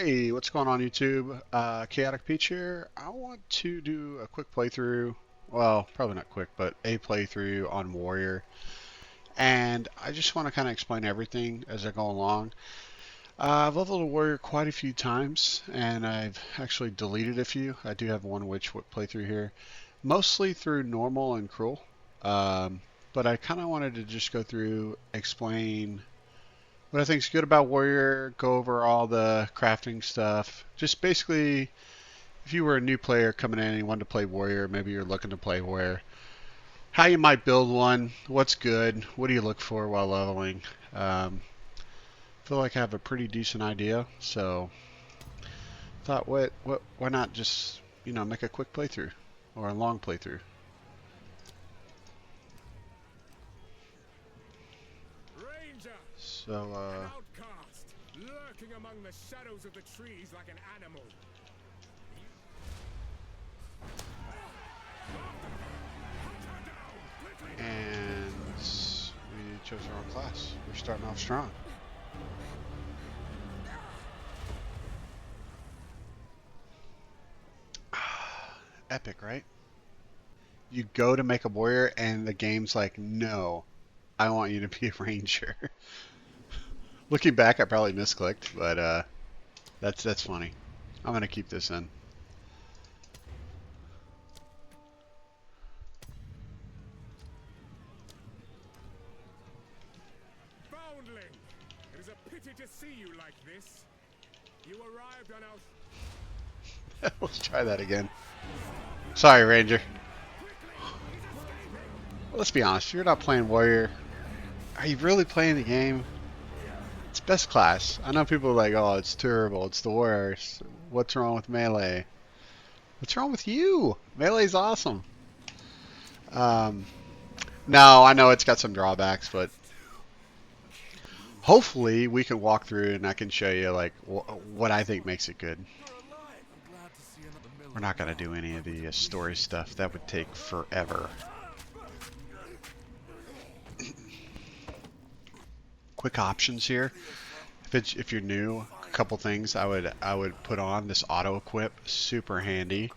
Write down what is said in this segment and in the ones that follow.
Hey, what's going on YouTube? Chaotic Peach here. I want to do a quick playthrough. Well, probably not quick, but a playthrough on Warrior. And I just want to kind of explain everything as I go along. I've leveled a Warrior quite a few times, and I've actually deleted a few. I do have one witch playthrough here, mostly through normal and cruel. Um, but I kind of wanted to just go through, explain what I think is good about Warrior, go over all the crafting stuff. Just basically, if you were a new player coming in and you wanted to play Warrior, maybe you're looking to play Warrior, how you might build one, what's good, what do you look for while leveling. I feel like I have a pretty decent idea, so thought, why not just make a quick playthrough or a long playthrough. Ranger, So, an outcast, lurking among the shadows of the trees like an animal. and we chose our own class. We're starting off strong. Epic, right? You go to make a warrior, and the game's like, no, I want you to be a ranger. Looking back, I probably misclicked, but that's funny. I'm gonna keep this in. Foundling! It is a pity to see you like this. You arrived on our... Let's try that again. Sorry, ranger. Well, let's be honest. You're not playing warrior. Are you really playing the game? It's best class. I know people are like, oh, it's terrible. It's the worst. What's wrong with melee? What's wrong with you? Melee's awesome. Um, no, I know it's got some drawbacks, but hopefully we can walk through and I can show you like what I think makes it good. We're not going to do any of the story stuff. That would take forever. Quick options here. If you're new, a couple things I would put on this auto equip, super handy.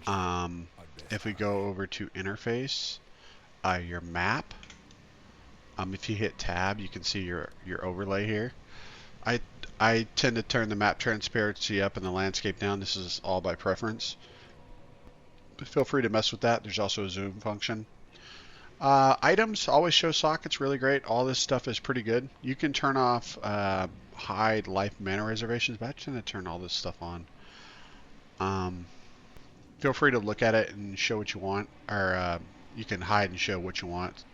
If we go over to interface, your map. If you hit tab, you can see your overlay here. I tend to turn the map transparency up and the landscape down. This is all by preference. But feel free to mess with that. There's also a zoom function. Items always show sockets, really great. All this stuff is pretty good. You can turn off hide life mana reservations, but I tend to turn all this stuff on. Feel free to look at it and show what you want, or you can hide and show what you want.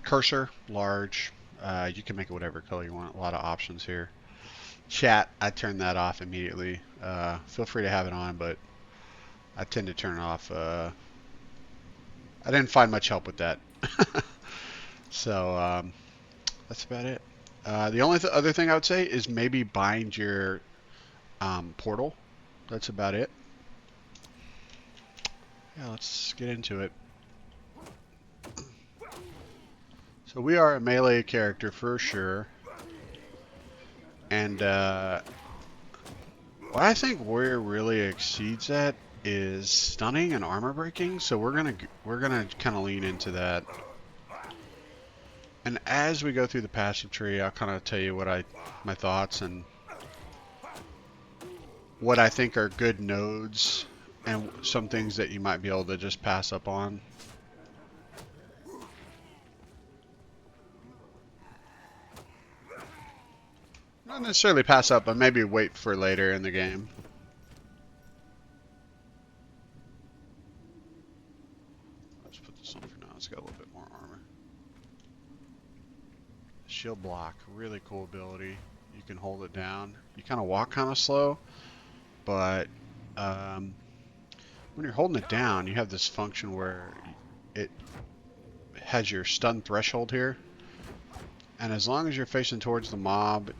Cursor, large. You can make it whatever color you want. A lot of options here. Chat, I turn that off immediately. Feel free to have it on, but I tend to turn it off. I didn't find much help with that. So that's about it. The only other thing I would say is maybe bind your portal. That's about it. Yeah, let's get into it. So we are a melee character for sure. And what I think Warrior really exceeds at is stunning and armor breaking. So we're gonna kind of lean into that. And as we go through the passive tree, I'll kind of tell you my thoughts and what I think are good nodes and some things that you might be able to just pass up on. Not necessarily pass up, but maybe wait for later in the game. Let's put this on for now. It's got a little bit more armor. Shield block, really cool ability. You can hold it down. You kind of walk kind of slow, but when you're holding it down, you have this function where it has your stun threshold here. And as long as you're facing towards the mob,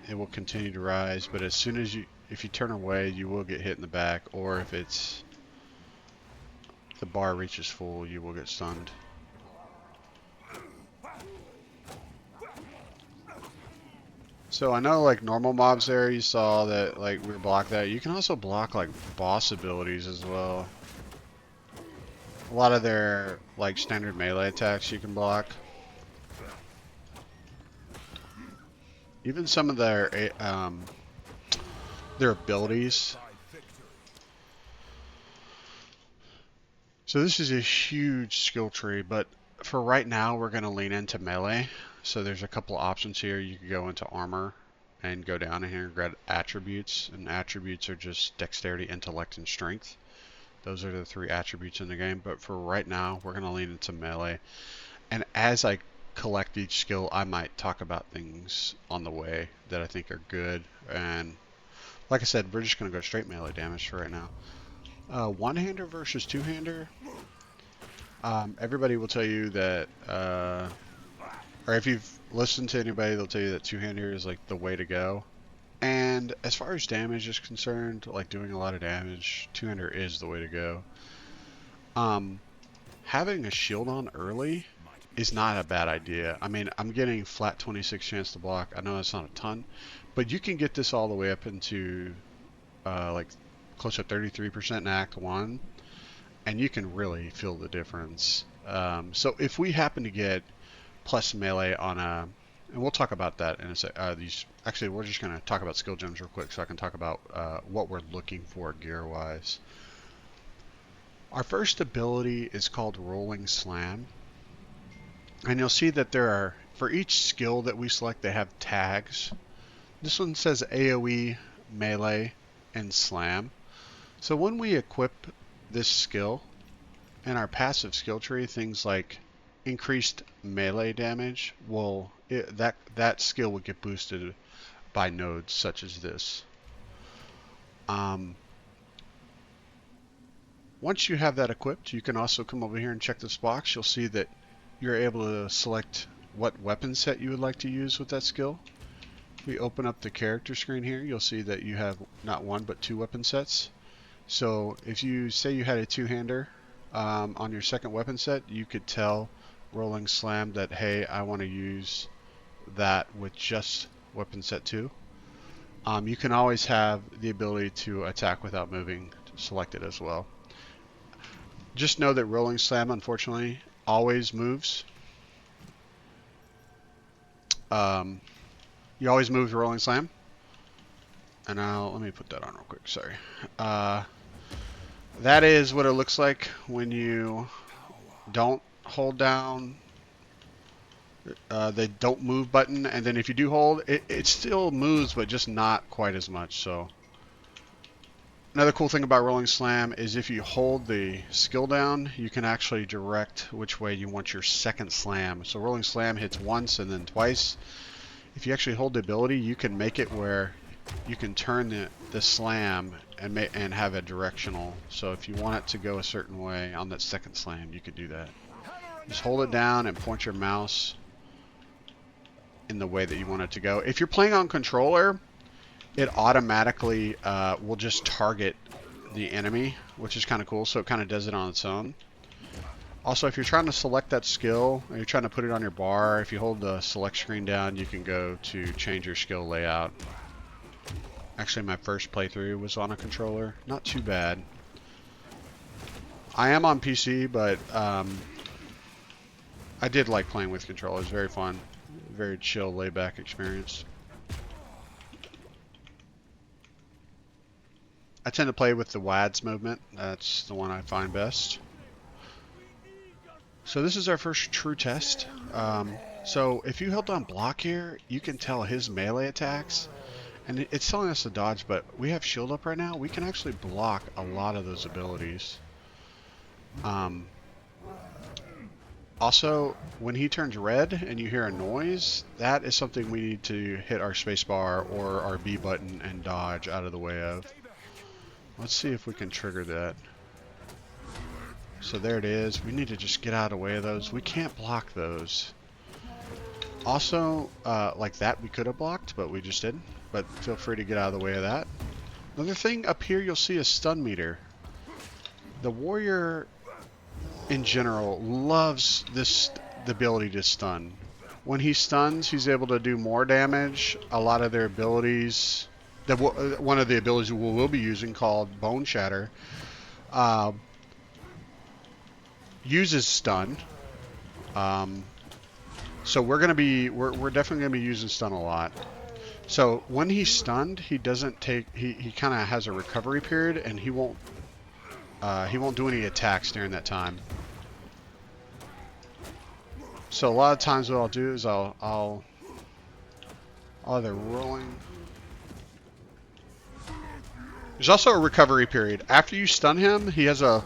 it will continue to rise. But as soon as if you turn away, you will get hit in the back. Or if the bar reaches full, you will get stunned. So I know like normal mobs there, you saw that like we blocked that. You can also block like boss abilities as well. A lot of their like standard melee attacks you can block. Even some of their abilities. So this is a huge skill tree, but for right now we're going to lean into melee. So there's a couple options here. You can go into armor and go down in here and grab attributes, and attributes are just dexterity, intellect, and strength. Those are the 3 attributes in the game, but for right now we're going to lean into melee. And as I collect each skill, I might talk about things on the way that I think are good. And like I said, we're just going to go straight melee damage for right now. One-hander versus two-hander. Everybody will tell you that, or if you've listened to anybody, they'll tell you that two-hander is like the way to go. And as far as damage is concerned, like doing a lot of damage, two-hander is the way to go. Having a shield on early is not a bad idea. I mean, I'm getting flat 26 chance to block. I know that's not a ton, but you can get this all the way up into like close to 33% in Act 1, and you can really feel the difference. So if we happen to get plus melee on a, and we'll talk about that in a sec. Actually, we're just going to talk about skill gems real quick so I can talk about what we're looking for gear-wise. Our first ability is called Rolling Slam. And you'll see that there are, for each skill that we select, they have tags. This one says AoE, melee, and slam. So when we equip this skill in our passive skill tree, things like increased melee damage that skill will get boosted by nodes such as this. Once you have that equipped, you can also come over here and check this box. You'll see that you're able to select what weapon set you would like to use with that skill. If we open up the character screen here, you'll see that you have not 1 but 2 weapon sets. So if you say you had a two-hander on your second weapon set, you could tell Rolling Slam that, hey, I want to use that with just weapon set 2. You can always have the ability to attack without moving selected as well. Just know that Rolling Slam, unfortunately, always moves. You always move the Rolling Slam. And now, let me put that on real quick, sorry. That is what it looks like when you don't hold down the don't move button, and then if you do hold, it still moves, but just not quite as much. So another cool thing about Rolling Slam is if you hold the skill down, you can actually direct which way you want your second slam. So Rolling Slam hits once and then twice. If you actually hold the ability, you can make it where you can turn the slam and have a directional. So if you want it to go a certain way on that second slam, you could do that. Just hold it down and point your mouse in the way that you want it to go. If you're playing on controller, it automatically will just target the enemy, which is kind of cool. So it kind of does it on its own. Also, if you're trying to select that skill, or you're trying to put it on your bar, if you hold the select screen down, you can go to change your skill layout. Actually, my first playthrough was on a controller. Not too bad. I am on PC, but I did like playing with controllers. Very fun. Very chill, laid-back experience. I tend to play with the WADS movement. That's the one I find best. So this is our first true test. So if you held down block here, you can tell his melee attacks. And it's telling us to dodge, but we have shield up right now. We can actually block a lot of those abilities. Also, when he turns red and you hear a noise, that is something we need to hit our spacebar or our B button and dodge out of the way of. Let's see if we can trigger that. So there it is. We need to just get out of the way of those. We can't block those. Also, like that we could have blocked, but we just didn't. But feel free to get out of the way of that. Another thing up here, you'll see a stun meter. The warrior in general loves the ability to stun. When he stuns, he's able to do more damage. A lot of their abilities, one of the abilities we'll be using called Bone Shatter, uh, uses stun. So we're definitely gonna be using stun a lot. So when he's stunned, he doesn't take he kind of has a recovery period, and he won't do any attacks during that time. So a lot of times what I'll do is I'll either rolling. There's also a recovery period. After you stun him, he has a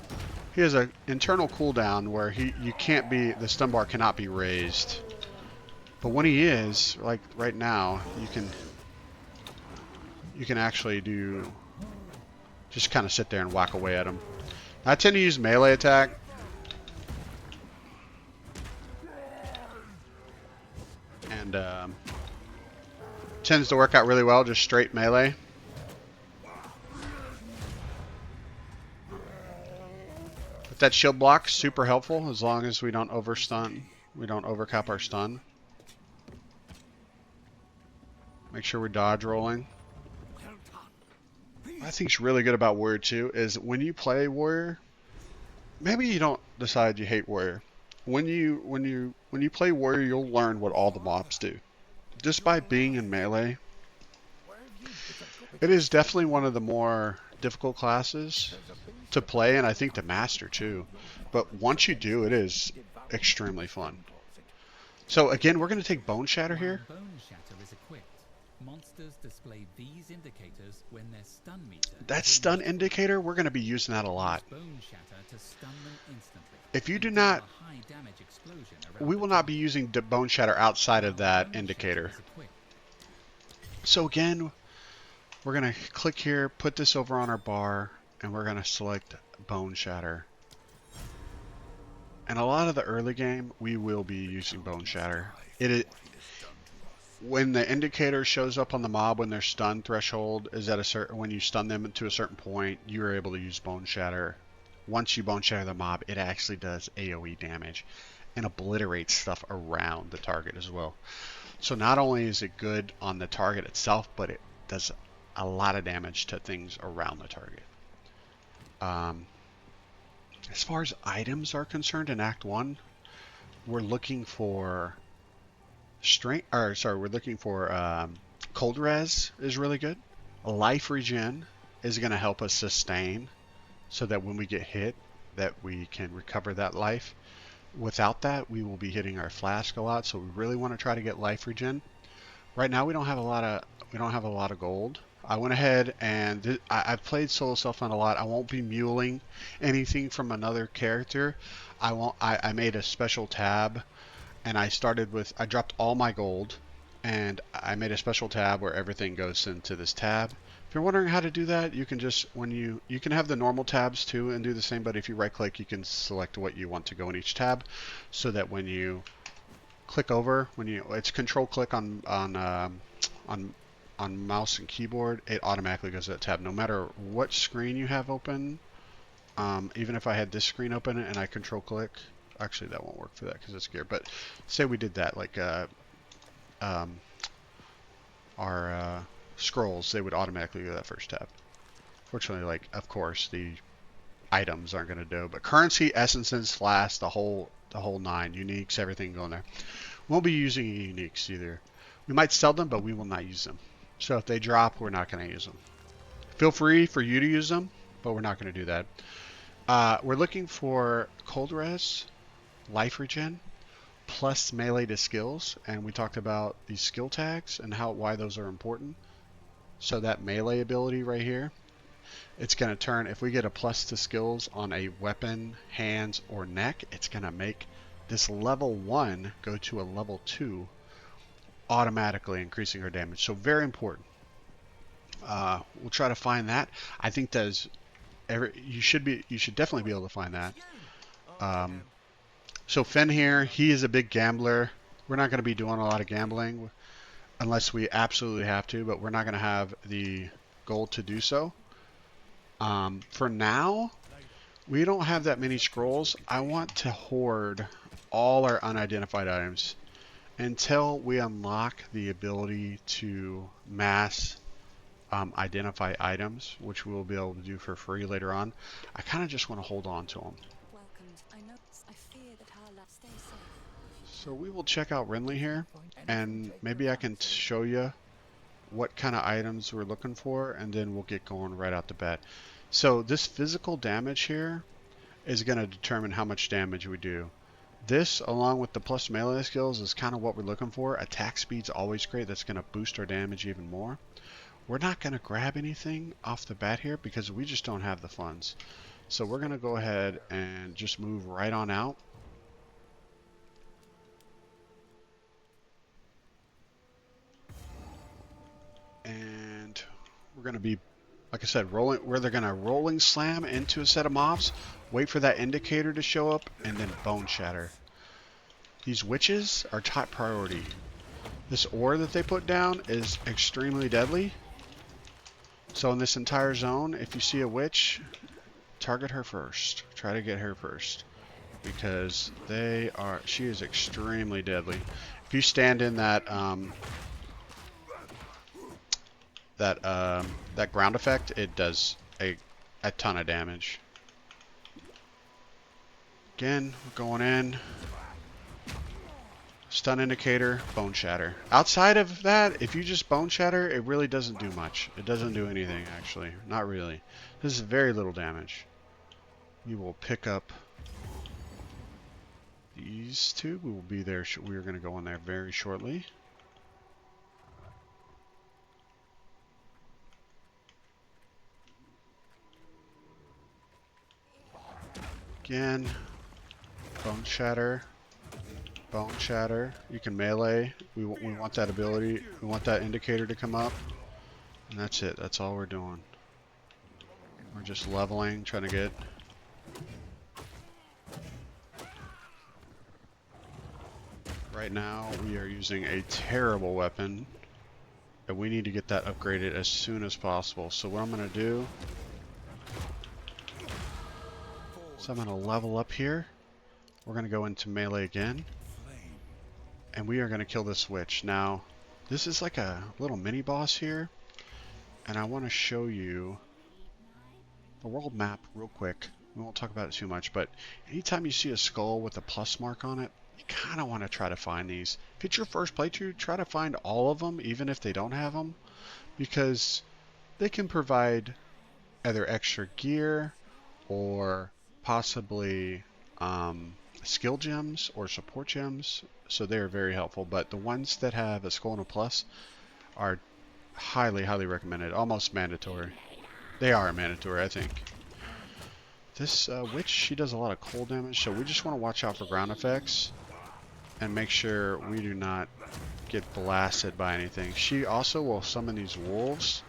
internal cooldown where the stun bar cannot be raised. But when he is, like right now, you can actually just kind of sit there and whack away at him. I tend to use melee attack. And tends to work out really well, just straight melee. But that shield block super helpful as long as we don't overstun. We don't overcap our stun. Make sure we dodge rolling. What I think is really good about Warrior 2 is when you play Warrior, maybe you don't decide you hate Warrior. When you play Warrior, you'll learn what all the mobs do. Just by being in melee, it is definitely one of the more difficult classes to play, and I think to master too. But once you do, it is extremely fun. So again, we're going to take Bone Shatter here. Bone Shatter is equipped. Monsters display these indicators when their stun meter. That stun indicator, we're going to be using that a lot. Bone Shatter to stun them instantly. If you do not, we will not be using Bone Shatter outside of that indicator. So again, we're going to click here, put this over on our bar, and we're going to select Bone Shatter. And a lot of the early game, we will be using Bone Shatter. When the indicator shows up on the mob when their stun threshold is at a certain, when you stun them to a certain point, you are able to use Bone Shatter. Once you Bone Shatter the mob, it actually does AoE damage and obliterates stuff around the target as well. So not only is it good on the target itself, but it does a lot of damage to things around the target. As far as items are concerned in Act 1, we're looking for we're looking for Cold Res is really good. Life Regen is going to help us sustain so that when we get hit, that we can recover that life. Without that, we will be hitting our flask a lot, so we really want to try to get Life Regen. Right now, we don't have a lot of gold. I went ahead and I've played solo self-hunt a lot. I won't be muling anything from another character. I made a special tab, and I dropped all my gold, and I made a special tab where everything goes into this tab. If you're wondering how to do that, you can just you can have the normal tabs too and do the same. But if you right click, you can select what you want to go in each tab, so that when you click over, it's control click on mouse and keyboard, it automatically goes to that tab no matter what screen you have open. Even if I had this screen open and I control click, actually that won't work for that because it's geared. But say we did that, like our scrolls, they would automatically go to that first tab. Fortunately, like of course the items aren't going to do, but currency, essences, flask, the whole nine, uniques, everything going there. We won't be using uniques either. We might sell them, but we will not use them. So if they drop, we're not going to use them. Feel free for you to use them, but we're not going to do that. We're looking for Cold Res, Life Regen, plus melee to skills, and we talked about these skill tags and why those are important. So that melee ability right here, it's going to turn, if we get a plus to skills on a weapon, hands, or neck, it's going to make this level 1 go to a level 2, automatically increasing our damage. So very important. We'll try to find that. I think you should definitely be able to find that. So Finn here, he is a big gambler. We're not going to be doing a lot of gambling unless we absolutely have to, but we're not going to have the gold to do so. For now, we don't have that many scrolls. I want to hoard all our unidentified items. until we unlock the ability to mass identify items, which we'll be able to do for free later on, I kind of just want to hold on to them. Welcomed. I know. I fear that our love. Stay safe. So we will check out Renly here, and maybe I can show you what kind of items we're looking for, and then we'll get going right out the bat. So this physical damage here is going to determine how much damage we do. This, along with the plus melee skills, is kind of what we're looking for. Attack speed's always great. That's going to boost our damage even more. We're not going to grab anything off the bat here because we just don't have the funds. So we're going to go ahead and just move right on out. And we're going to be, like I said, rolling, where they're going to rolling slam into a set of mobs, wait for that indicator to show up, and then bone shatter. These witches are top priority. This ore that they put down is extremely deadly. So in this entire zone, if you see a witch, target her first. Try to get her first, because she is extremely deadly. If you stand in that that ground effect, it does a ton of damage. Again, we're going in. Stun indicator, bone shatter. Outside of that, if you just bone shatter, it really doesn't do much. It doesn't do anything, actually. Not really. This is very little damage. We will pick up these two. We will be there. We are going to go in there very shortly. Again, bone shatter. Bone shatter. You can melee. We want that ability. We want that indicator to come up. And that's it. That's all we're doing. We're just leveling, trying to get... Right now, we are using a terrible weapon. And we need to get that upgraded as soon as possible. So what I'm going to do... So I'm going to level up here. We're going to go into melee again. And we are going to kill this witch. Now, this is like a little mini boss here. And I want to show you the world map real quick. We won't talk about it too much, but anytime you see a skull with a plus mark on it, you kind of want to try to find these. If it's your first playthrough, try to find all of them, even if they don't have them, because they can provide either extra gear or possibly skill gems or support gems. So they are very helpful, but the ones that have a skull and a plus are highly, highly recommended. Almost mandatory. They are mandatory, I think. This witch, she does a lot of cold damage, so we just want to watch out for ground effects and make sure we do not get blasted by anything. She also will summon these wolves,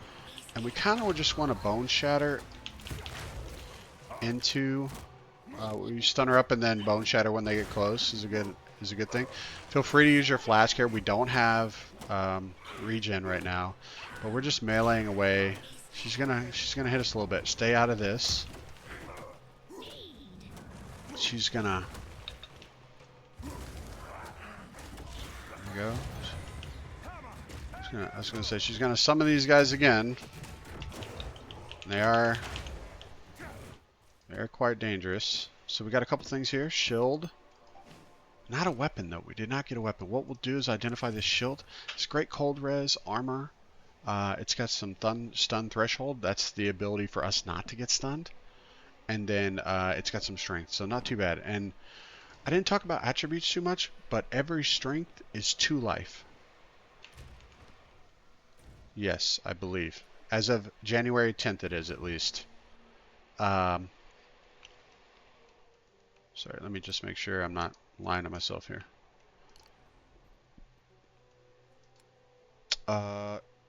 and we kind of just want to bone shatter into... we stun her up and then bone shatter when they get close is a good thing. Feel free to use your flask here. We don't have regen right now, but we're just meleeing away. She's gonna hit us a little bit. Stay out of this. She's gonna... There we go. I was gonna say she's gonna summon these guys again. They're quite dangerous. So we got a couple things here. Shield. Not a weapon though. We did not get a weapon. What we'll do is identify this shield. It's great cold res, armor. It's got some stun threshold. That's the ability for us not to get stunned. And then it's got some strength. So not too bad. And I didn't talk about attributes too much, but every strength is 2 life. Yes, I believe. As of January 10th it is, at least. Sorry, let me just make sure I'm not lying to myself here.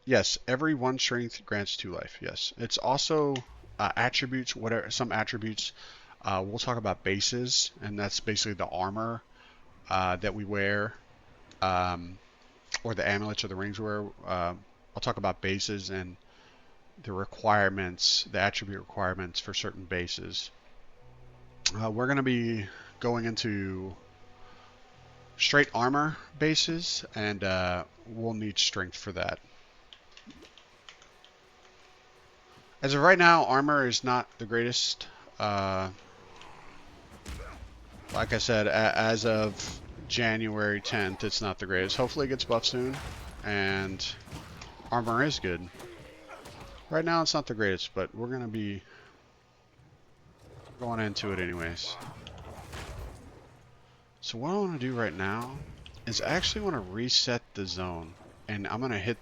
Yes, every 1 strength grants 2 life. Yes, it's also attributes. Whatever, some attributes. We'll talk about bases, and that's basically the armor that we wear, or the amulets or the rings we wear. I'll talk about bases and the requirements, the attribute requirements for certain bases. We're going to be going into straight armor bases, and we'll need strength for that. As of right now, armor is not the greatest. Like I said, as of January 10th, it's not the greatest. Hopefully it gets buffed soon, and armor is good. Right now it's not the greatest, but we're going to be going into it anyways. So what I want to do right now is I actually want to reset the zone, and I'm going to hit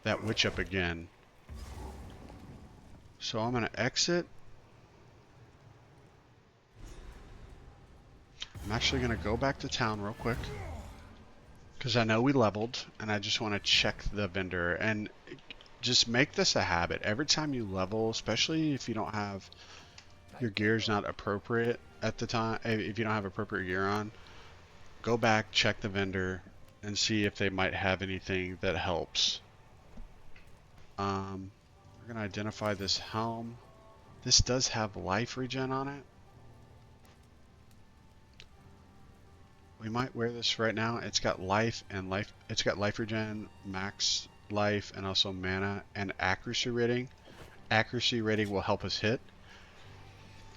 that witch up again. So I'm going to exit. I'm actually going to go back to town real quick because I know we leveled, and I just want to check the vendor. And just make this a habit. Every time you level, especially if you don't have your gear's not appropriate at the time, if you don't have appropriate gear on, go back, check the vendor, and see if they might have anything that helps. We're going to identify this helm. This does have life regen on it. We might wear this right now. It's got life and life. It's got life regen, max life, and also mana and accuracy rating. Accuracy rating will help us hit.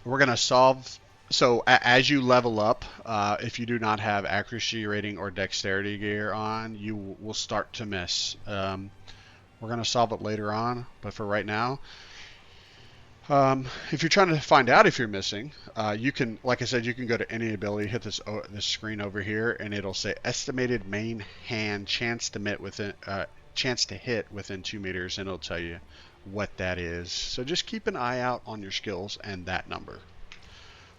We're going to solve. So as you level up, if you do not have accuracy rating or dexterity gear on, you will start to miss. We're going to solve it later on, but for right now, if you're trying to find out if you're missing, you can, like I said, you can go to any ability, hit this screen over here, and it'll say estimated main hand chance to hit within 2 meters, and it'll tell you what that is. So just keep an eye out on your skills and that number.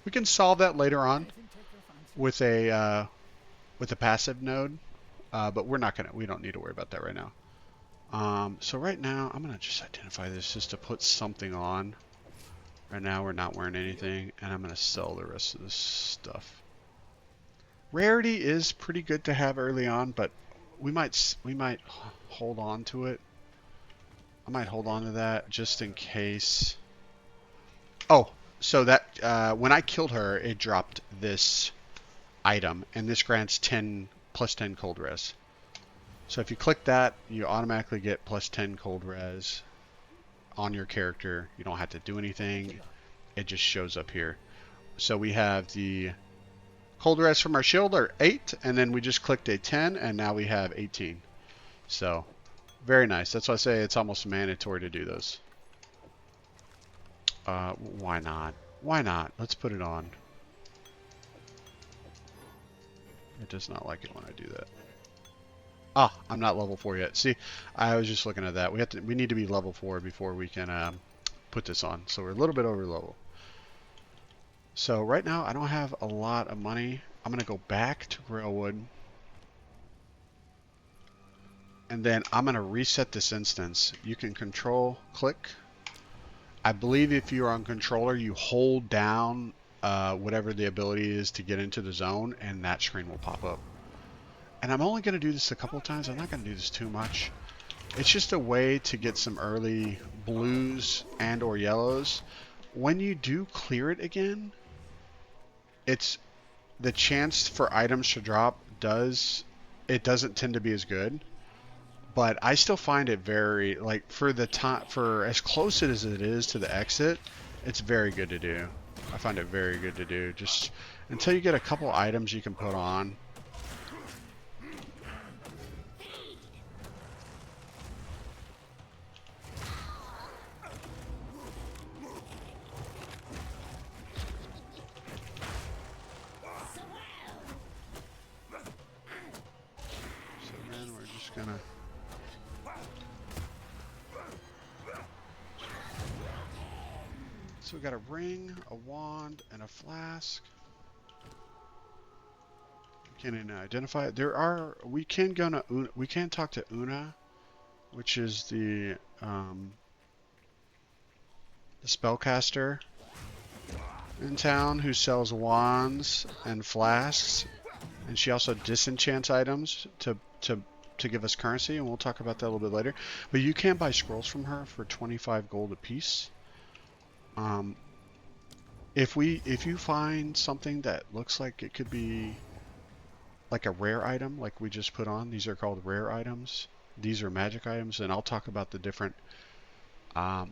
We can solve that later on with a passive node, but we don't need to worry about that right now. So right now, I'm gonna just identify this just to put something on. Right now, we're not wearing anything, and I'm gonna sell the rest of this stuff. Rarity is pretty good to have early on, but we might hold on to it. I might hold on to that just in case. Oh, so that when I killed her, it dropped this item, and this grants plus 10 cold res. So if you click that, you automatically get plus 10 cold res on your character. You don't have to do anything. It just shows up here. So we have the cold res from our shield are 8, and then we just clicked a 10, and now we have 18. So very nice. That's why I say it's almost mandatory to do those. Why not? Why not? Let's put it on. It does not like it when I do that. Ah, I'm not level 4 yet. See, I was just looking at that. We need to be level 4 before we can put this on. So we're a little bit over level. So right now I don't have a lot of money. I'm gonna go back to Railwood, and then I'm gonna reset this instance. You can control click. I believe if you're on controller, you hold down whatever the ability is to get into the zone, and that screen will pop up. And I'm only going to do this a couple of times. I'm not going to do this too much. It's just a way to get some early blues and or yellows. When you do clear it again, it's the chance for items to drop doesn't tend to be as good. But I still find it very, like, for as close as it is to the exit, it's very good to do. I find it very good to do. Just until you get a couple items you can put on. So then we're just gonna. So we got a ring, a wand, and a flask. We can't even identify it. We can talk to Una, which is the spellcaster in town who sells wands and flasks, and she also disenchants items to give us currency, and we'll talk about that a little bit later. But you can buy scrolls from her for 25 gold apiece. If you find something that looks like it could be like a rare item like we just put on. These are called rare items. These are magic items, and I'll talk about the different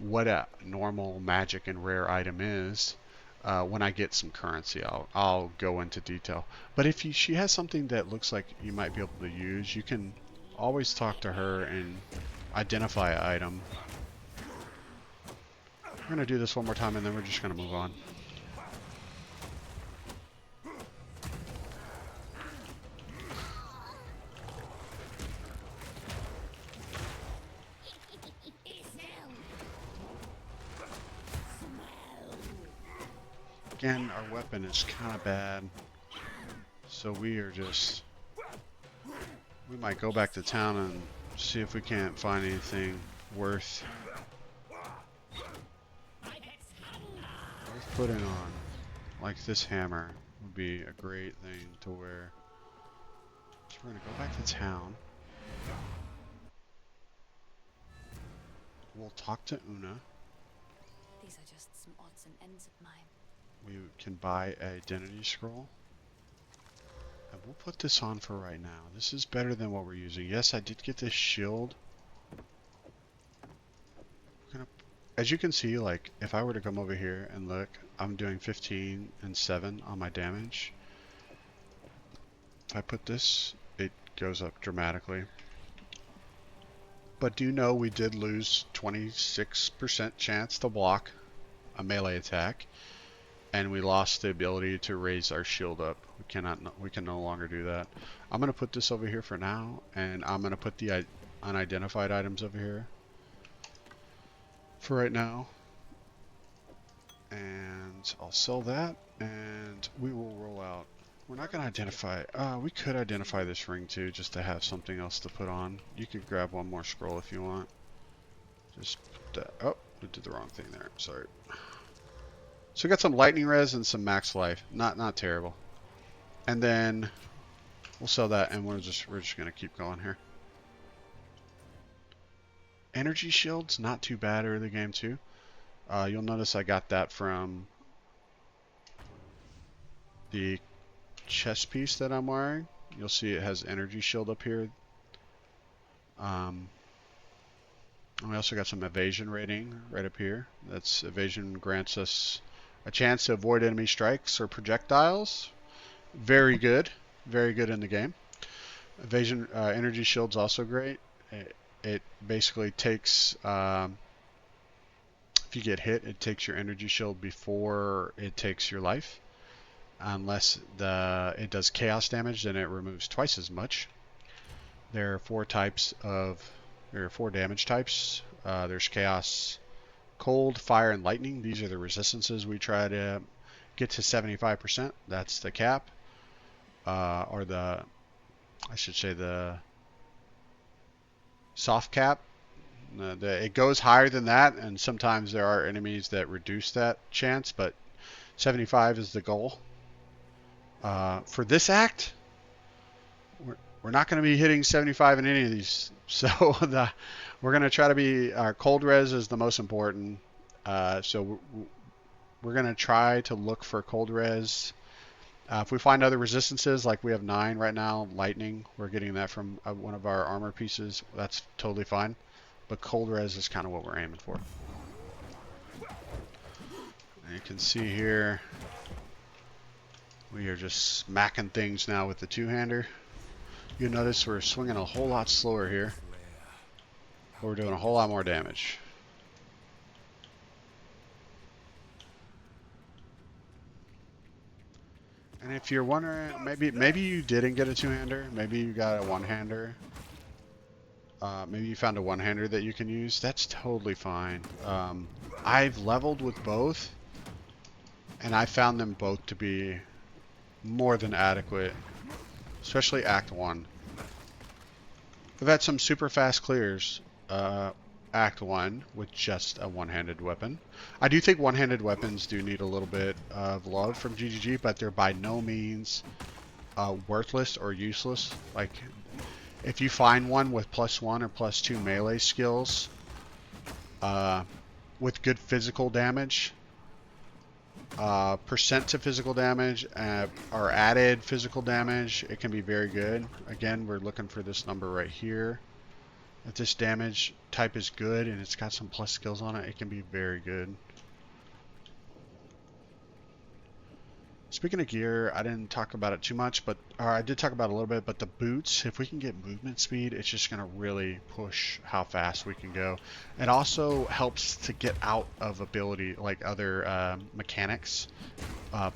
what a normal magic and rare item is. When I get some currency, I'll go into detail. But if she has something that looks like you might be able to use, you can always talk to her and identify an item. We're going to do this one more time and then we're just going to move on. Again, our weapon is kind of bad, so we might go back to town and see if we can't find anything worth putting on. Like this hammer would be a great thing to wear. So we're gonna go back to town. We'll talk to Una. These are just some odds and ends of mine. We can buy an identity scroll. And we'll put this on for right now. This is better than what we're using. Yes, I did get this shield. As you can see, like, if I were to come over here and look, I'm doing 15 and 7 on my damage. If I put this, it goes up dramatically. But do know we did lose 26% chance to block a melee attack. And we lost the ability to raise our shield up. We can no longer do that. I'm going to put this over here for now, and I'm going to put the unidentified items over here for right now. And I'll sell that, and we will roll out. We're not going to identify. We could identify this ring too, just to have something else to put on. You could grab one more scroll if you want. Just put that. Oh, we did the wrong thing there. Sorry. So we got some lightning res and some max life. Not terrible. And then we'll sell that, and we're just gonna keep going here. Energy shields, not too bad early game too. You'll notice I got that from the chest piece that I'm wearing. You'll see it has energy shield up here. And we also got some evasion rating right up here. That's evasion grants us a chance to avoid enemy strikes or projectiles. Very good in the game. Evasion energy shield's also great. It basically takes, if you get hit, it takes your energy shield before it takes your life. Unless it does chaos damage, then it removes twice as much. There are four damage types. There's chaos, cold, fire, and lightning. These are the resistances we try to get to 75%. That's the cap. Or I should say the soft cap. It goes higher than that, and sometimes there are enemies that reduce that chance, but 75 is the goal. For this act, we're not going to be hitting 75 in any of these. So we're going to try to be, our cold res is the most important. So we're going to try to look for cold res. If we find other resistances, like we have 9 right now, lightning, we're getting that from one of our armor pieces. That's totally fine. But cold res is kind of what we're aiming for. And you can see here, we are just smacking things now with the two-hander. You'll notice we're swinging a whole lot slower here. But we're doing a whole lot more damage. And if you're wondering, maybe you didn't get a two-hander, maybe you got a one-hander. Maybe you found a one-hander that you can use. That's totally fine. I've leveled with both, and I found them both to be more than adequate, especially Act 1. We've had some super fast clears, Act 1, with just a one-handed weapon. I do think one-handed weapons do need a little bit of love from GGG, but they're by no means worthless or useless. Like, if you find one with +1 or +2 melee skills, with good physical damage, percent to physical damage or added physical damage, it can be very good. Again, we're looking for this number right here. If this damage type is good and it's got some plus skills on it, it can be very good. Speaking of gear, I didn't talk about it too much, or I did talk about it a little bit, but the boots, if we can get movement speed, it's just going to really push how fast we can go. It also helps to get out of ability, like other mechanics,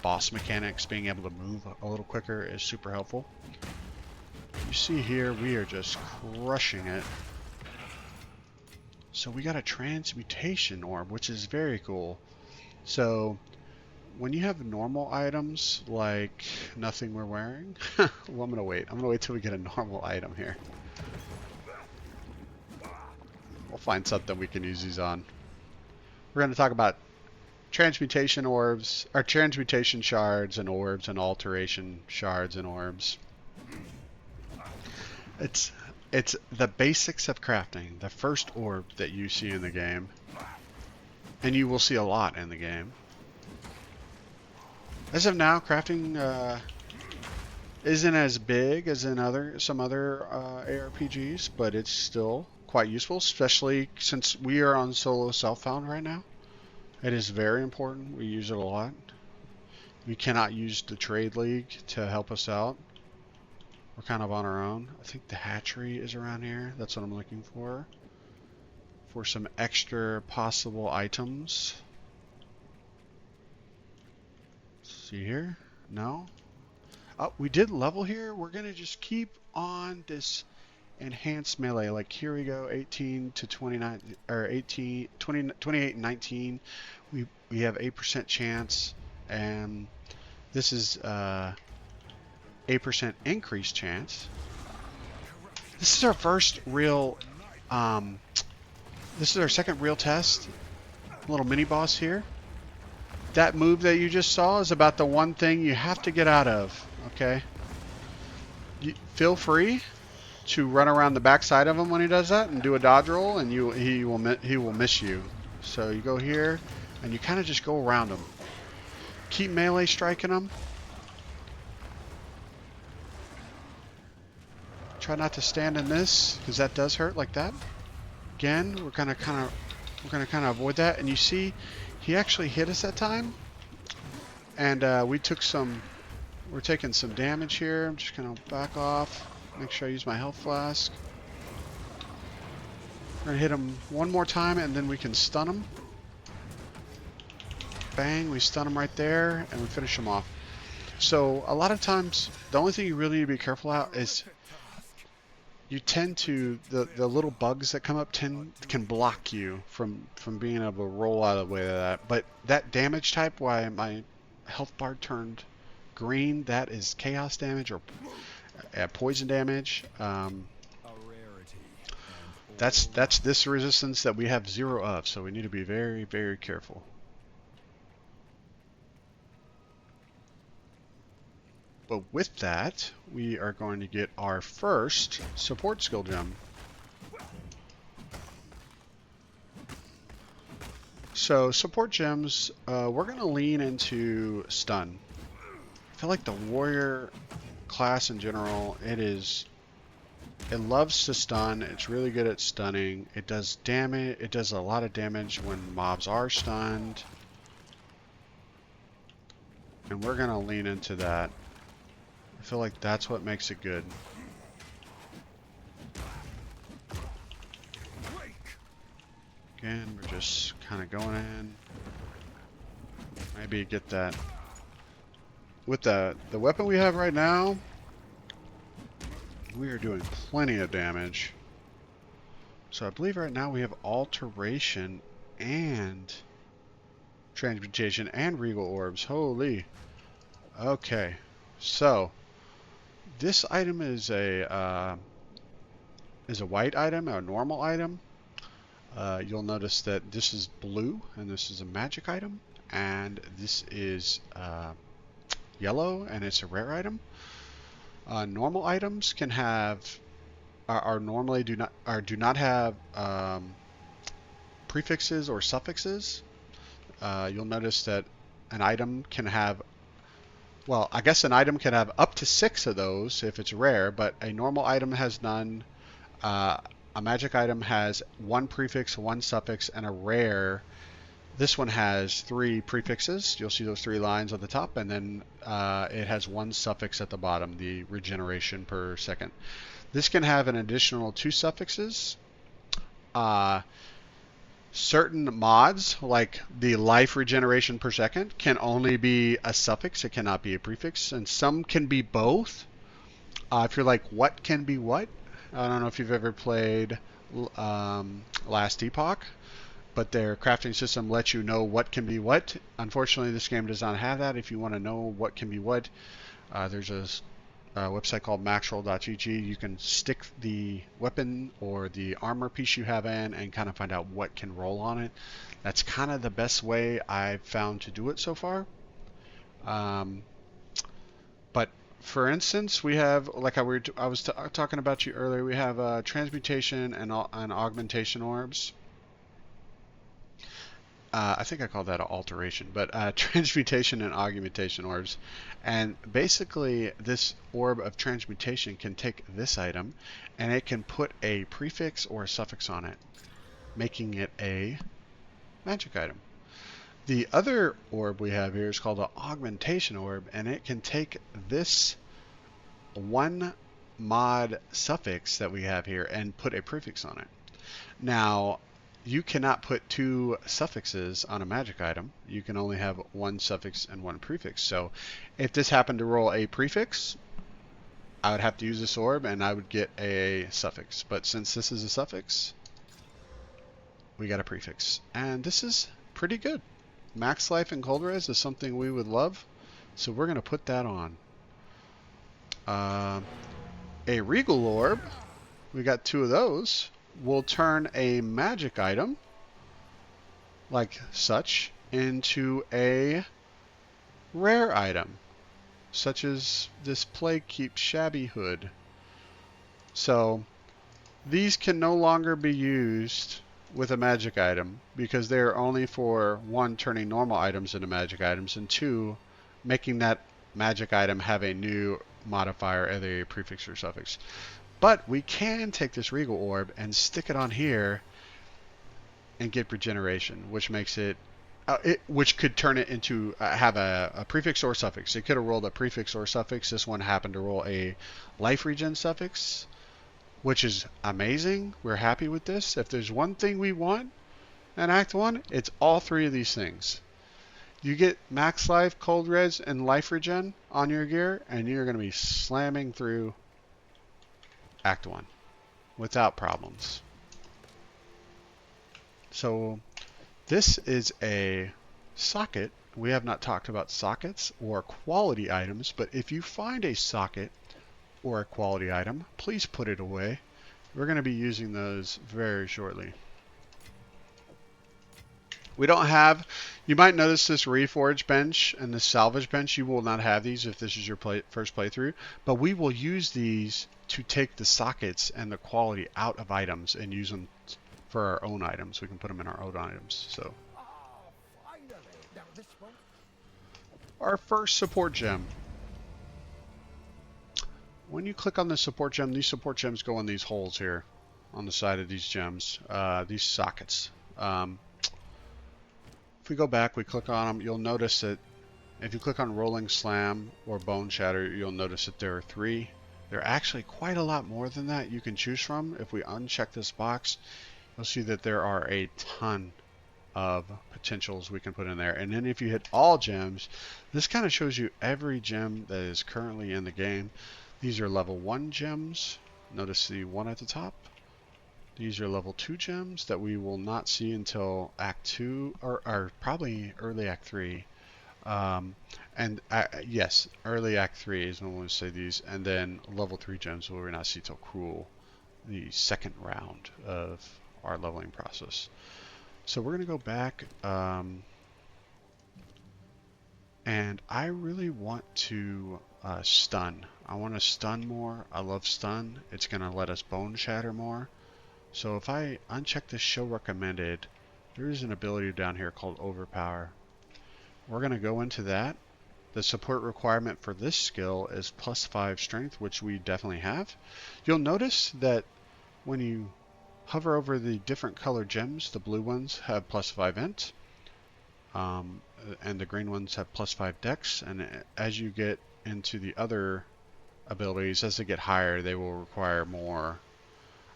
boss mechanics, being able to move a little quicker is super helpful. You see here, we are just crushing it. So we got a transmutation orb, which is very cool. So when you have normal items like nothing we're wearing, well, I'm gonna wait till we get a normal item here. We'll find something we can use these on. We're gonna talk about transmutation orbs, or transmutation shards and orbs, and alteration shards and orbs. It's the basics of crafting. The first orb that you see in the game, and you will see a lot in the game. As of now, crafting isn't as big as in some other ARPGs, but it's still quite useful, especially since we are on solo self-found right now. It is very important. We use it a lot. We cannot use the trade league to help us out. We're kind of on our own. I think the hatchery is around here. That's what I'm looking for some extra possible items. See here? No? Oh, we did level here. We're going to just keep on this enhanced melee. Like here we go, 18 to 29, or 18, 20, 28 and 19. We have 8% chance, and this is 8% increased chance. This is our first real, this is our second real test. Little mini boss here. That move that you just saw is about the one thing you have to get out of, okay? Feel free to run around the backside of him when he does that and do a dodge roll, and he will miss you. So you go here, and you kind of just go around him. Keep melee striking him. Try not to stand in this, because that does hurt like that. Again, we're gonna kind of avoid that, and you see. He actually hit us that time, and we're taking some damage here. I'm just gonna back off, make sure I use my health flask. We're gonna hit him one more time, and then we can stun him. Bang, we stun him right there, and we finish him off. So a lot of times, the only thing you really need to be careful about is you tend to, the little bugs that come up can block you from being able to roll out of the way of that. But that damage type, why my health bar turned green, that is chaos damage or poison damage. That's this resistance that we have 0 of, so we need to be very, very careful. But with that, we are going to get our first support skill gem. So support gems, we're going to lean into stun. I feel like the warrior class in general, it loves to stun. It's really good at stunning. It does damage. It does a lot of damage when mobs are stunned. And we're going to lean into that. I feel like that's what makes it good. Again, we're just kind of going in. Maybe get that. With the weapon we have right now, we are doing plenty of damage. So I believe right now we have alteration and transmutation and regal orbs. Holy. Okay. So this item is a white item, a normal item. You'll notice that this is blue, and this is a magic item, and this is yellow, and it's a rare item. Normal items can have normally do not have prefixes or suffixes. You'll notice that an item can have, well, I guess an item can have up to 6 of those if it's rare, but a normal item has none. Uh, a magic item has 1 prefix, 1 suffix, and a rare. This one has 3 prefixes. You'll see those 3 lines on the top, and then it has 1 suffix at the bottom, the regeneration per second. This can have an additional 2 suffixes. Certain mods, like the life regeneration per second, can only be a suffix. It cannot be a prefix. And some can be both. If you're like, what can be what? I don't know if you've ever played Last Epoch, but their crafting system lets you know what can be what. Unfortunately, this game does not have that. If you want to know what can be what, there's a website called maxroll.gg. You can stick the weapon or the armor piece you have in and kind of find out what can roll on it. That's kind of the best way I've found to do it so far. But for instance, we have, like I was talking about you earlier, we have transmutation and augmentation orbs. I think I called that an alteration, but transmutation and augmentation orbs. And basically, this orb of transmutation can take this item, and it can put a prefix or a suffix on it, making it a magic item. The other orb we have here is called an augmentation orb, and it can take this 1 mod suffix that we have here and put a prefix on it. Now, you cannot put 2 suffixes on a magic item. You can only have 1 suffix and 1 prefix. So if this happened to roll a prefix, I would have to use this orb and I would get a suffix. But since this is a suffix, we got a prefix. And this is pretty good. Max life and cold res is something we would love. So we're going to put that on. A regal orb. We got 2 of those. We'll turn a magic item, like such, into a rare item, such as this Plague Keep Shabby Hood. So these can no longer be used with a magic item because they are only for 1, turning normal items into magic items, and 2, making that magic item have a new modifier, either a prefix or suffix. But we can take this regal orb and stick it on here and get regeneration, which makes it, which could turn it into have a prefix or suffix. It could have rolled a prefix or suffix. This one happened to roll a life regen suffix, which is amazing. We're happy with this. If there's one thing we want in Act 1, it's all 3 of these things. You get max life, cold res, and life regen on your gear, and you're going to be slamming through Act 1 without problems. So this is a socket. We have not talked about sockets or quality items, but if you find a socket or a quality item, please put it away. We're going to be using those very shortly. We don't have, you might notice this reforge bench and the salvage bench. You will not have these if this is your first playthrough, but we will use these to take the sockets and the quality out of items and use them for our own items. We can put them in our own items. So our first support gem. When you click on the support gem, these support gems go in these holes here on the side of these gems, these sockets. If we go back, we click on them, you'll notice that if you click on Rolling Slam or Bone Shatter, you'll notice that there are 3. There are actually quite a lot more than that you can choose from. If we uncheck this box, you'll see that there are a ton of potentials we can put in there. And then if you hit all gems, this kind of shows you every gem that is currently in the game. These are level 1 gems. Notice the 1 at the top. These are level 2 gems that we will not see until Act 2, or probably early Act 3. Yes, early Act 3 is when we'll say these. And then level 3 gems we will not see till Cruel, the second round of our leveling process. So we're going to go back, and I really want to stun. I want to stun more. I love stun. It's going to let us bone shatter more. So if I uncheck this show recommended, there is an ability down here called overpower. we're going to go into that. The support requirement for this skill is +5 strength, which we definitely have. You'll notice that when you hover over the different colored gems, the blue ones have +5 int, and the green ones have +5 dex. And as you get into the other abilities, as they get higher, they will require more.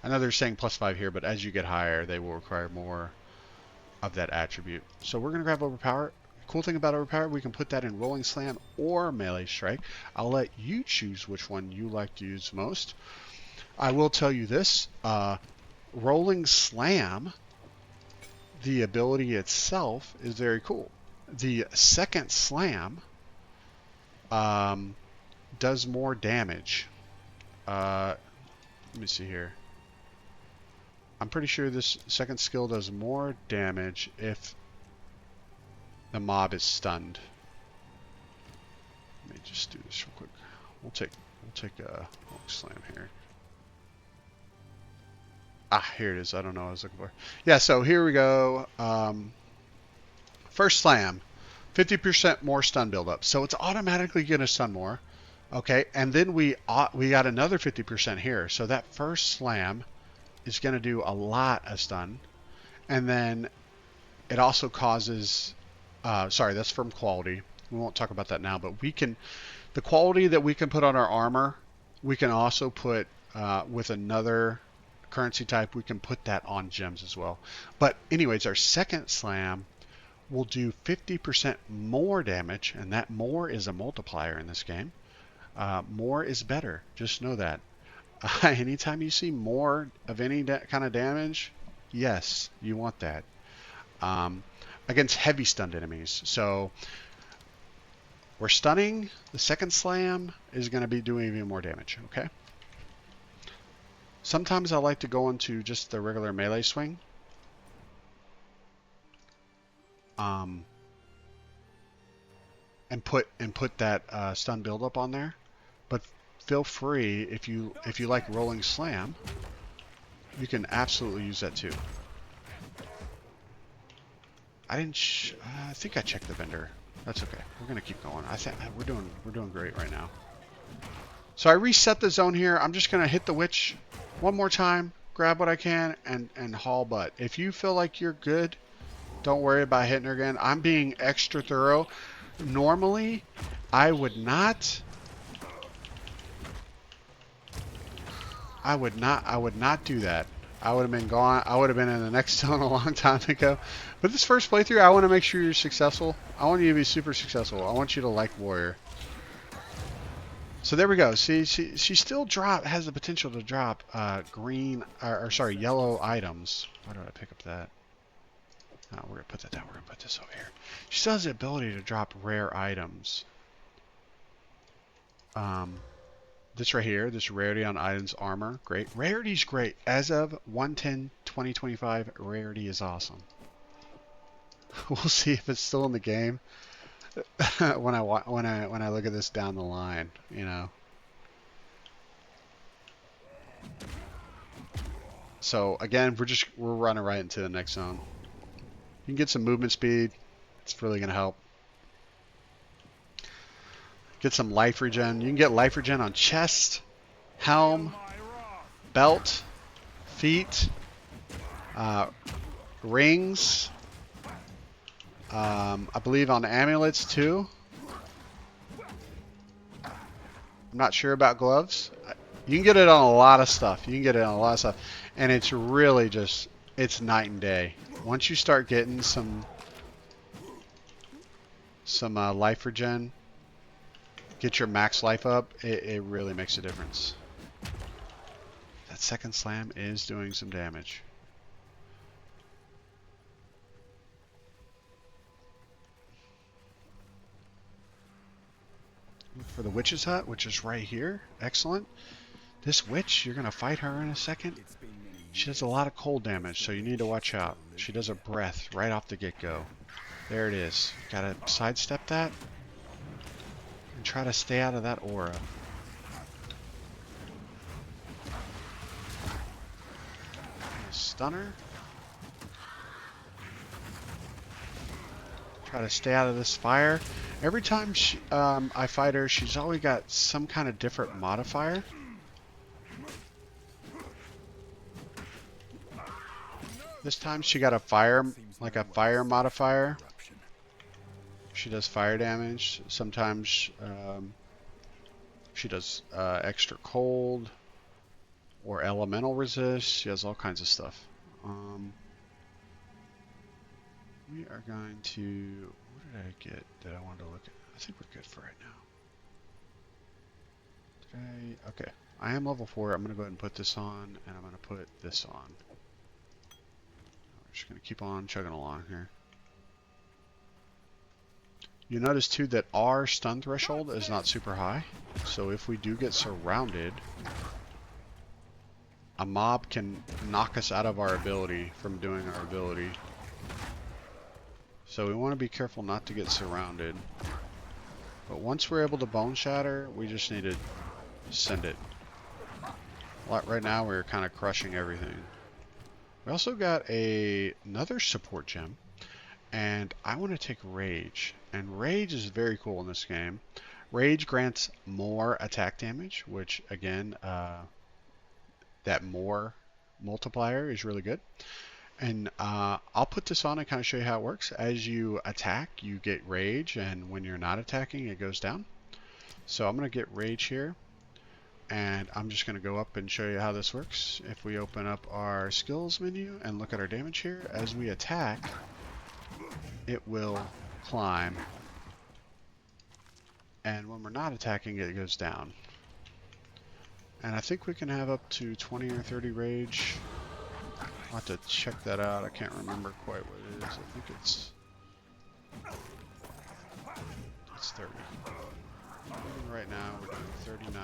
I know they're saying +5 here, but as you get higher, they will require more of that attribute. So we're going to grab Overpower. Cool thing about Overpower, we can put that in Rolling Slam or Melee Strike. I'll let you choose which one you like to use most. I will tell you this, Rolling Slam, the ability itself is very cool. The second slam does more damage. Let me see here. I'm pretty sure this second skill does more damage if the mob is stunned. Let me just do this real quick. We'll take a long slam here. Ah, here it is. I don't know what I was looking for. Yeah, so here we go. First slam, 50% more stun buildup. So it's automatically going to stun more. Okay, and then we got another 50% here. So that first slam is going to do a lot of stun. And then it also causes, sorry, that's from quality. We won't talk about that now, but we can, the quality that we can put on our armor, we can also put with another currency type, we can put that on gems as well. But anyways, our second slam will do 50% more damage, and that more is a multiplier in this game. More is better. Just know that. Anytime you see more of any kind of damage, yes, you want that. Against heavy stunned enemies. So we're stunning. The second slam is going to be doing even more damage. Okay. Sometimes I like to go into just the regular melee swing. And put that stun buildup on there. But feel free, if you like rolling slam, you can absolutely use that too. I think I checked the vendor. That's okay. We're gonna keep going. I think we're doing great right now. So I reset the zone here. I'm just gonna hit the witch one more time, grab what I can, and haul butt. If you feel like you're good, don't worry about hitting her again. I'm being extra thorough. Normally, I would not do that. I would have been gone. I would have been in the next zone a long time ago. But this first playthrough, I want to make sure you're successful. I want you to be super successful. I want you to like Warrior. So there we go. See, she still has the potential to drop green, or sorry, yellow items. Why did I pick up that? No, we're gonna put that down. We're gonna put this over here. She still has the ability to drop rare items. This right here, this rarity on items armor, great. Rarity's great. As of 1/10/2025, rarity is awesome. We'll see if it's still in the game when I look at this down the line, you know. So again, we're running right into the next zone. You can get some movement speed. It's really gonna help. Get some life regen. You can get life regen on chest, helm, belt, feet, rings. I believe on amulets too. I'm not sure about gloves. You can get it on a lot of stuff. You can get it on a lot of stuff. And it's really just, it's night and day. Once you start getting some life regen, get your max life up, it really makes a difference. That second slam is doing some damage. Look for the witch's hut, which is right here. Excellent. This witch, you're going to fight her in a second. She does a lot of cold damage, so you need to watch out. She does a breath right off the get-go. There it is. Got to sidestep that. And try to stay out of that aura. Stunner. Try to stay out of this fire. Every time I fight her, she's always got some kind of different modifier. This time she got a fire, like a fire modifier. She does fire damage. Sometimes she does extra cold or elemental resist. She has all kinds of stuff. We are going to... What did I get that I wanted to look at? I think we're good for right now. Okay. I am level 4. I'm going to go ahead and put this on, and I'm going to put this on. We're just going to keep on chugging along here. You notice too that our stun threshold is not super high. So if we do get surrounded, a mob can knock us out of our ability from doing our ability. So we want to be careful not to get surrounded. But once we're able to bone shatter, we just need to send it. Right now we're kind of crushing everything. We also got another support gem. And I want to take Rage. And Rage is very cool in this game. Rage grants more attack damage, which again, that more multiplier is really good. And I'll put this on and kind of show you how it works. As you attack, you get Rage, and when you're not attacking, it goes down. So I'm going to get Rage here, and I'm just going to go up and show you how this works. If we open up our skills menu and look at our damage here, as we attack, it will climb, and when we're not attacking, it goes down. And I think we can have up to 20 or 30 Rage. I'll have to check that out. I can't remember quite what it is. I think it's 30. Right now we're doing 39.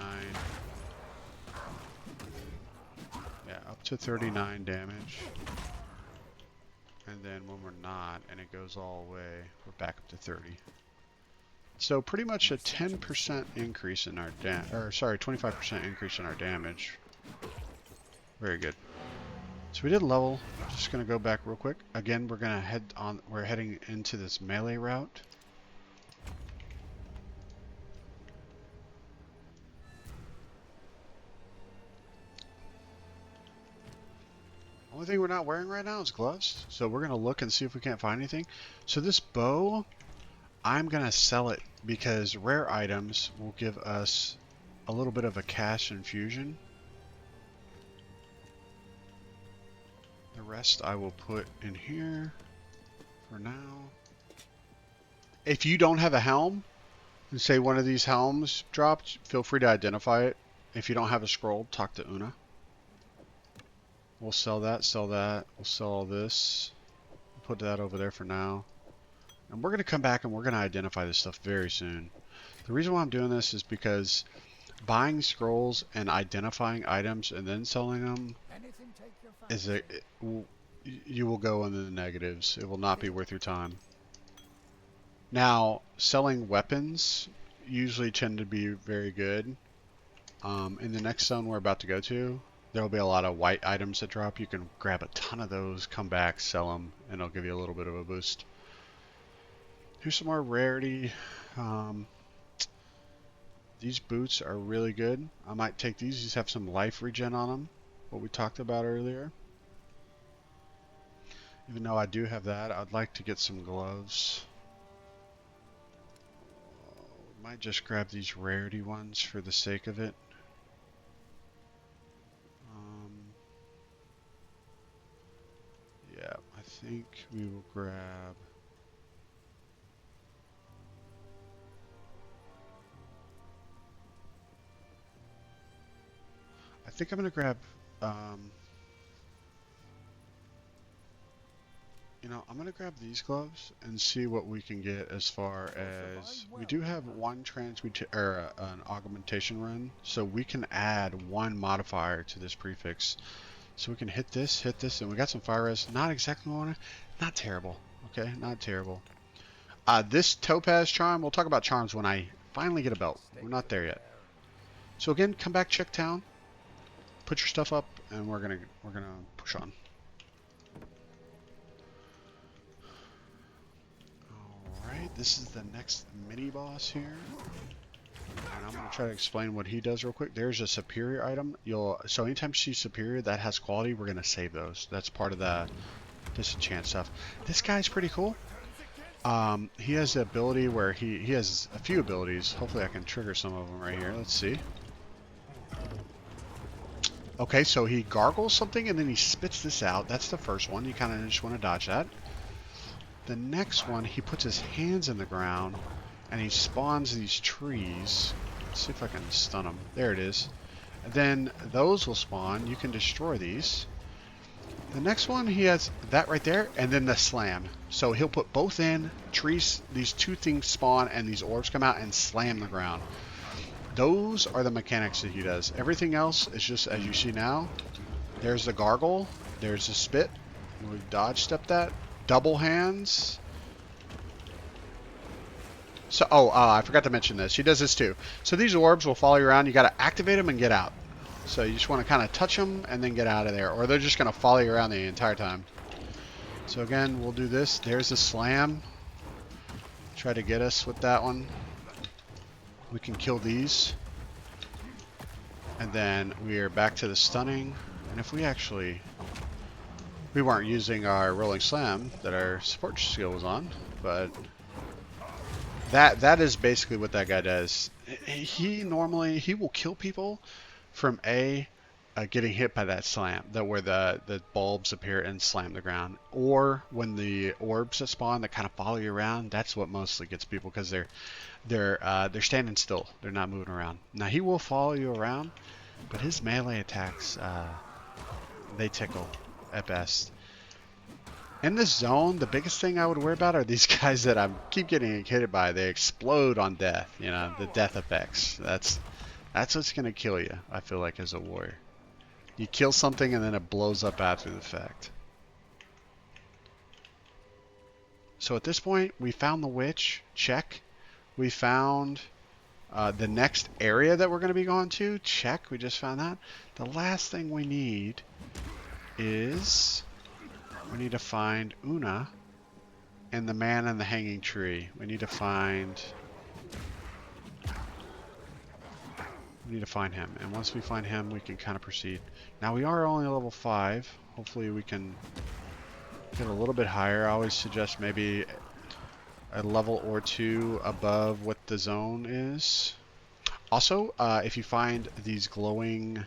Yeah, up to 39 damage. And then when we're not, and it goes all the way, we're back up to 30. So pretty much a 10% increase in our 25% increase in our damage. Very good. So we did level. Just gonna go back real quick. Again, we're heading into this melee route. Only thing we're not wearing right now is gloves. So we're gonna look and see if we can't find anything. So this bow, I'm gonna sell it because rare items will give us a little bit of a cash infusion. The rest I will put in here for now. If you don't have a helm, and say one of these helms dropped, feel free to identify it. If you don't have a scroll, talk to Una. We'll sell that, we'll sell all this. Put that over there for now. And we're going to come back and we're going to identify this stuff very soon. The reason why I'm doing this is because buying scrolls and identifying items and then selling them is you will go into the negatives. It will not be worth your time. Now, selling weapons usually tend to be very good. In the next zone we're about to go to, there will be a lot of white items that drop. You can grab a ton of those, come back, sell them, and it'll give you a little bit of a boost. Here's some more rarity. These boots are really good. I might take these. These have some life regen on them, what we talked about earlier. Even though I do have that, I'd like to get some gloves. Might just grab these rarity ones for the sake of it. Yeah, I think we will grab... I think I'm going to grab... you know, I'm going to grab these gloves and see what we can get as far as... We do have one an augmentation run, so we can add one modifier to this prefix. So we can hit this, and we got some fire res. Not exactly what I want. Not terrible. Okay, not terrible. This topaz charm, we'll talk about charms when I finally get a belt. We're not there yet. So again, come back, check town, put your stuff up, and we're gonna push on. this is the next mini boss here. And I'm going to try to explain what he does real quick. There's a superior item. So anytime you see superior that has quality, we're going to save those. That's part of the disenchant stuff. This guy's pretty cool. He has the ability where he has a few abilities. Hopefully I can trigger some of them right here. Let's see. Okay, so he gargles something and then he spits this out. That's the first one. You kind of just want to dodge that. The next one, he puts his hands in the ground and he spawns these trees. Let's see if I can stun him. There it is. And then those will spawn. You can destroy these. The next one, he has that right there, and then the slam. So he'll put both in, trees, these two things spawn, and these orbs come out and slam the ground. Those are the mechanics that he does. Everything else is just as you see now. There's the gargle, there's the spit. We dodge step that. Double hands. So, I forgot to mention this. He does this too. So these orbs will follow you around. You got to activate them and get out. So you just want to kind of touch them and then get out of there. Or they're just going to follow you around the entire time. So again, we'll do this. There's the slam. Try to get us with that one. We can kill these. And then we are back to the stunning. And if we actually... We weren't using our rolling slam that our support skill was on. But that is basically what that guy does. He will kill people from getting hit by that slam, where the bulbs appear and slam the ground, or when the orbs that spawn that kind of follow you around. That's what mostly gets people, because they're standing still, they're not moving around. Now he will follow you around, but his melee attacks they tickle at best. In this zone, the biggest thing I would worry about are these guys that I keep getting hit by. They explode on death, you know, the death effects. That's what's going to kill you, I feel like, as a warrior. You kill something and then it blows up after the fact. So at this point, we found the witch. Check. We found the next area that we're going to be going to. Check. We just found that. The last thing we need is... we need to find Una and the man in the hanging tree. We need to find him. And once we find him, we can kind of proceed. Now we are only level 5. Hopefully we can get a little bit higher. I always suggest maybe a level or 2 above what the zone is. Also, if you find these glowing,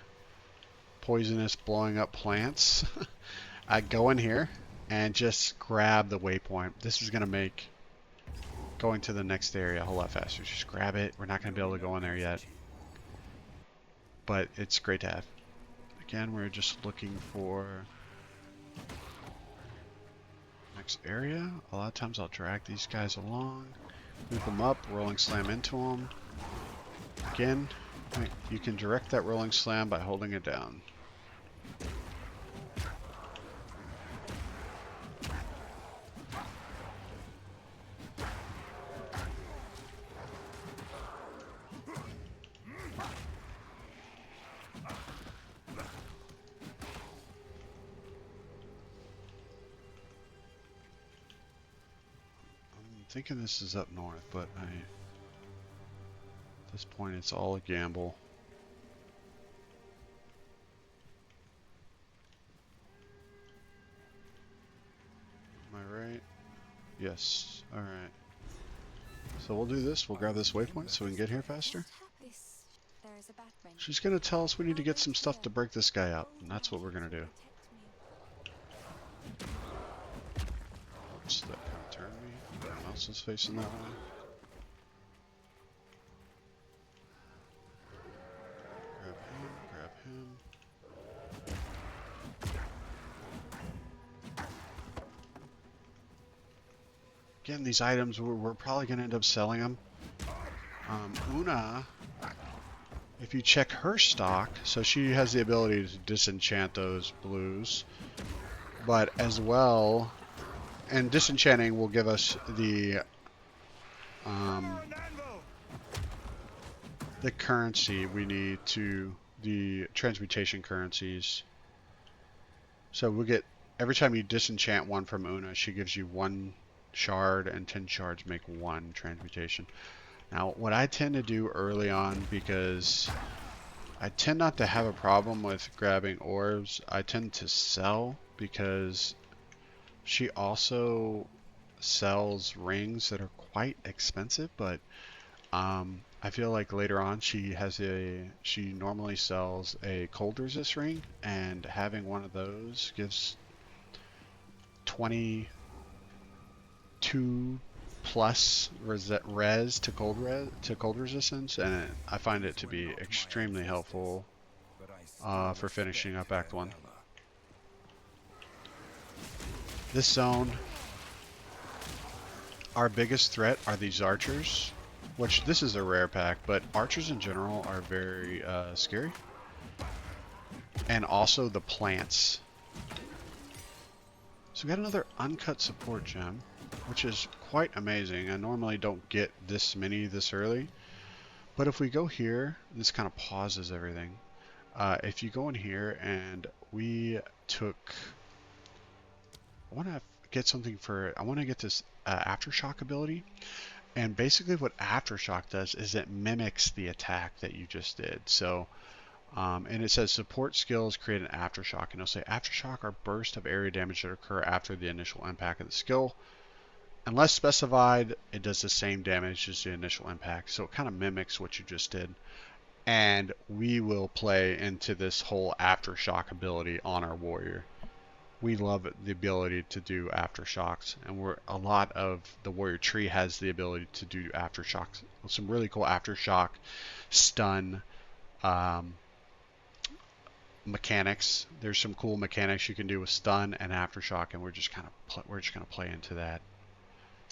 poisonous, blowing up plants, go in here and just grab the waypoint. This is going to make going to the next area a whole lot faster. Just grab it. We're not going to be able to go in there yet, but it's great to have. Again, we're just looking for next area. A lot of times I'll drag these guys along, move them up, rolling slam into them. Again, you can direct that rolling slam by holding it down. I'm thinking this is up north, but at this point it's all a gamble. Am I right? Yes. Alright. So we'll do this. We'll grab this waypoint so we can get here faster. She's going to tell us we need to get some stuff to break this guy out, and that's what we're going to do. Oops, that kind of turned me. My mouse is facing that way. Grab him. Again, these items, we're probably going to end up selling them. Una, if you check her stock, so she has the ability to disenchant those blues, but as well, and disenchanting will give us the currency we need to the transmutation currencies. So we'll get, every time you disenchant one from Una, she gives you one shard, and 10 shards make 1 transmutation. Now, what I tend to do early on, because I tend not to have a problem with grabbing orbs, I tend to sell, because she also sells rings that are quite expensive, but I feel like later on she normally sells a cold resist ring, and having one of those gives 22 plus res to cold resistance, and I find it to be extremely helpful for finishing up Act 1. This zone, our biggest threat are these archers, which this is a rare pack, but archers in general are very scary. And also the plants. So we got another uncut support gem, which is quite amazing. I normally don't get this many this early. But if we go here, this kind of pauses everything. If you go in here and we took... I want to get something for... I want to get this Aftershock ability. And basically what Aftershock does is it mimics the attack that you just did. So, and it says support skills create an Aftershock. And it'll say Aftershock are bursts of area damage that occur after the initial impact of the skill. Unless specified, it does the same damage as the initial impact. So it kind of mimics what you just did. And we will play into this whole Aftershock ability on our warrior. We love the ability to do aftershocks, and a lot of the warrior tree has the ability to do aftershocks. Some really cool aftershock stun mechanics. There's some cool mechanics you can do with stun and aftershock, and we're just gonna play into that.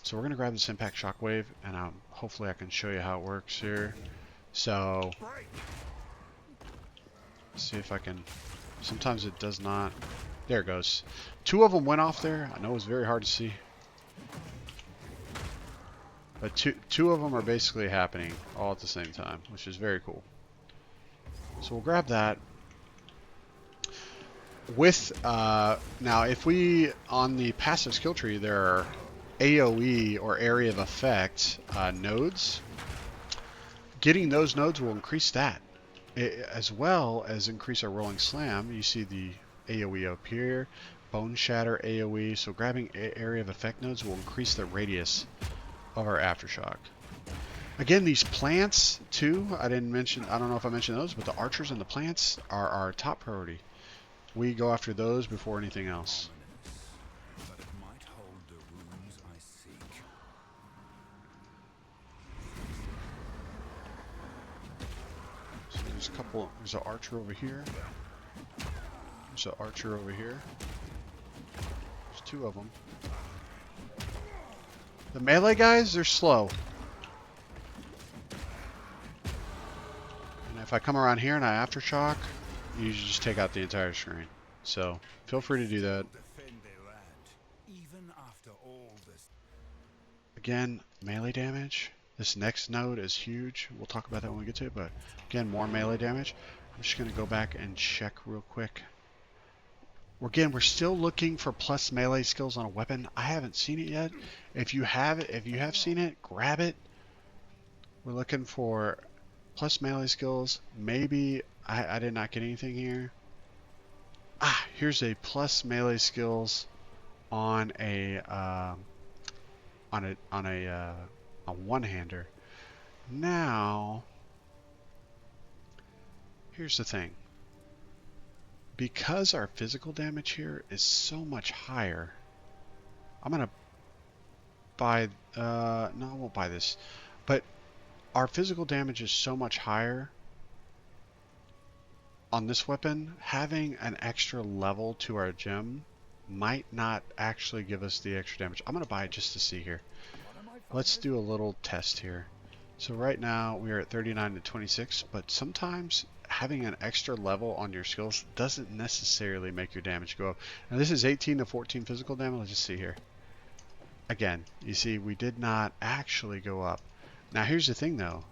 So we're gonna grab this impact shockwave, and hopefully I can show you how it works here. So let's see if I can. Sometimes it does not. There it goes. 2 of them went off there. I know it was very hard to see. But two of them are basically happening all at the same time, which is very cool. So we'll grab that. With, now if we, on the passive skill tree, there are AoE or area of effect nodes. Getting those nodes will increase that. As well as increase our rolling slam. You see the AoE up here, Bone Shatter AoE, so grabbing area of effect nodes will increase the radius of our Aftershock. Again, these plants too, I don't know if I mentioned those, but the archers and the plants are our top priority. We go after those before anything else. But it might hold the runes I seek. So there's an archer over here. There's an archer over here. There's 2 of them. The melee guys, they're slow. And if I come around here and I aftershock, you usually just take out the entire screen. So feel free to do that. Defend their land, even after all this. Again, melee damage. This next node is huge. We'll talk about that when we get to it, but again, more melee damage. I'm just going to go back and check real quick. Again, we're still looking for plus melee skills on a weapon. I haven't seen it yet. If you have seen it, grab it. We're looking for plus melee skills. Maybe I did not get anything here. Here's a plus melee skills on a one-hander. Now, here's the thing. Because our physical damage here is so much higher, I'm gonna buy, no, I won't buy this, but our physical damage is so much higher on this weapon, having an extra level to our gem might not actually give us the extra damage. I'm gonna buy it just to see here. Let's do a little test here. So right now we are at 39 to 26, but sometimes having an extra level on your skills doesn't necessarily make your damage go up. Now this is 18 to 14 physical damage. Let's just see here. Again, you see we did not actually go up. Now here's the thing though.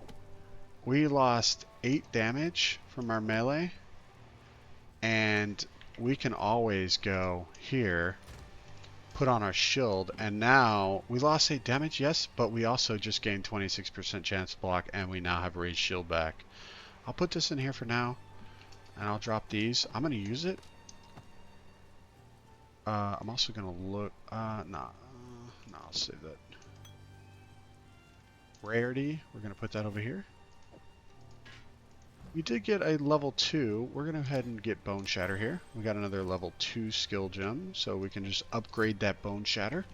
We lost 8 damage from our melee, and we can always go here put on our shield, and now we lost 8 damage, yes, but we also just gained 26% chance to block, and we now have raised shield back. I'll put this in here for now, and I'll drop these. I'm going to use it. I'm also going to look, nah, I'll save that. Rarity, we're going to put that over here. We did get a level 2. We're going to go ahead and get Bone Shatter here. We got another level 2 skill gem, so we can just upgrade that Bone Shatter.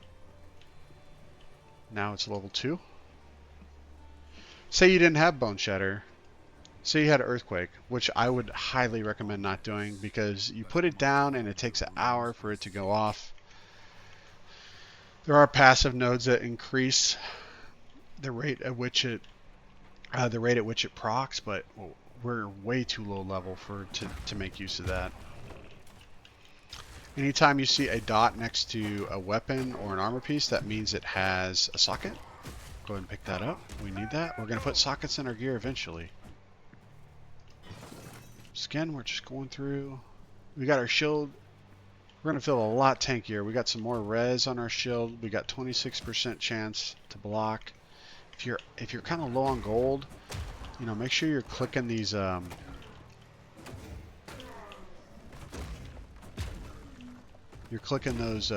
Now it's level 2. Say you didn't have Bone Shatter. Say you had Earthquake, which I would highly recommend not doing because you put it down and it takes an hour for it to go off. There are passive nodes that increase the rate at which it procs, but we're way too low level to make use of that. Anytime you see a dot next to a weapon or an armor piece, that means it has a socket. Go ahead and pick that up. We need that. We're going to put sockets in our gear eventually. Again, we're just going through. We got our shield. We're going to feel a lot tankier. We got some more res on our shield. We got 26% chance to block. If you're kind of low on gold, you know, make sure you're clicking these you're clicking those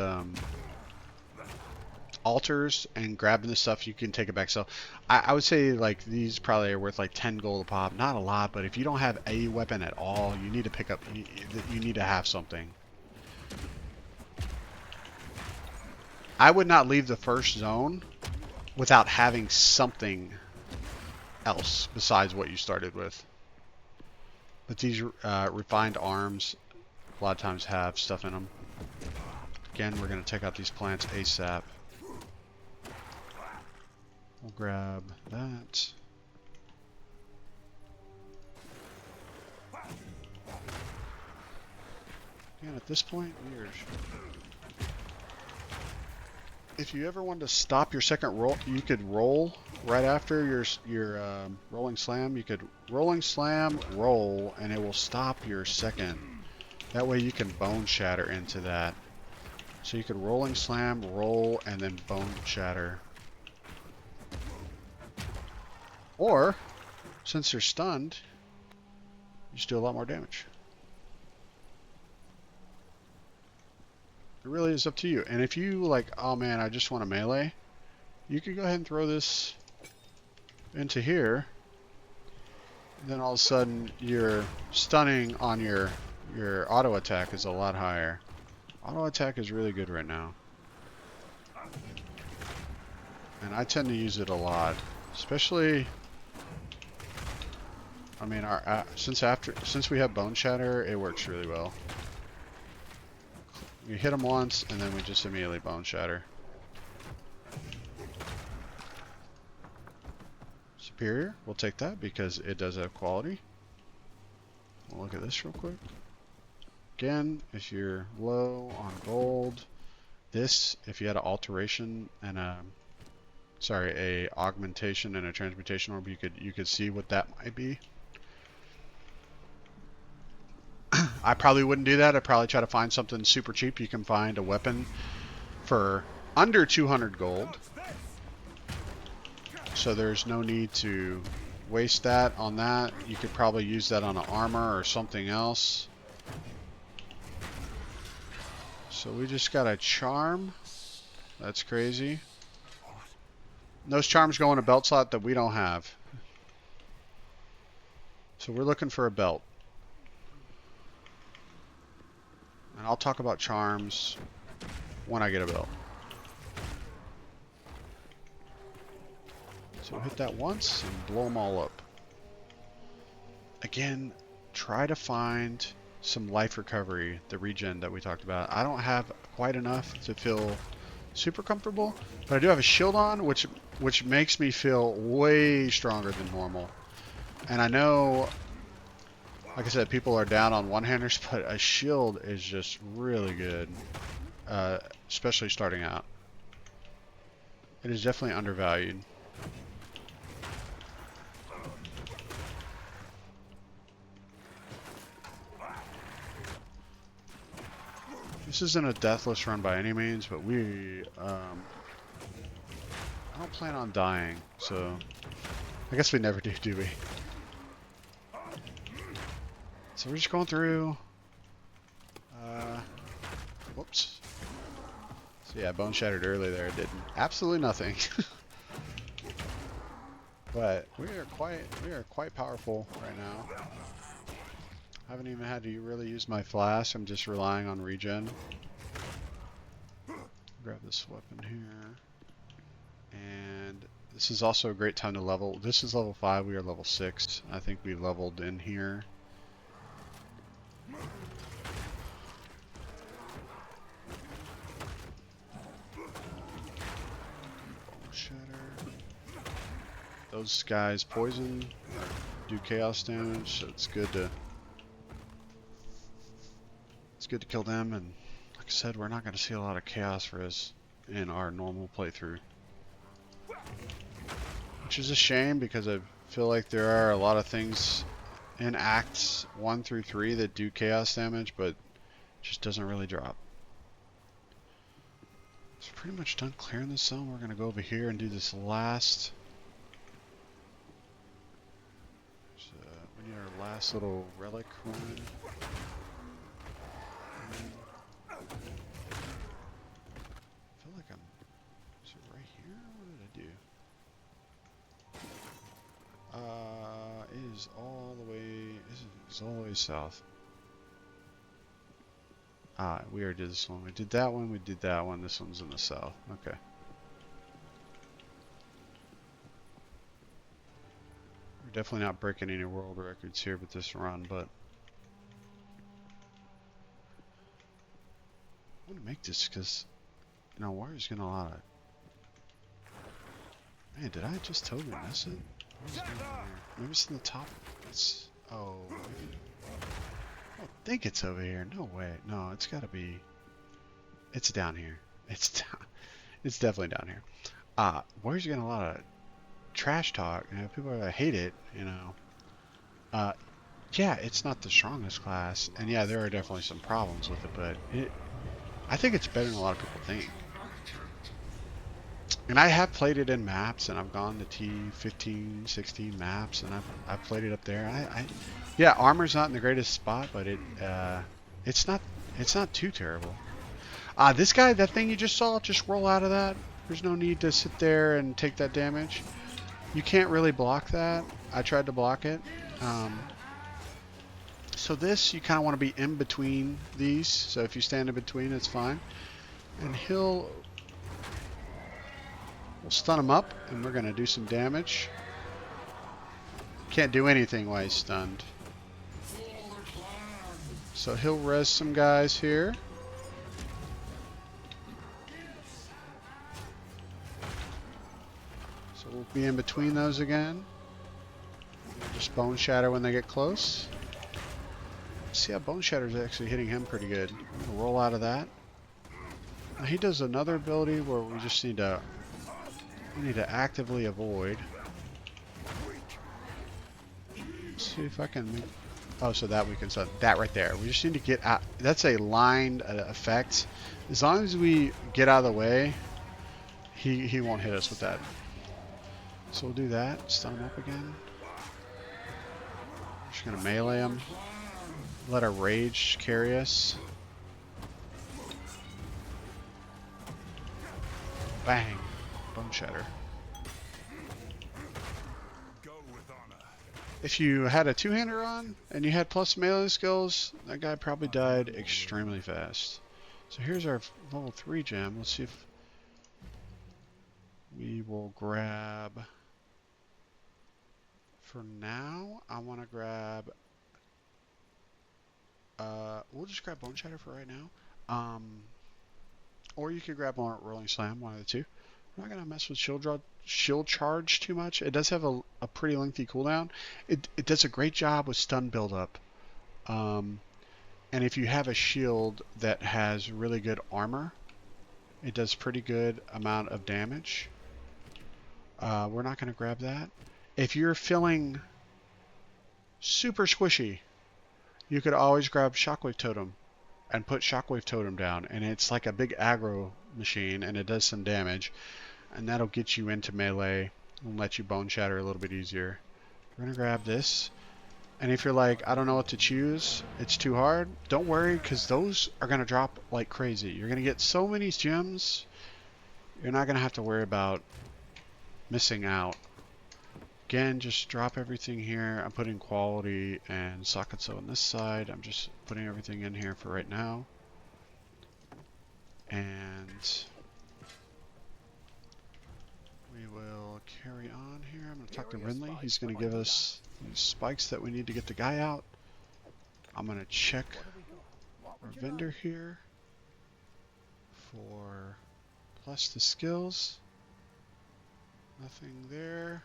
altars and grabbing the stuff you can take it back. So I would say like these probably are worth like 10 gold a pop. Not a lot, but if you don't have a weapon at all, you need to pick up, you need to have something. I would not leave the first zone without having something else besides what you started with. But these refined arms a lot of times have stuff in them. Again, we're going to take out these plants ASAP. We'll grab that. And at this point, if you ever wanted to stop your second roll, you could roll right after your rolling slam. You could rolling slam, roll, and it will stop your second. That way you can bone shatter into that. So you could rolling slam, roll, and then bone shatter. Or, since they're stunned, you just do a lot more damage. It really is up to you. And if you like, oh man, I just want a melee, you could go ahead and throw this into here. And then all of a sudden, your stunning on your auto attack is a lot higher. Auto attack is really good right now. And I tend to use it a lot. Especially, I mean, since we have Bone Shatter, it works really well. You hit them once, and then we just immediately Bone Shatter. Superior, we'll take that because it does have quality. We'll look at this real quick. Again, if you're low on gold, this, if you had an alteration and a augmentation and a transmutation orb, you could see what that might be. I probably wouldn't do that. I'd probably try to find something super cheap. You can find a weapon for under 200 gold. So there's no need to waste that on that. You could probably use that on an armor or something else. So we just got a charm. That's crazy. Those charms go in a belt slot that we don't have. So we're looking for a belt. And I'll talk about charms when I get a belt. So hit that once and blow them all up. Again, try to find some life recovery, the regen that we talked about. I don't have quite enough to feel super comfortable, but I do have a shield on, which makes me feel way stronger than normal. And I know, like I said, people are down on one-handers, but a shield is just really good, especially starting out. It is definitely undervalued. This isn't a deathless run by any means, but I don't plan on dying, so I guess we never do, do we? So we're just going through. Whoops. So yeah, bone shattered early there. Did absolutely nothing. But we are quite powerful right now. I haven't even had to really use my flash. I'm just relying on regen. Grab this weapon here. And this is also a great time to level. This is level 5. We are level 6. I think we leveled in here. Those guys poison or do chaos damage, so it's good to kill them. And like I said, we're not going to see a lot of chaos for us in our normal playthrough, which is a shame because I feel like there are a lot of things in Acts 1 through 3 that do chaos damage, but just doesn't really drop. So pretty much done clearing this zone. We're going to go over here and do this last. We need our last little relic run. I feel like I'm. Is it right here? What did I do? It is all the way. It's all the way south. Ah, we already did this one. We did that one. We did that one. This one's in the south. Okay. We're definitely not breaking any world records here with this run, but I want to make this because, you know, Warrior's getting a lot of. Man, did I just totally miss it? What is going on here? Maybe it's in the top. It's. Oh. I don't think it's over here. No way. No, it's got to be. It's down here. It's down. It's definitely down here. Warrior's getting a lot of trash talk. You know, people are like, hate it. You know. Yeah, it's not the strongest class, and yeah, there are definitely some problems with it, but I think it's better than a lot of people think. And I have played it in maps, and I've gone to T15, 16 maps, and I've played it up there. Yeah, armor's not in the greatest spot, but it's not too terrible. This guy, that thing you just saw, just roll out of that. There's no need to sit there and take that damage. You can't really block that. I tried to block it. So this, you kind of want to be in between these. So if you stand in between, it's fine. And we'll stun him up, and we're going to do some damage. Can't do anything while he's stunned. So he'll res some guys here. So we'll be in between those again. Just Bone Shatter when they get close. See how Bone Shatter is actually hitting him pretty good. We'll roll out of that. Now he does another ability where we just need to actively avoid. Let's see if I can make. Oh, so that we can start that right there. We just need to get out. That's a lined effect. As long as we get out of the way, he won't hit us with that. So we'll do that. Stun him up again. Just gonna melee him. Let our rage carry us. Bang. Bone Shatter. If you had a two-hander on and you had plus melee skills, that guy probably died extremely fast. So here's our level 3 gem. Let's see if we will grab. For now, I want to grab. We'll just grab Bone Shatter for right now. Or you could grab Rolling Slam, one of the two. I'm not gonna mess with shield charge too much. It does have a pretty lengthy cooldown. It does a great job with stun buildup. And if you have a shield that has really good armor, it does pretty good amount of damage. We're not gonna grab that. If you're feeling super squishy, you could always grab Shockwave Totem. and put Shockwave Totem down, and it's like a big aggro machine, and it does some damage, and that'll get you into melee and let you bone shatter a little bit easier. We're gonna grab this, and if you're like, I don't know what to choose, it's too hard, don't worry, because those are gonna drop like crazy. You're gonna get so many gems, you're not gonna have to worry about missing out. Again, just drop everything here. I'm putting quality and Sakatsu on this side. I'm just putting everything in here for right now. And we will carry on here. I'm going to talk to Rinley. He's going to give us these spikes that we need to get the guy out. I'm going to check our vendor here for plus the skills. Nothing there.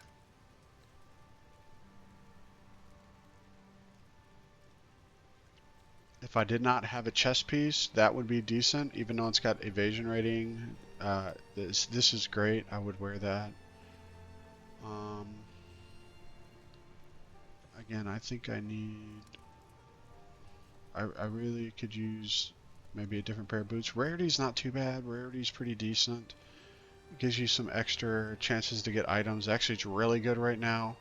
If I did not have a chest piece, that would be decent, even though it's got evasion rating. This is great. I would wear that. Again, I think I need... I really could use maybe a different pair of boots. Rarity's not too bad. Rarity's pretty decent. It gives you some extra chances to get items. Actually, it's really good right now.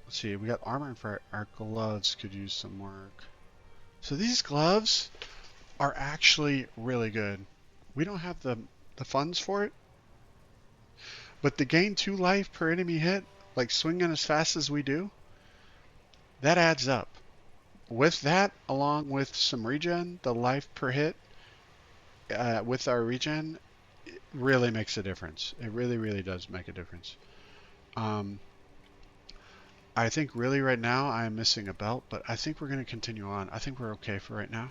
Let's see, we got armor and for our gloves could use some work. So these gloves are actually really good. We don't have the funds for it, but the gain 2 life per enemy hit, like swinging as fast as we do, that adds up. With that, along with some regen, the life per hit with our regen, it really makes a difference. It really, really does make a difference. I think really right now I am missing a belt, but I think we're going to continue on. I think we're okay for right now.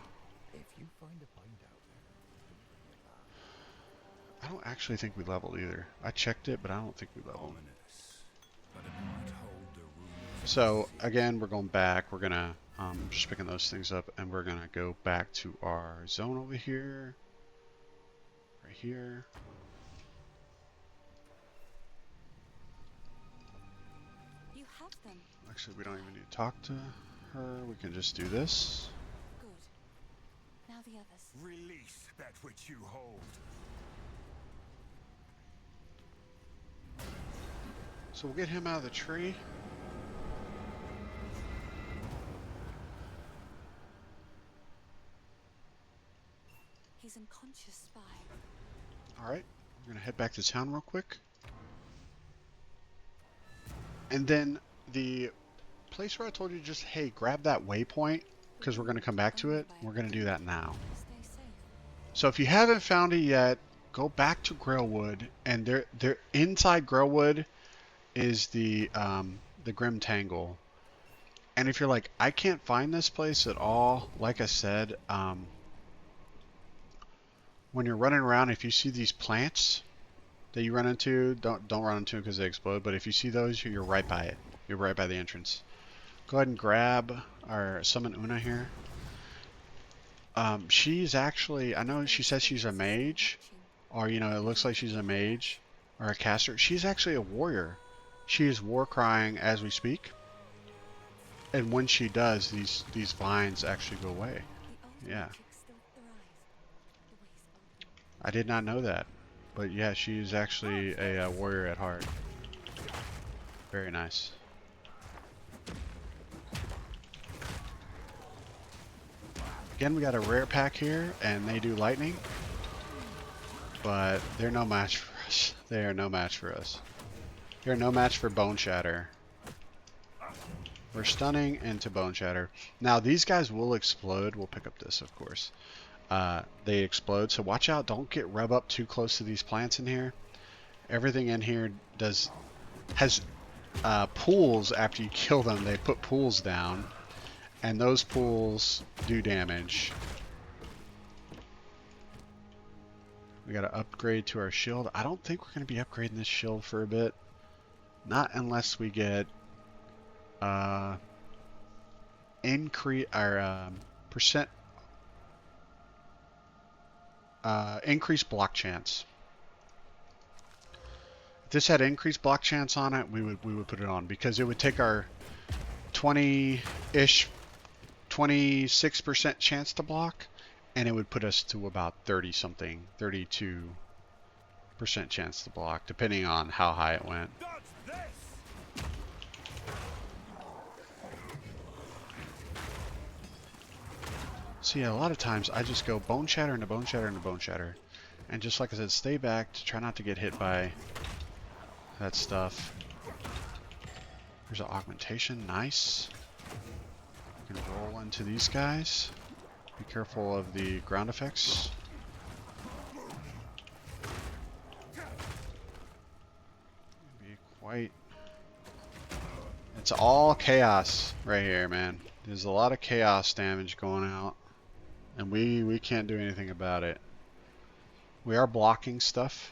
If you find a find out there, I don't actually think we leveled either. I checked it, but I don't think we leveled. but it might hold the room. So again, we're going back. We're going to just picking those things up, and we're going to go back to our zone over here. Right here. You have them. Actually, we don't even need to talk to her. We can just do this. Good. Now the others. Release that which you hold. So we'll get him out of the tree. He's unconscious, spy. Alright, we're going to head back to town real quick. And then the place where I told you just, hey, grab that waypoint, because we're going to come back to it. We're going to do that now. Stay safe. So if you haven't found it yet, go back to Grailwood, and they're inside Grailwood is the Grim Tangle. And if you're like, I can't find this place at all, like I said, when you're running around, if you see these plants that you run into, don't run into them because they explode, but if you see those, you're right by it. You're right by the entrance. Go ahead and grab our summon Una here. She's actually, I know she says she's a mage, or you know, it looks like she's a mage or a caster. She's actually a warrior. She is war crying as we speak, and when she does, these vines actually go away. Yeah, I did not know that, but yeah, she is actually a warrior at heart. Very nice. Again, we got a rare pack here, and they do lightning, but they're no match for us. They are no match for us. They're no match for Bone Shatter. We're stunning into Bone Shatter. Now, these guys will explode. We'll pick up this, of course. They explode, so watch out. Don't get rub up too close to these plants in here. Everything in here has pools after you kill them. They put pools down, and those pools do damage. We got to upgrade to our shield. I don't think we're going to be upgrading this shield for a bit. Not unless we get increase our increased block chance. If this had increased block chance on it, we would put it on, because it would take our 20-ish 26% chance to block, and it would put us to about 30 something, 32% chance to block, depending on how high it went. Dodge this! So yeah, a lot of times I just go bone shatter into bone shatter into bone shatter. And just like I said, stay back to try not to get hit by that stuff. There's an augmentation, nice. You can roll into these guys. Be careful of the ground effects. Be quite... It's all chaos right here, man. There's a lot of chaos damage going out. And we can't do anything about it. We are blocking stuff,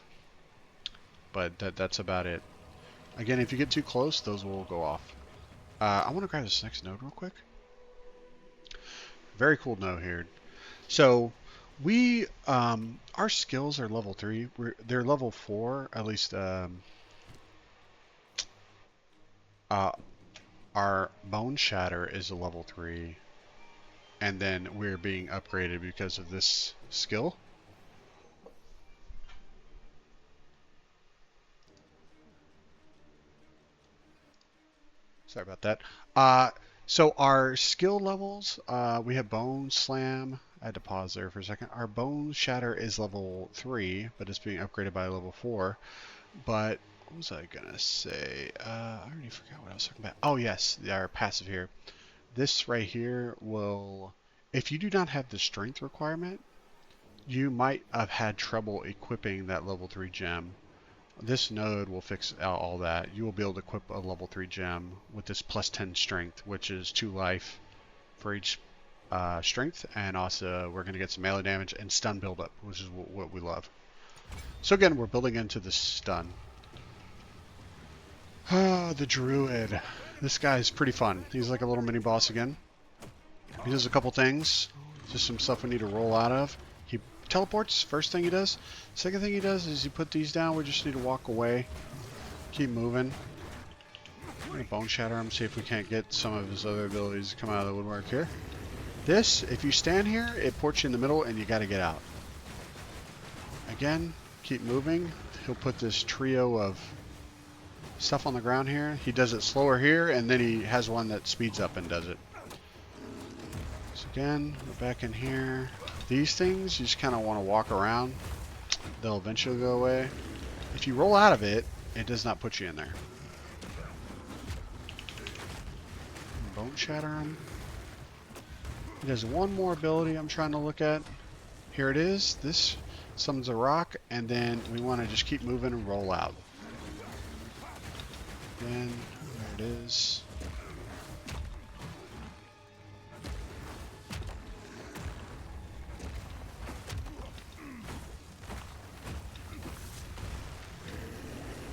but that's about it. Again, if you get too close, those will go off. I want to grab this next node real quick. Very cool node here. So we, our skills are level 3. They're level 4, at least. Our bone shatter is a level 3, and then we're being upgraded because of this skill. Sorry about that. So our skill levels, we have Bone Slam. I had to pause there for a second. Our Bone Shatter is level 3, but it's being upgraded by level 4. But what was I gonna say? I already forgot what I was talking about. Oh yes, our passive here. This right here will, if you do not have the strength requirement, you might have had trouble equipping that level 3 gem. This node will fix out all that. You will be able to equip a level 3 gem with this plus 10 strength, which is 2 life for each strength, and also we're going to get some melee damage and stun buildup, which is what we love. So again, we're building into the stun. Ah, the druid. This guy's pretty fun. He's like a little mini boss again. He does a couple things. Just some stuff we need to roll out of. He teleports, first thing he does. Second thing he does is you put these down. We just need to walk away. Keep moving. I'm going to bone shatter him, see if we can't get some of his other abilities to come out of the woodwork here. This, if you stand here, it ports you in the middle and you got to get out. Again, keep moving. He'll put this trio of stuff on the ground here. He does it slower here, and then he has one that speeds up and does it. So again, we're back in here. These things, you just kind of want to walk around. They'll eventually go away. If you roll out of it, it does not put you in there. Bone shatter him. He does one more ability I'm trying to look at. Here it is. This summons a rock, and then we want to just keep moving and roll out. Again, there it is.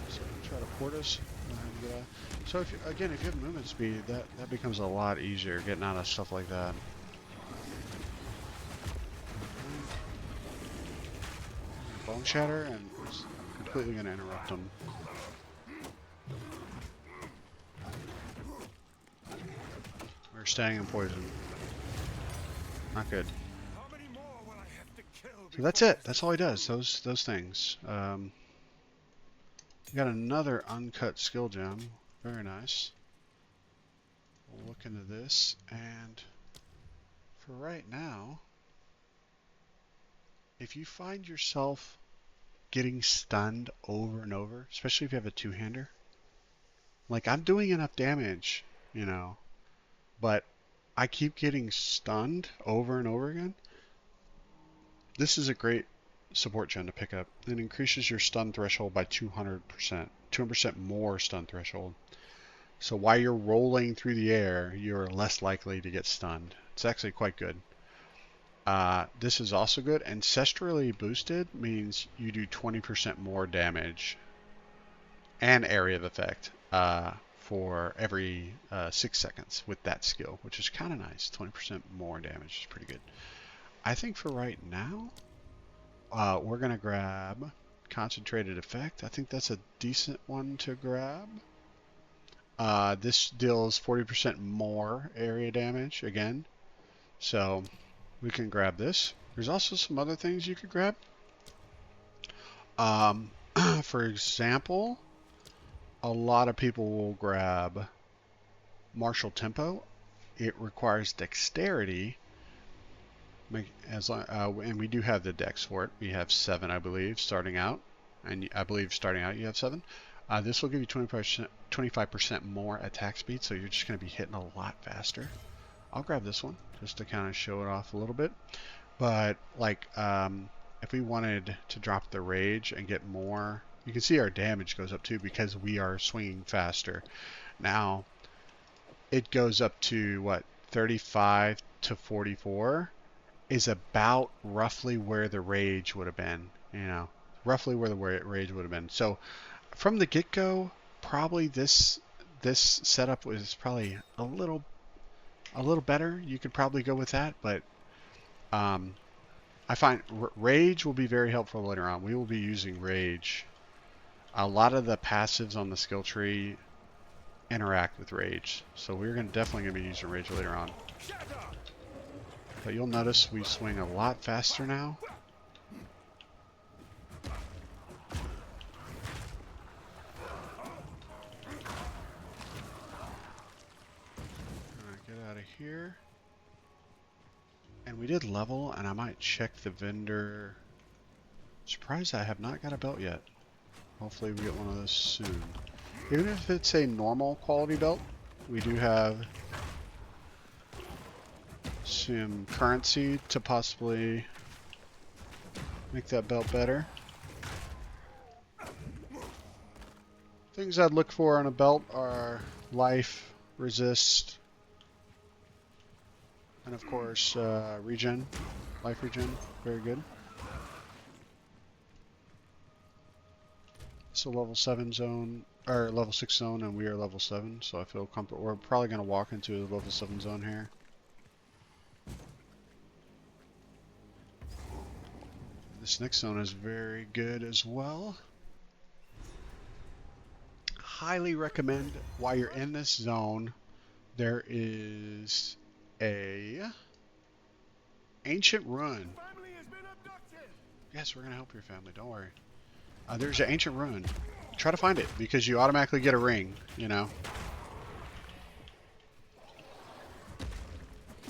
So try to port us. And, so if you, again, if you have movement speed, that becomes a lot easier getting out of stuff like that. Bone shatter, and it's completely going to interrupt them. We're staying in poison. Not good. So that's it. That's all he does. Those things. We got another uncut skill gem. Very nice. We'll look into this, and for right now, if you find yourself getting stunned over and over, especially if you have a two-hander, like I'm doing enough damage, you know, but I keep getting stunned over and over again, this is a great support gem to pick up. It increases your stun threshold by 200%. 200% more stun threshold. So while you're rolling through the air, you're less likely to get stunned. It's actually quite good. This is also good. Ancestrally boosted means you do 20% more damage and area of effect for every 6 seconds with that skill, which is kind of nice. 20% more damage is pretty good. I think for right now, we're going to grab Concentrated Effect. I think that's a decent one to grab. This deals 40% more area damage again. So we can grab this. There's also some other things you could grab. For example, a lot of people will grab martial tempo. It requires dexterity, and we do have the dex for it. We have 7, I believe, starting out, and I believe starting out you have 7. This will give you 25% more attack speed, so you're just going to be hitting a lot faster. I'll grab this one just to kind of show it off a little bit. But like, if we wanted to drop the rage and get more, you can see our damage goes up too because we are swinging faster. Now, it goes up to what, 35 to 44 is about roughly where the rage would have been, you know, roughly where the rage would have been. So from the get-go, probably this setup was probably a little better. You could probably go with that, but I find rage will be very helpful later on. We will be using rage. A lot of the passives on the skill tree interact with rage, so we're definitely going to be using rage later on. But you'll notice we swing a lot faster now. Get out of here. And we did level, and I might check the vendor. Surprised I have not got a belt yet. Hopefully we get one of those soon. Even if it's a normal quality belt, we do have some currency to possibly make that belt better. Things I'd look for on a belt are life, resist, and of course regen, life regen, very good. It's a level 7 zone, or level 6 zone, and we are level 7, so I feel comfortable. We're probably going to walk into the level 7 zone here. This next zone is very good as well. Highly recommend while you're in this zone, there is a ancient ruin. Yes, we're going to help your family, don't worry. There's an ancient ruin. Try to find it because you automatically get a ring, you know.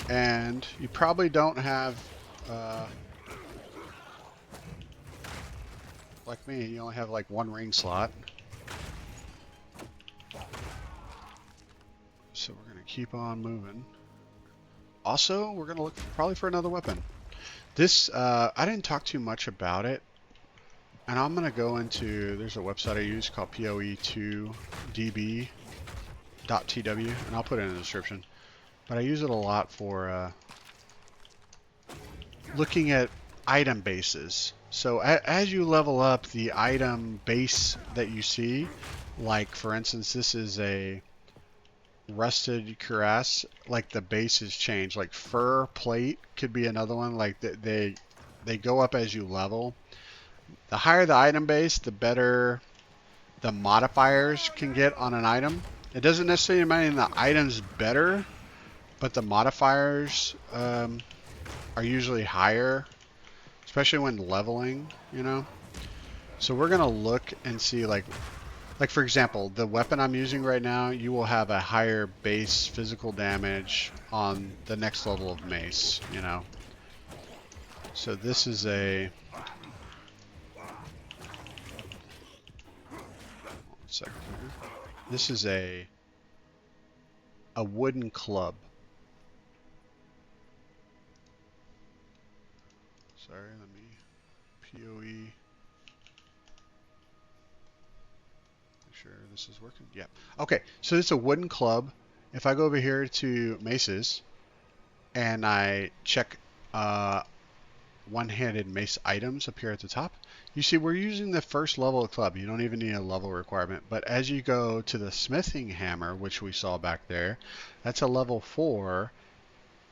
And you probably don't have, like me, you only have like 1 ring slot. So we're going to keep on moving. Also, we're going to look probably for another weapon. This, I didn't talk too much about it. And I'm going to go into, there's a website I use called poe2db.tw, and I'll put it in the description. But I use it a lot for looking at item bases. So as you level up, the item base that you see, like for instance, this is a rusted cuirass, like the bases change. Like fur plate could be another one. Like they go up as you level. The higher the item base, the better the modifiers can get on an item. It doesn't necessarily mean the item's better, but the modifiers are usually higher, especially when leveling, you know. So we're gonna look and see, like for example, the weapon I'm using right now, you will have a higher base physical damage on the next level of mace, you know. So this is a second here. This is a wooden club. Sorry, let me POE. Make sure this is working. Yeah. Okay, so it's a wooden club. If I go over here to maces and I check one-handed mace items up here at the top, you see we're using the first level of club. You don't even need a level requirement. But as you go to the smithing hammer, which we saw back there, that's a level 4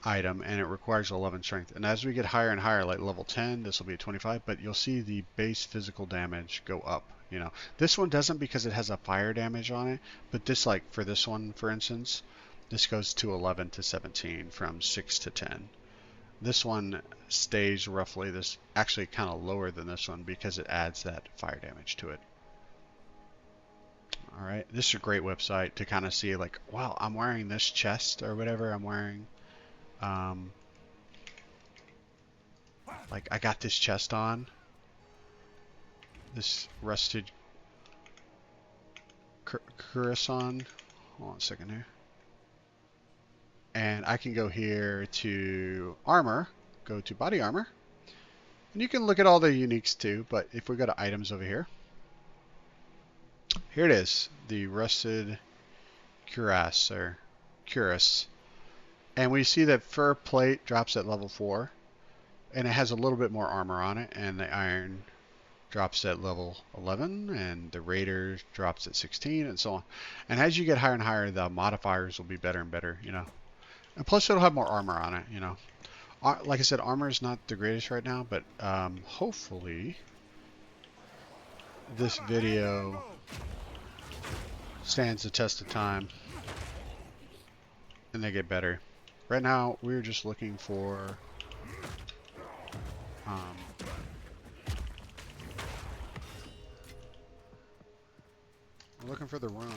item and it requires 11 strength. And as we get higher and higher, like level 10, this will be a 25, but you'll see the base physical damage go up. You know, this one doesn't because it has a fire damage on it, but this, like for this one, for instance, this goes to 11 to 17 from 6 to 10. This one stays roughly this, actually kind of lower than this one because it adds that fire damage to it. All right, this is a great website to kind of see like, wow, I'm wearing this chest or whatever I'm wearing. Like I got this chest on, this rusted cuirass. Hold on a second here. And I can go here to armor, go to body armor. And you can look at all the uniques too, but if we go to items over here, here it is, the rusted cuirass or cuirass. And we see that fur plate drops at level 4, and it has a little bit more armor on it, and the iron drops at level 11, and the raider drops at 16, and so on. And as you get higher and higher, the modifiers will be better and better, you know. And plus it'll have more armor on it, you know. Like I said, armor is not the greatest right now, but hopefully this video stands the test of time and they get better. Right now we're just looking for we're looking for the run.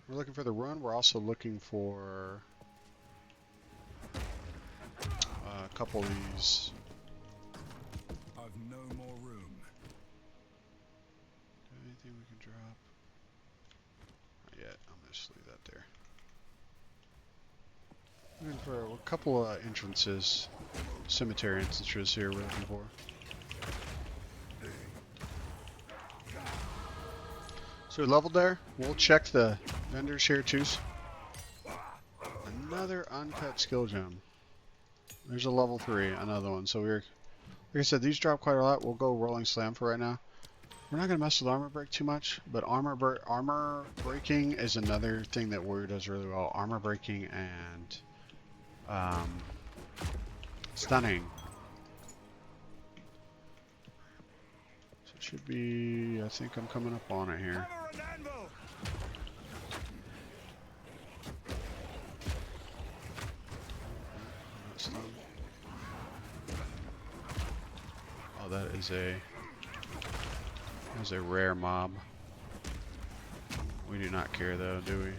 We're looking for the run. We're also looking for a couple of these. I've no more room. Anything we can drop? Not yet. I'm gonna just leave that there. Looking for a couple of entrances, cemetery entrances here. We're looking for. So we're leveled there. We'll check the vendors here too. Another uncut skill gem. There's a level 3, another one. So we're, like I said, these drop quite a lot. We'll go rolling slam for right now. We're not gonna mess with armor break too much, but armor breaking is another thing that Warrior does really well. Armor breaking and stunning. So it should be. I think I'm coming up on it here. Oh, that is a rare mob. We do not care though, do we?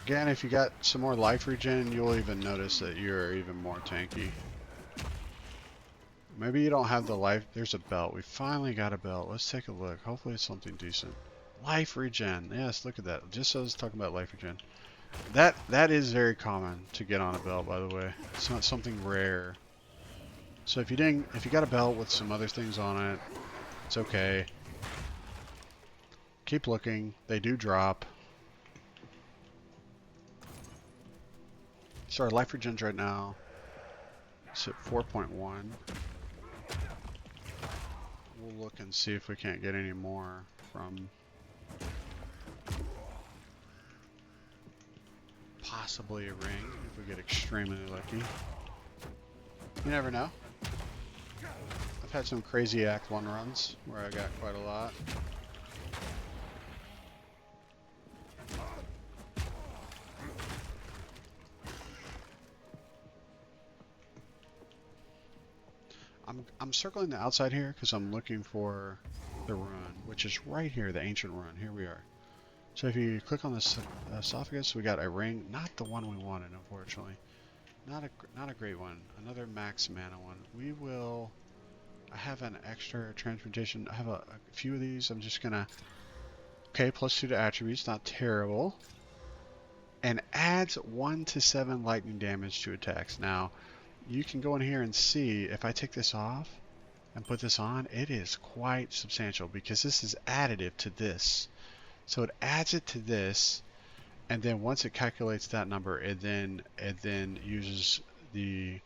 Again, if you got some more life regen, you'll even notice that you're even more tanky. Maybe you don't have the life. There's a belt. We finally got a belt. Let's take a look. Hopefully it's something decent. Life regen. Yes, look at that. Just so I was talking about life regen. That is very common to get on a belt, by the way. It's not something rare. So if you got a belt with some other things on it, it's okay. Keep looking. They do drop. So our life regens right now is at 4.1. We'll look and see if we can't get any more from possibly a ring if we get extremely lucky. You never know. I've had some crazy Act 1 runs where I got quite a lot. I'm circling the outside here because I'm looking for the rune, which is right here, the ancient rune. Here we are. So if you click on this esophagus, we got a ring, not the one we wanted, unfortunately. Not a great one. Another max mana one. We will. I have an extra transmutation. I have a few of these. I'm just gonna. Okay, +2 to attributes, not terrible. And adds 1 to 7 lightning damage to attacks. Now, you can go in here and see if I take this off and put this on, it is quite substantial because this is additive to this. So it adds it to this, and then once it calculates that number, it then uses the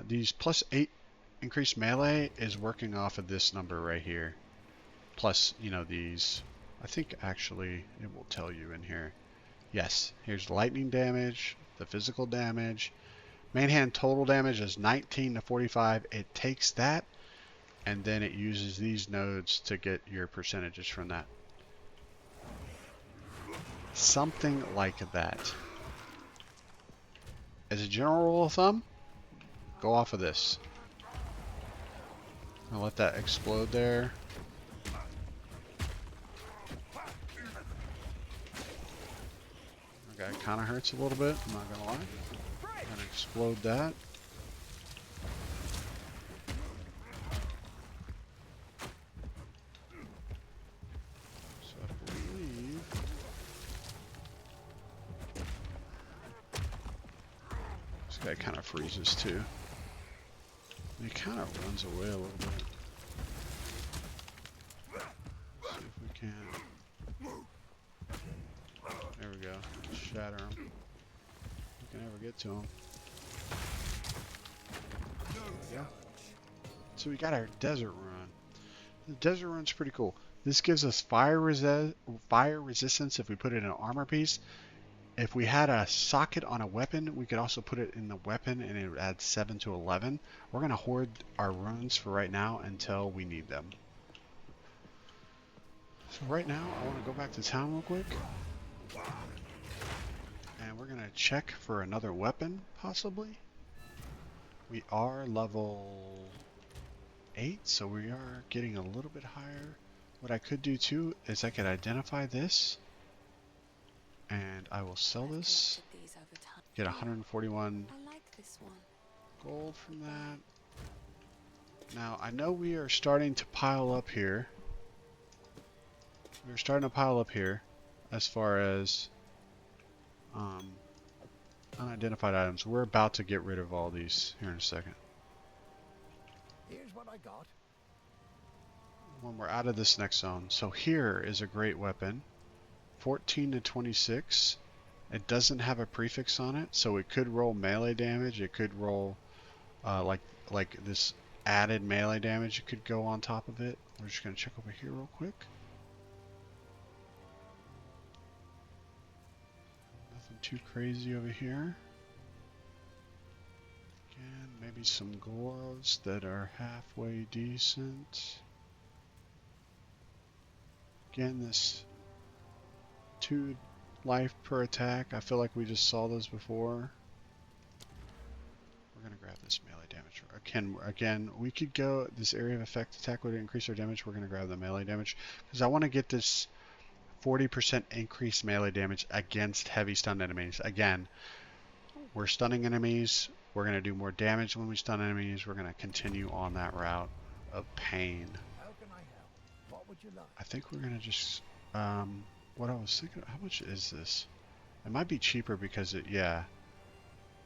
these +8 increased melee is working off of this number right here. Plus, you know, these. I think actually it will tell you in here. Yes, here's lightning damage, the physical damage. Main hand total damage is 19 to 45. It takes that, and then it uses these nodes to get your percentages from that. Something like that. As a general rule of thumb, go off of this. I'll let that explode there. Okay, it kind of hurts a little bit, I'm not gonna lie. I'm gonna explode that. So I believe this guy kind of freezes too. He kind of runs away a little bit. Let's see if we can. There we go. Shatter him. We can never get to him. There we go. So we got our desert run. The desert run's pretty cool. This gives us fire resistance if we put it in an armor piece. If we had a socket on a weapon, we could also put it in the weapon and it would add 7 to 11. We're going to hoard our runes for right now until we need them. So right now, I want to go back to town real quick. And we're going to check for another weapon, possibly. We are level 8, so we are getting a little bit higher. What I could do too is I could identify this. And I will sell this, These over time. get 141 I like this one. gold from that. Now, I know we are starting to pile up here. We're starting to pile up here as far as unidentified items. We're about to get rid of all these here in a second. Here's what I got. When we're out of this next zone. So here is a great weapon. 14 to 26. It doesn't have a prefix on it, so it could roll melee damage. It could roll like this added melee damage. It could go on top of it. We're just gonna check over here real quick. Nothing too crazy over here. Again, maybe some gloves that are halfway decent. Again, this 2 life per attack. I feel like we just saw those before. We're gonna grab this melee damage. Again, we could go this area of effect attack would increase our damage. We're gonna grab the melee damage because I want to get this 40% increased melee damage against heavy stunned enemies. Again, we're stunning enemies. We're gonna do more damage when we stun enemies. We're gonna continue on that route of pain. How can I help? What would you like? I think we're gonna just what I was thinking, how much is this? It might be cheaper because yeah,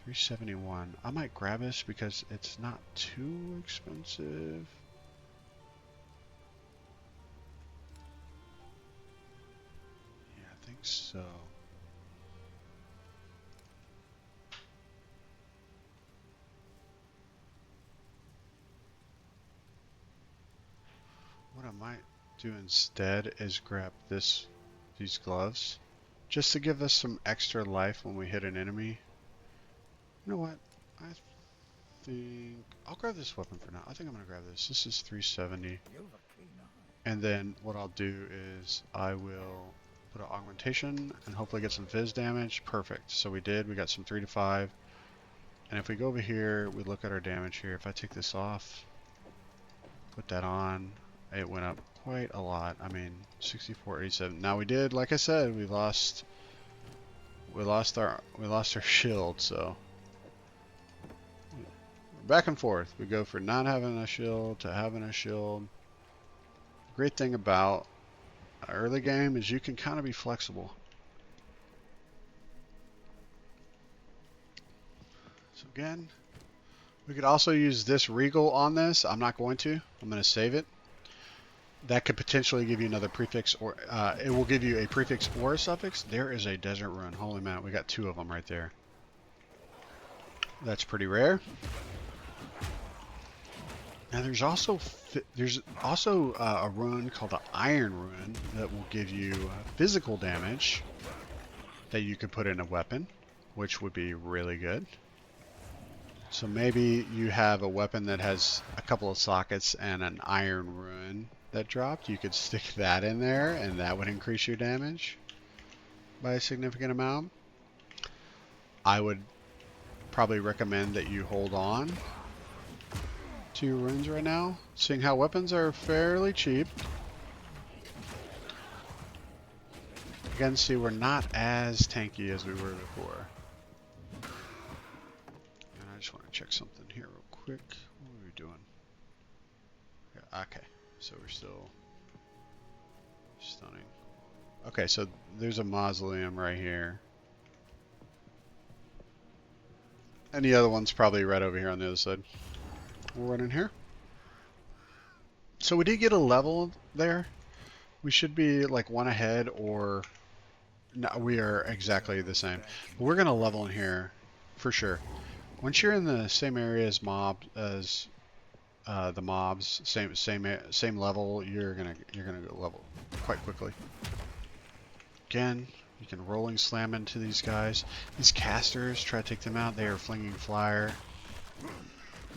371. I might grab this because it's not too expensive. Yeah, I think so. What I might do instead is grab these gloves, just to give us some extra life when we hit an enemy. You know what? I think I'll grab this weapon for now. I think I'm gonna grab this. This is 370. You've a keen eye. And then what I'll do is I will put an augmentation and hopefully get some fizz damage. Perfect. So we did. We got some 3 to 5. And if we go over here, we look at our damage here. If I take this off, put that on, it went up quite a lot. I mean, 64, 87. Now we did, like I said, we lost our shield. So we're back and forth. We go from not having a shield to having a shield. Great thing about an early game is you can kind of be flexible. So again, we could also use this regal on this. I'm not going to. I'm going to save it. That could potentially give you another prefix, or it will give you a prefix or a suffix. There is a desert rune. Holy man, we got 2 of them right there. That's pretty rare. Now there's also a rune called the Iron Rune that will give you physical damage that you could put in a weapon, which would be really good. So maybe you have a weapon that has a couple of sockets and an Iron Rune that dropped. You could stick that in there and that would increase your damage. by a significant amount. I would probably recommend that you hold on to your runes right now, seeing how weapons are fairly cheap. Again, see, we're not as tanky as we were before. And I just want to check something here real quick. What are we doing? Yeah, okay, so we're still stunning. Okay, so there's a mausoleum right here. And the other one's probably right over here on the other side. We'll run in here. So we did get a level there. We should be like one ahead, or no, we are exactly the same. But we're gonna level in here for sure. Once you're in the same area as the mobs, same level, you're gonna go level quite quickly. Again, you can rolling slam into these guys. These casters, try to take them out. They are flinging fire,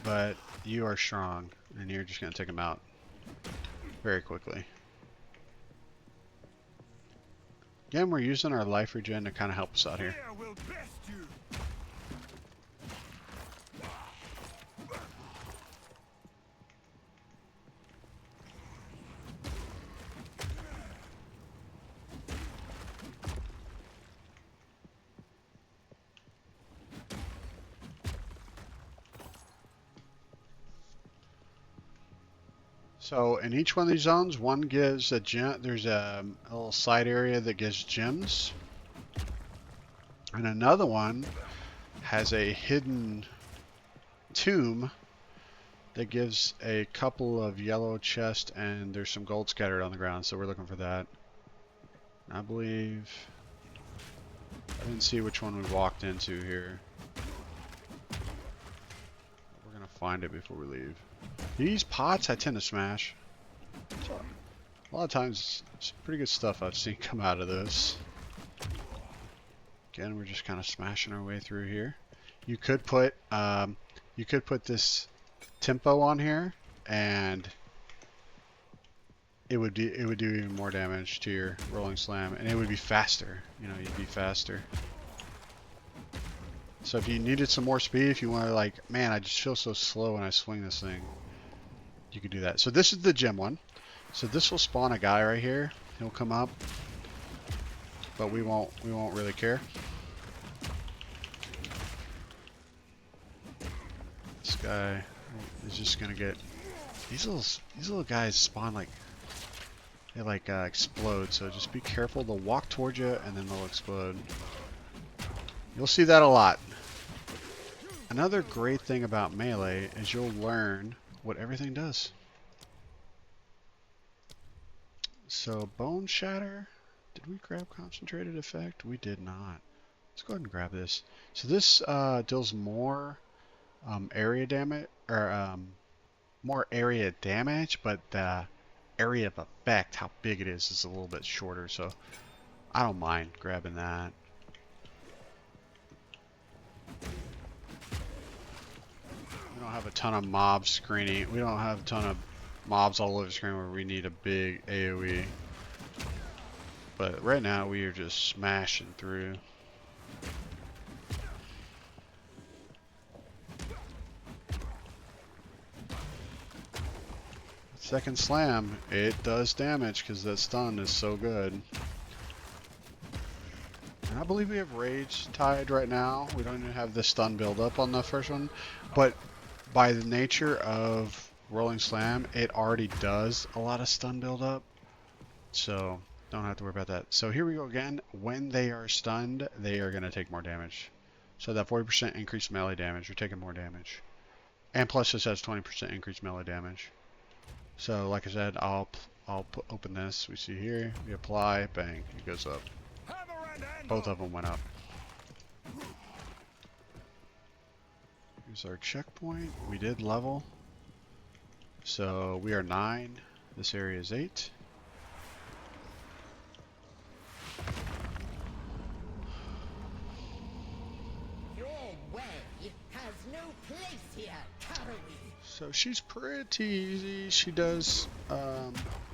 but you are strong, and you're just gonna take them out very quickly. Again, we're using our life regen to kind of help us out here. Will best you. So in each one of these zones, one gives a gem. There's a little side area that gives gems, and another one has a hidden tomb that gives a couple of yellow chests, and there's some gold scattered on the ground. So we're looking for that. I believe I didn't see which one we walked into here. We're gonna find it before we leave. These pots I tend to smash. So, a lot of times, it's pretty good stuff I've seen come out of this. Again, we're just kind of smashing our way through here. You could put this tempo on here, and it would do even more damage to your rolling slam, and it would be faster. You know, you'd be faster. So if you needed some more speed, if you want to, like, man, I just feel so slow when I swing this thing, you could do that. So this is the gem one. So this will spawn a guy right here. He'll come up, but we won't really care. This guy is just gonna get these little guys spawn like they explode. So just be careful. They'll walk towards you and then they'll explode. You'll see that a lot. Another great thing about melee is you'll learn what everything does. So Bone Shatter, did we grab Concentrated Effect? We did not. Let's go ahead and grab this. So this deals more area damage, or more area damage, but the area of effect, how big it is a little bit shorter. So I don't mind grabbing that. We don't have a ton of mob screening. We don't have a ton of mobs all over the screen where we need a big AoE. But right now we are just smashing through. Second slam, it does damage because that stun is so good. And I believe we have Rage Tide right now. We don't even have the stun build up on the first one, but by the nature of Rolling Slam, it already does a lot of stun build up, so don't have to worry about that. So here we go again. When they are stunned, they are going to take more damage. So that 40% increased melee damage, you're taking more damage. And plus this has 20% increased melee damage. So like I said, I'll open this. We see here, we apply, bang, it goes up. Both of them went up. Here's our checkpoint. We did level. So we are 9. This area is 8. Your way has no place here, Caroline. So she's pretty easy. She does,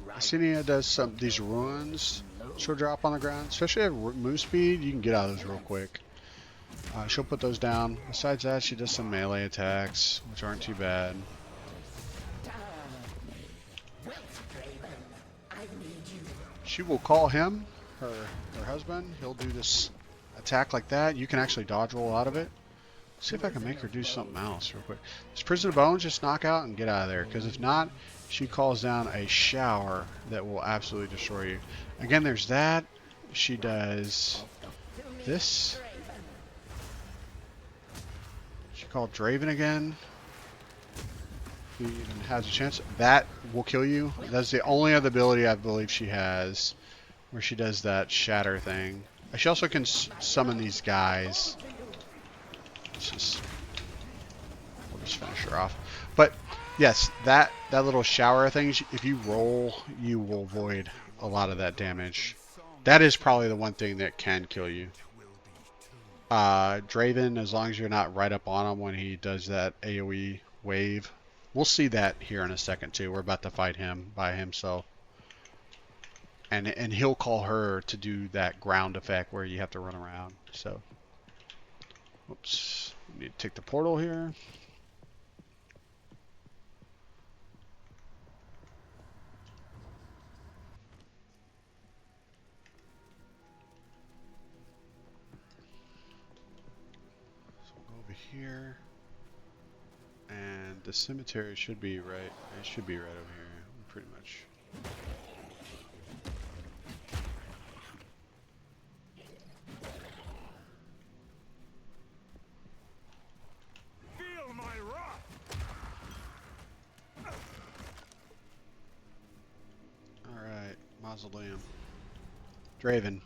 Acinia does these ruins she'll drop on the ground. Especially at move speed, you can get out of those real quick. She'll put those down. Besides that, she does some melee attacks, which aren't too bad. She will call him, her husband. He'll do this attack like that. You can actually dodge roll out of it. See if I can make her do something else real quick. This Prison of Bones, just knock out and get out of there. Because if not, she calls down a shower that will absolutely destroy you. Again, there's that. She does this. She called Draven again. He even has a chance. That will kill you. That's the only other ability I believe she has where she does that shatter thing. She also can summon these guys. We'll just finish her off. But yes, that little shower thing, if you roll, you will avoid a lot of that damage. That is probably the one thing that can kill you. Draven, as long as you're not right up on him when he does that AoE wave. We'll see that here in a second too. We're about to fight him by himself. And he'll call her to do that ground effect where you have to run around. So, oops. We need to take the portal here. So we'll go over here. And the cemetery should be right. It should be right over here, pretty much. Feel my wrath. All right, mausoleum. Draven.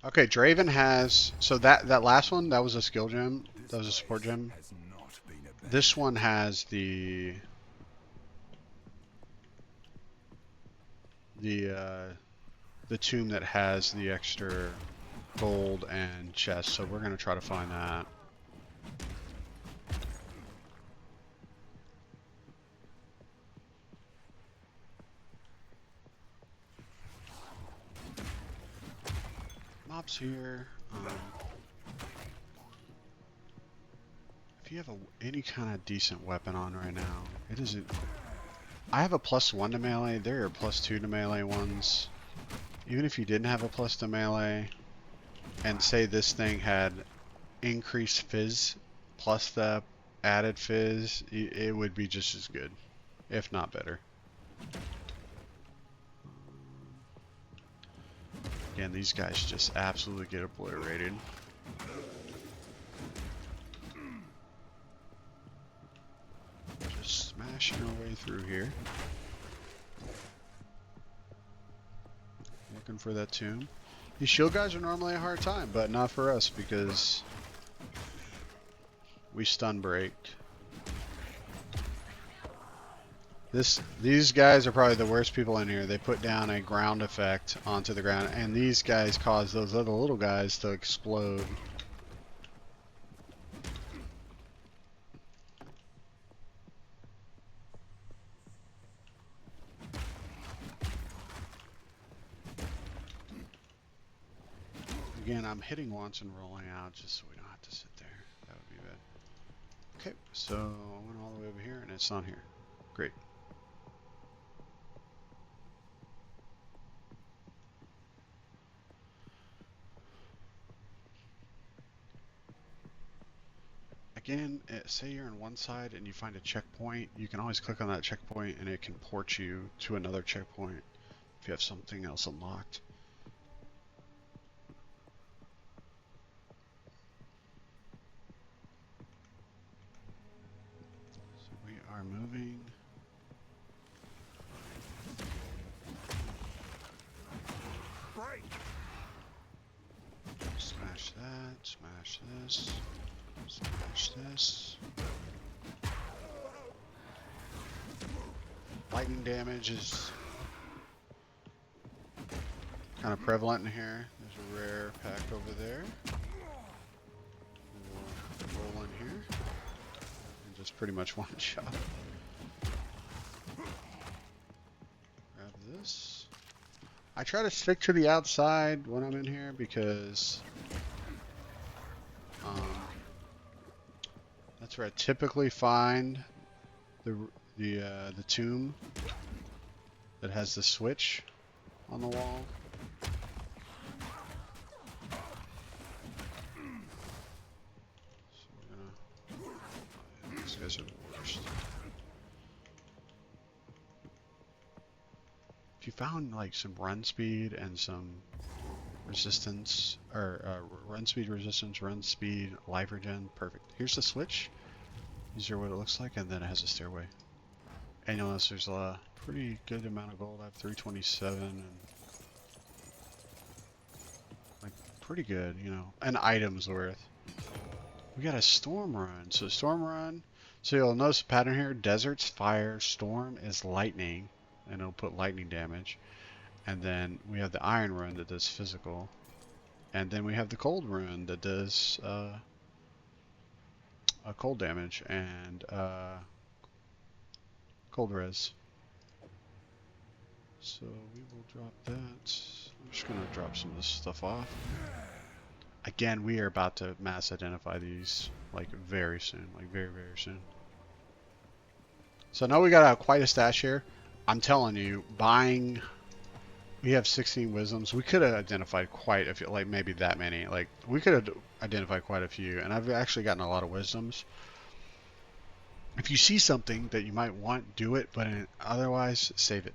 Okay, Draven has, so that last one, that was a skill gem, that was a support gem. This one has the tomb that has the extra gold and chest, so we're going to try to find that. Mobs here. If you have any kind of decent weapon on right now, it isn't. I have a +1 to melee. There are +2 to melee ones. Even if you didn't have a plus to melee, and say this thing had increased fizz plus the added fizz, it would be just as good, if not better. Again, these guys just absolutely get obliterated. Just smashing our way through here. Looking for that tomb. These shield guys are normally a hard time, but not for us because we stun breaked. These guys are probably the worst people in here. They put down a ground effect onto the ground, and these guys cause those other little guys to explode. Again, I'm hitting once and rolling out just so we don't have to sit there. That would be bad. Okay, so I went all the way over here and it's not here. Great. Again, say you're on one side and you find a checkpoint, you can always click on that checkpoint and it can port you to another checkpoint if you have something else unlocked. So we are moving. Break. Smash that, smash this. Smash this. Lightning damage is kind of prevalent in here. There's a rare pack over there. We'll roll in here and just pretty much one shot. Grab this. try to stick to the outside when I'm in here because that's where I typically find the tomb that has the switch on the wall. So we're gonna. These guys are the worst. If you found like some run speed and some resistance, or run speed, resistance, run speed, life regen, perfect. Here's the switch. These are what it looks like, and then it has a stairway. And you'll notice there's a pretty good amount of gold. I have 327, and like pretty good, you know, an item's worth. We got a storm run. So storm run. So you'll notice a pattern here: desert's fire, storm is lightning, and it'll put lightning damage. And then we have the iron rune that does physical. And then we have the cold rune that does cold damage and cold res. So we will drop that. I'm just going to drop some of this stuff off. Again, we are about to mass identify these like very soon. Like very, very soon. So now we got quite a stash here. I'm telling you, buying... We have 16 wisdoms. We could have identified quite a few, like maybe that many. Like we could have identified quite a few, and I've actually gotten a lot of wisdoms. If you see something that you might want, do it, but otherwise, save it.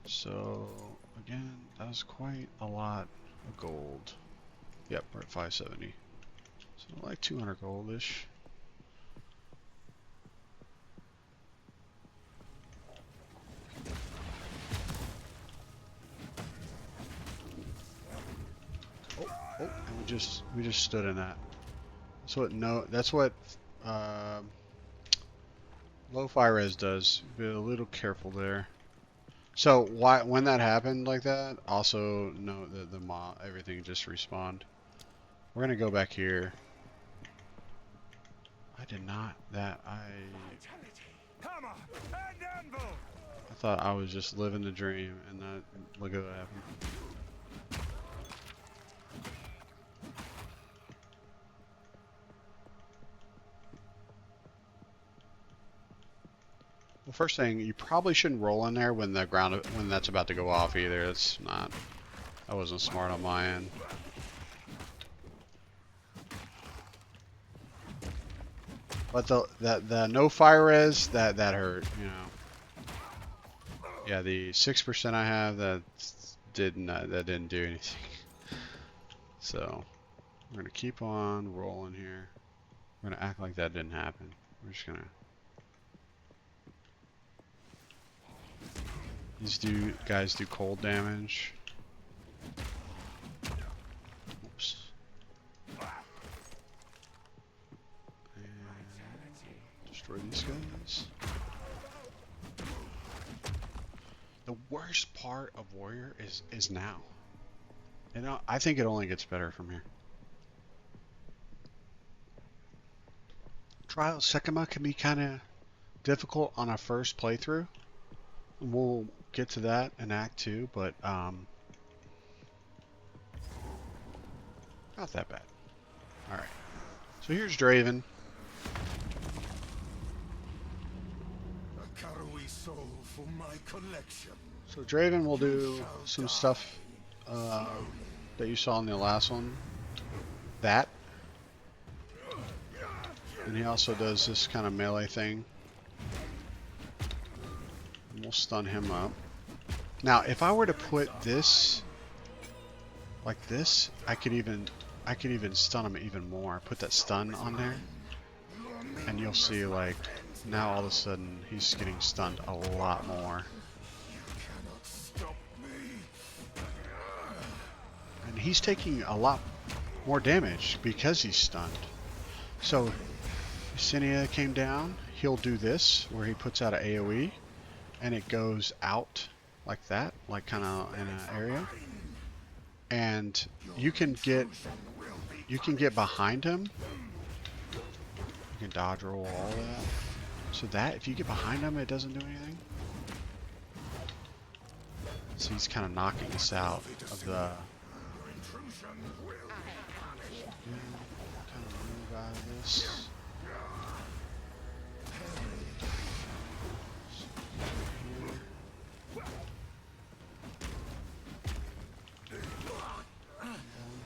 So again, that was quite a lot of gold. Yep, we're at 570. So like 200 goldish. Oh, and we just stood in that. That's what low fire res does. Be a little careful there. So when that happened like that, also note that everything just respawned. We're gonna go back here. I thought I was just living the dream, and look at what happened. Well, first thing, you probably shouldn't roll in there when that's about to go off either. That wasn't smart on my end. But the no fire res, that hurt, you know. Yeah, the 6% I have, that didn't do anything. So we're gonna keep on rolling here. We're gonna act like that didn't happen. We're just gonna. These guys do cold damage. Oops. And destroy these guys. The worst part of Warrior is now. And I think it only gets better from here. Trial Sekima can be kind of difficult on a first playthrough. We'll get to that in Act 2, but not that bad. Alright. So here's Draven. A Karui soul for my collection. So Draven will do some stuff that you saw in the last one. That. And he also does this kind of melee thing. And we'll stun him up. Now, if I were to put this like this, I could even stun him even more. Put that stun on there, and you'll see like now all of a sudden he's getting stunned a lot more. And he's taking a lot more damage because he's stunned. So Yesenia came down, he'll do this where he puts out an AoE and it goes out like that, like kind of in an area, and you can get behind him. You can dodge roll all that. So that if you get behind him, it doesn't do anything. So he's kind of knocking us out of the. Your intrusion will Kind of move out of this.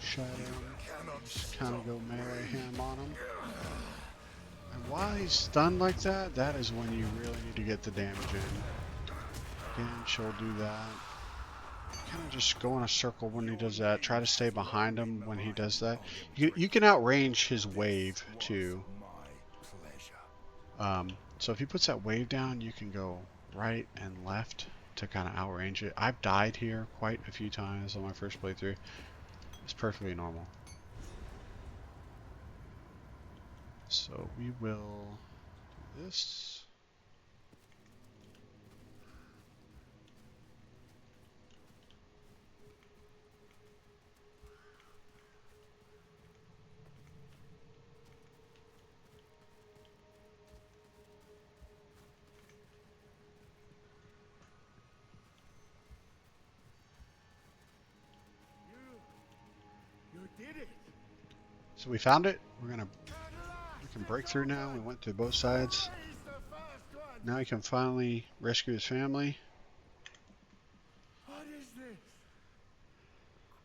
Shadow. Just kind of go melee him on him. And while he's stunned like that, that is when you really need to get the damage in. Again, she'll do that. Kind of just go in a circle when he does that. Try to stay behind him when he does that. You can outrange his wave too. So if he puts that wave down, you can go right and left to kind of outrange it. I've died here quite a few times on my first playthrough. It's perfectly normal. So we will do this. You did it. So we found it. We can break through now. We went through both sides. He's the first one. Now he can finally rescue his family. What is this?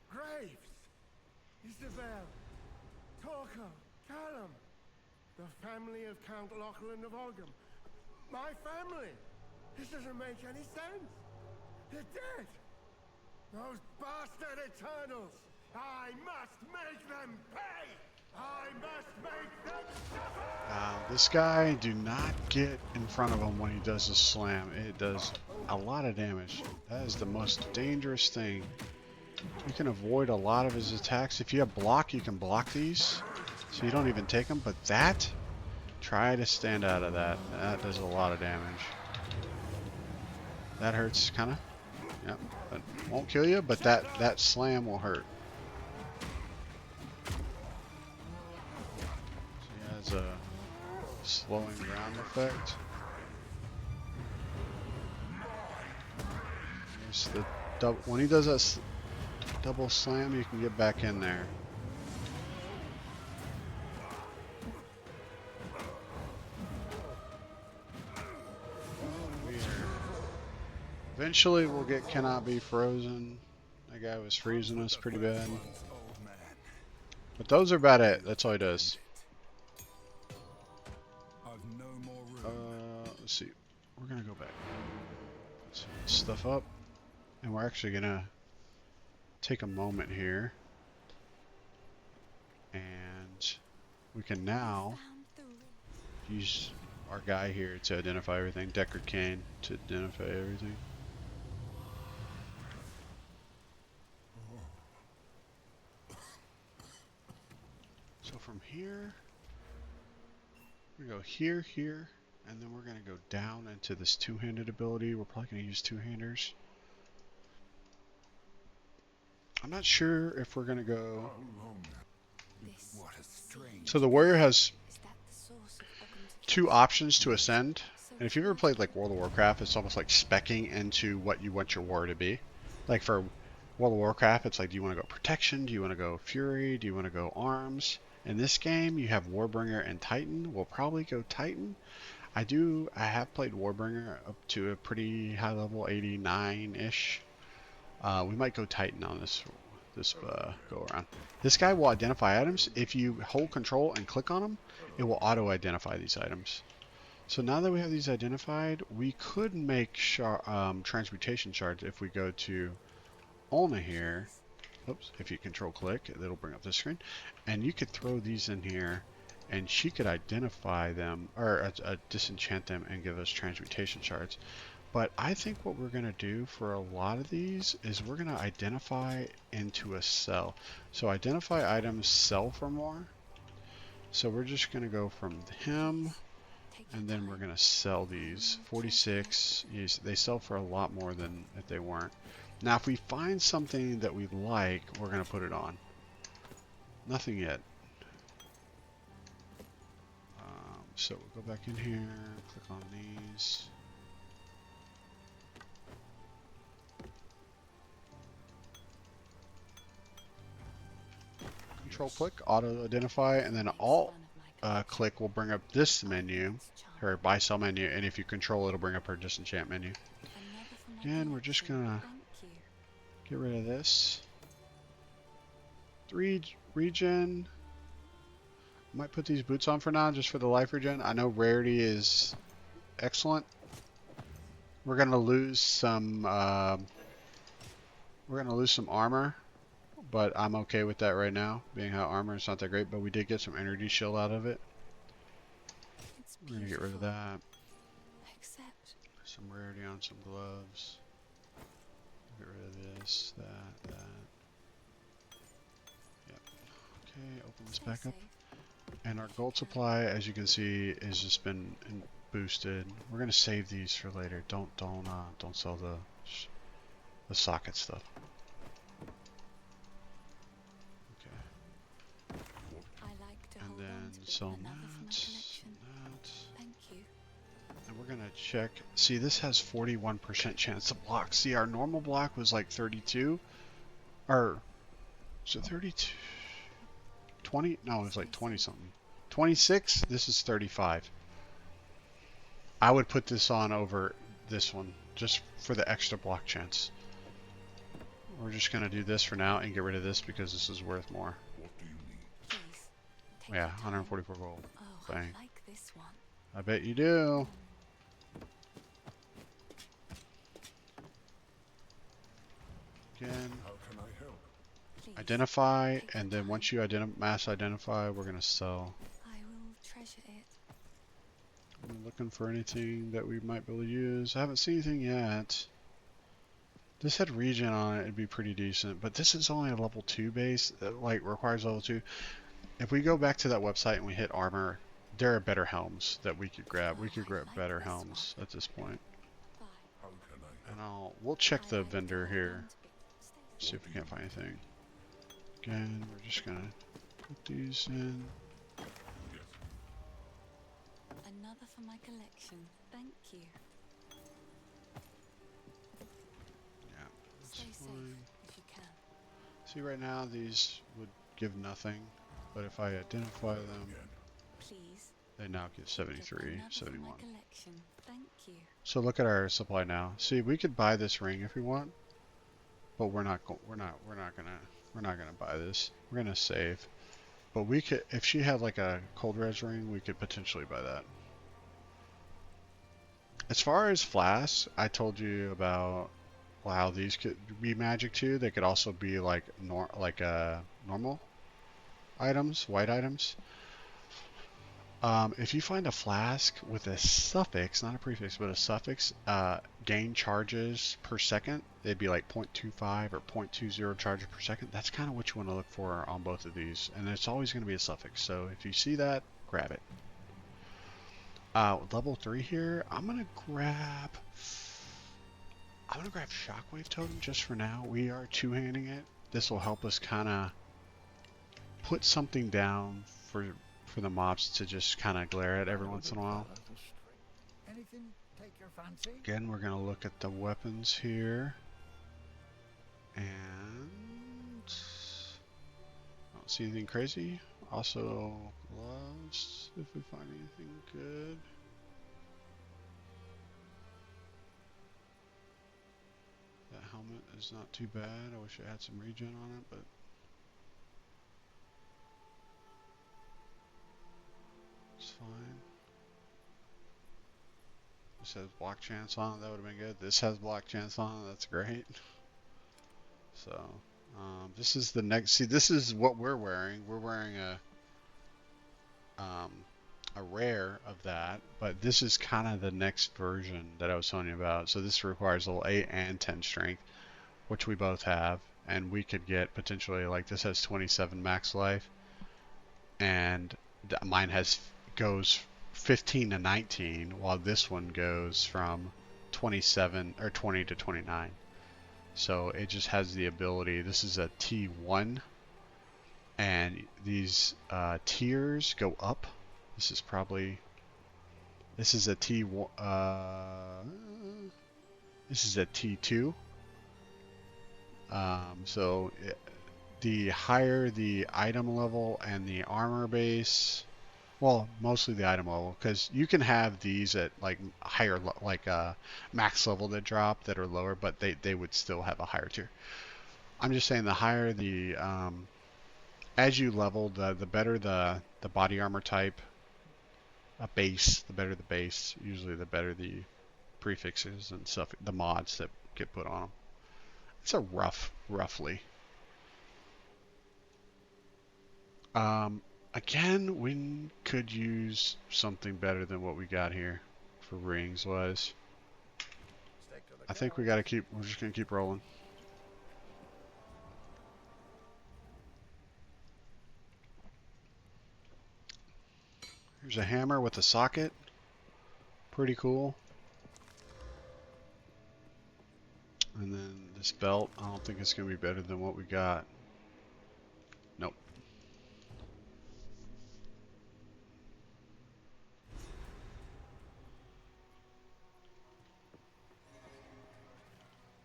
Graves, Isabel, Torko, Callum, the family of Count Lachlan of Olgam. My family. This doesn't make any sense. They're dead. Those bastard Eternals. I must make them pay. I must make them suffer. This guy, do not get in front of him when he does a slam. It does a lot of damage. That is the most dangerous thing. You can avoid a lot of his attacks. If you have block, you can block these, so you don't even take them. But that, try to stand out of that. That does a lot of damage. That hurts, kind of. Yep, but won't kill you. But that slam will hurt. So he has a slowing ground effect. There's the double. When he does that double slam, you can get back in there. Eventually we'll get cannot be frozen. That guy was freezing us pretty bad. But those are about it. That's all he does. Let's see. We're gonna go back. Let's stuff up. And we're actually gonna take a moment here. And we can now use our guy here to identify everything. Deckard Cain to identify everything. So from here, we go here, here, and then we're going to go down into this two-handed ability. We're probably going to use two-handers. I'm not sure if we're going to go... So the warrior has two options to ascend. And if you've ever played like World of Warcraft, it's almost like speccing into what you want your warrior to be. Like for World of Warcraft, it's like, do you want to go protection? Do you want to go fury? Do you want to go arms? In this game, you have Warbringer and Titan. We'll probably go Titan. I have played Warbringer up to a pretty high level, 89-ish. We might go Titan on this go around. This guy will identify items. If you hold control and click on them, it will auto identify these items. So now that we have these identified, we could make transmutation shards if we go to Ulna here. Oops, if you control click, it'll bring up this screen. And you could throw these in here, and she could identify them, or disenchant them and give us transmutation shards. But I think what we're going to do for a lot of these is we're going to identify into a cell. So identify items sell for more. So we're just going to go from him, and then we're going to sell these. 46, they sell for a lot more than if they weren't. Now if we find something that we like, we're going to put it on. Nothing yet. So we'll go back in here, click on these. control click, auto identify, and then alt click will bring up this menu, her buy sell menu, and if you control it'll bring up her disenchant menu. Again, we're just gonna get rid of this. 3 regen. Might put these boots on for now just for the life regen. I know rarity is excellent. We're gonna lose some armor, but I'm okay with that right now, being how armor is not that great, but we did get some energy shield out of it. We're gonna get rid of that. Except Some rarity on some gloves. Get rid of this, that. Yep. Okay, open this back up. And our gold supply, as you can see, has just been boosted. We're gonna save these for later. Don't sell the socket stuff. Okay. And then sell that. thank you. And we're gonna check. See, this has 41% chance to block. See, our normal block was like 32, or so 32. 20? No, it was like 20 something. 26? This is 35. I would put this on over this one just for the extra block chance. We're just going to do this for now and get rid of this because this is worth more. What do you need? Please. Take Yeah, your time. 144 gold. Oh, Bang. I like this one. I bet you do. Again, How can I help? Please. identify, Take your and then time. once you mass identify, we're going to sell. I will treasure it. I'm looking for anything that we might be able to use. I haven't seen anything yet. This had regen on it, it'd be pretty decent, but this is only a level 2 base that like requires level 2. If we go back to that website and we hit armor, there are better helms that we could grab. We could grab better helms at this point. Bye. How can I And help? we'll check I the like vendor how here, round it- Stay see if we can't find anything. Again, we're just gonna put these in. Yes. Another for my collection. Thank you. Yeah, that's Stay safe fine. if you can. See, right now these would give nothing, but if I identify them, Again. Please. they now get 73, Another for 71. my collection. Thank you. So look at our supply now. See, we could buy this ring if we want, but we're not gonna buy this. We're gonna save. But we could, if she had like a cold res ring, we could potentially buy that. As far as flasks, I told you about how these could be magic too. They could also be like normal items, white items. If you find a flask with a suffix, not a prefix, but a suffix, gain charges per second, they'd be like 0.25 or 0.20 charges per second. That's kind of what you want to look for on both of these. And it's always going to be a suffix. So if you see that, grab it. Level 3 here, I'm going to grab Shockwave Totem just for now. We are two-handing it. This will help us kind of put something down for the mobs to just kind of glare at every once in a while. Anything take your fancy? Again, we're going to look at the weapons here. And I don't see anything crazy. Also, gloves, if we find anything good. That helmet is not too bad. I wish I had some regen on it, but it's fine. This has block chance on it. That would have been good. This has block chance on it. That's great. So, this is the next. See, this is what we're wearing. We're wearing a rare of that, but this is kind of the next version that I was telling you about. So this requires level 8 and 10 strength, which we both have, and we could get potentially like this has 27 max life, and mine goes 15 to 19, while this one goes from 27 or 20 to 29. So it just has the ability. This is a T1, and these tiers go up. This is a T1. This is a T2. the higher the item level and the armor base, well, mostly the item level, because you can have these at like higher, like max level that drop that are lower, but they would still have a higher tier. I'm just saying the higher the, as you level, the better the body armor type, a base, the better the base, usually the better the prefixes and stuff, the mods that get put on them. It's a roughly. Again, we could use something better than what we got here for rings was. Stick to the I think we're just gonna keep rolling. Here's a hammer with a socket. Pretty cool. And then this belt, I don't think it's gonna be better than what we got. Nope.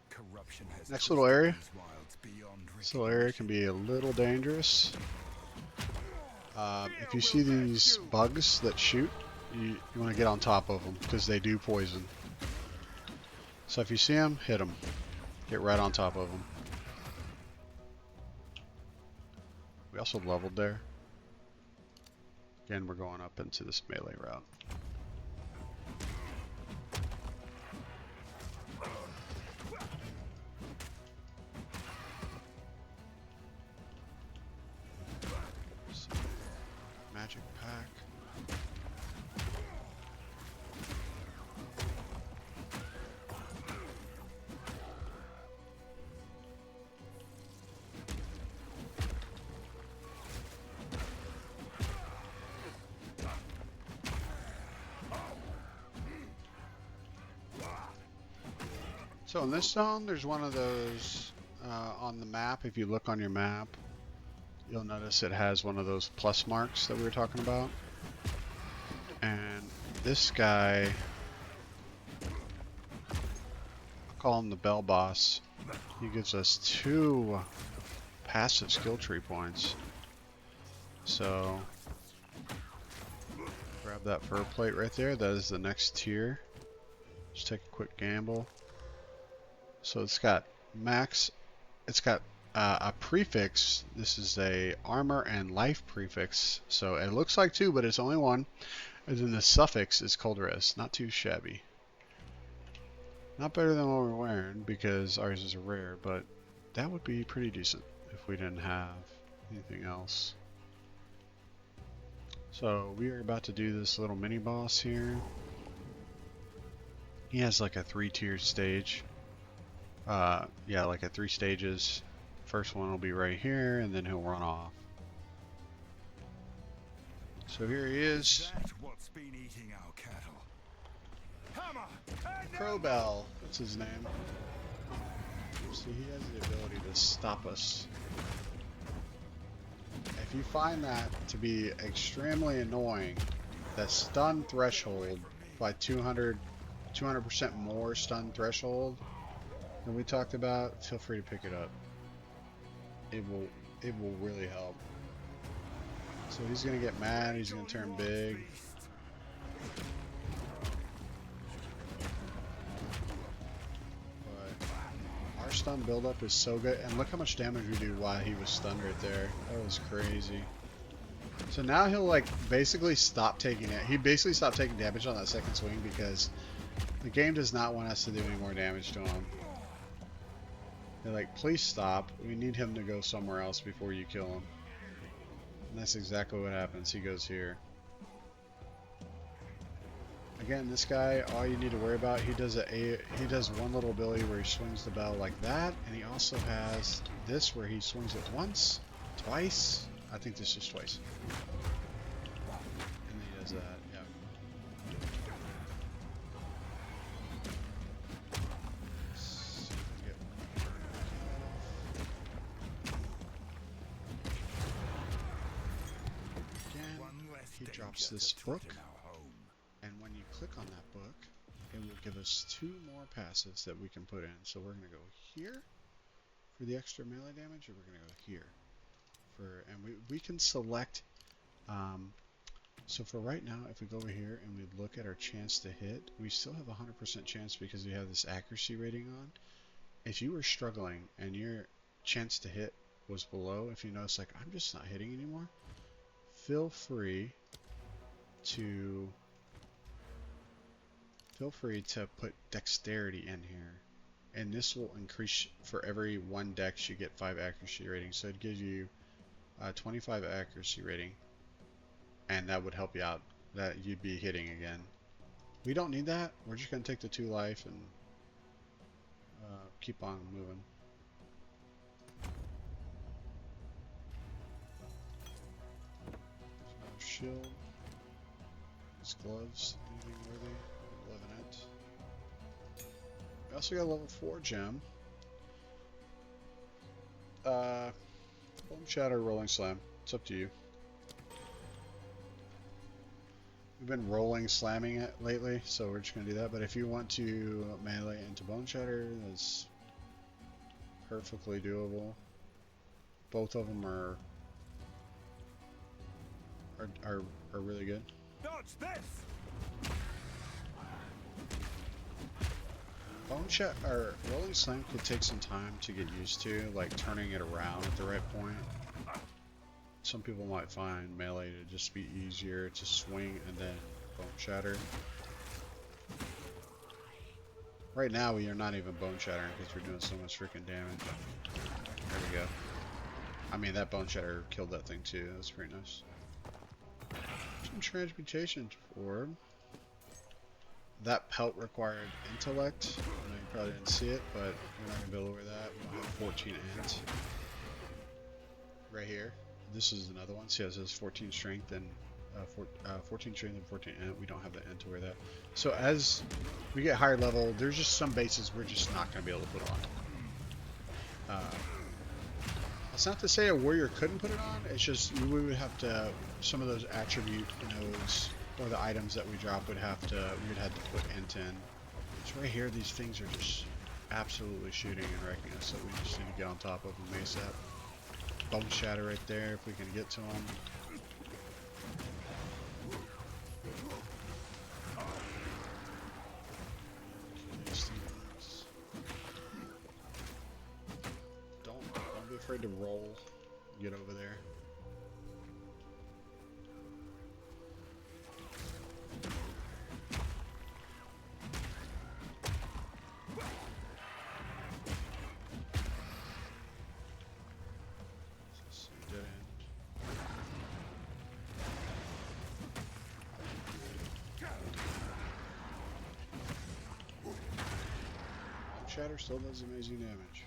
Corruption has Next little area. twisted these wilds beyond This little area can be a little dangerous. If you see these bugs that shoot, you want to get on top of them because they do poison. So if you see them, hit them. Get right on top of them. We also leveled there. Again, we're going up into this melee route. Magic pack. So in this zone, there's one of those on the map. If you look on your map, you'll notice it has one of those plus marks that we were talking about. And this guy, I'll call him the Bell Boss. He gives us 2 passive skill tree points. So grab that fur plate right there. That is the next tier. Just take a quick gamble. So it's got max, it's got a prefix. This is a armor and life prefix. So it looks like 2, but it's only 1. And then the suffix is cold res. Not too shabby. Not better than what we're wearing because ours is a rare, but that would be pretty decent if we didn't have anything else. So we are about to do this little mini boss here. He has like a 3-tiered stage. Yeah, like a 3 stages. First one will be right here, and then he'll run off. So here he is. That's what's been eating our cattle. Hammer! Crowbell, that's his name. See, he has the ability to stop us. If you find that to be extremely annoying, that stun threshold by 200% more stun threshold than we talked about, feel free to pick it up. It will really help. So he's gonna get mad, he's gonna turn big. But our stun buildup is so good, and look how much damage we do while he was stunned right there. That was crazy. So now he'll like basically stop taking it. He basically stopped taking damage on that second swing because the game does not want us to do any more damage to him. They're like, please stop. We need him to go somewhere else before you kill him. And that's exactly what happens. He goes here. Again, this guy, all you need to worry about, he does one little ability where he swings the bell like that, and he also has this where he swings it once, twice. I think this is twice. And he does that, yeah. He drops this book, and when you click on that book, it will give us 2 more passives that we can put in. So we're going to go here for the extra melee damage, or we're going to go here. and we can select. So for right now, if we go over here and we look at our chance to hit, we still have a 100% chance because we have this accuracy rating on. If you were struggling and your chance to hit was below, if you notice like I'm just not hitting anymore, feel free to put dexterity in here, and this will increase for every 1 dex you get 5 accuracy rating, so it gives you 25 accuracy rating, and that would help you out, that you'd be hitting again. We don't need that. We're just going to take the 2 life and keep on moving. Shield. His gloves. Anything worthy? 11 int. We also got a level 4 gem. Bone Shatter, Rolling Slam. It's up to you. We've been rolling, slamming it lately, so we're just going to do that. But if you want to melee into Bone Shatter, that's perfectly doable. Both of them are really good. Dodge this! Bone Shatter or Rolling Slam could take some time to get used to, like turning it around at the right point. Some people might find melee to just be easier to swing and then Bone Shatter. Right now we are not even Bone Shattering because we're doing so much freaking damage. There we go. I mean, that Bone Shatter killed that thing too. That's pretty nice. Some transmutation for that pelt required intellect. I know you probably didn't see it, but we're not gonna be able to wear that. We don't have 14 int. Right here. This is another one. See how it says 14 strength and 14 strength and 14 int. We don't have the int to wear that. So as we get higher level, there's just some bases we're just not going to be able to put on. It's not to say a warrior couldn't put it on. It's just we would have to, some of those attribute nodes or the items that we drop we would have to put int in. So right here, these things are just absolutely shooting and wrecking us. So we just need to get on top of them ASAP. Bone Shatter right there if we can get to him. Don't be afraid to roll. Get over there. Shatter still does amazing damage.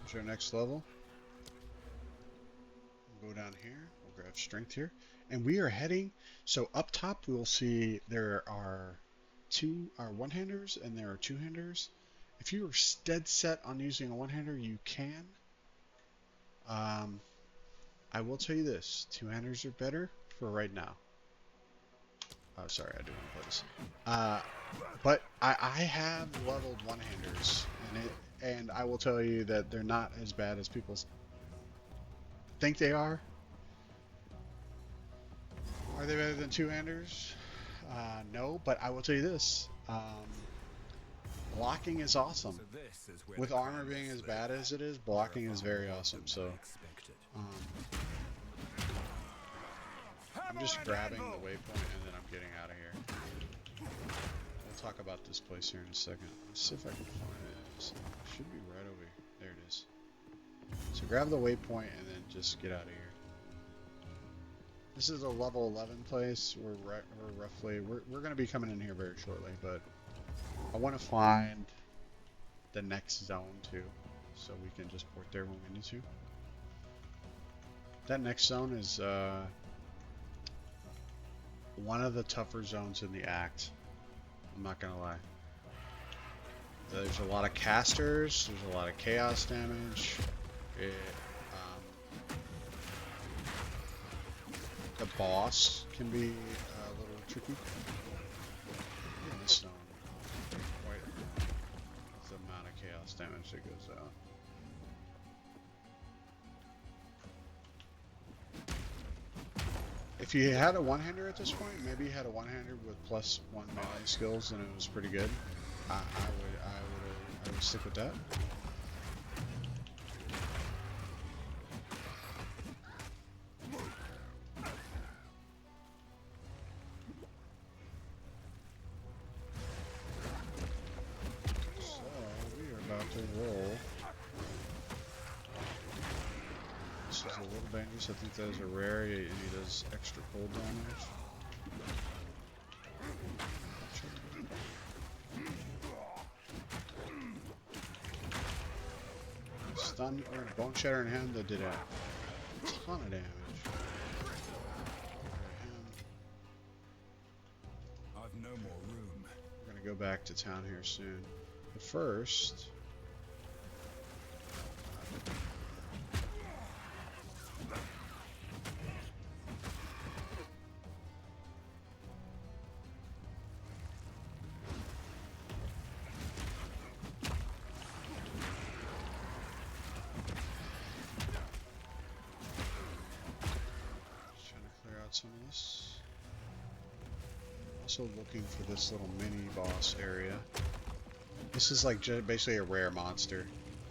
Here's our next level. We'll go down here. We'll grab strength here. And we are heading, so up top we'll see there are one-handers and there are two-handers. If you are dead set on using a one-hander, you can. I will tell you this, two-handers are better for right now. Oh, sorry, I do want to play this. But I have leveled one-handers, and I will tell you that they're not as bad as people think they are. Are they better than two-handers? No, but I will tell you this. Blocking is awesome. So this is where With the armor crown being is as laid. bad as it is, blocking is very awesome. So I'm just grabbing the waypoint and then I'm getting out of here. We'll talk about this place here in a second. Let's see if I can find it. It should be right over here. There it is. So grab the waypoint and then just get out of here. This is a level 11 place. We're going to be coming in here very shortly, but I want to find the next zone too, so we can just port there when we need to. That next zone is one of the tougher zones in the act. I'm not gonna lie. There's a lot of casters. There's a lot of chaos damage. The boss can be a little tricky. Yeah, this stone quite the amount of chaos damage that goes out. If you had a one-hander at this point, maybe you had a one-hander with +1 melee skills, and it was pretty good. I would stick with that. So we are about to roll. This is a little dangerous. I think those are rare, and he does extra cold damage. Stun or bone shatter in him that did a ton of damage. I've no more room. We're gonna go back to town here soon. But first, some of this. Also looking for this little mini boss area. This is like basically a rare monster.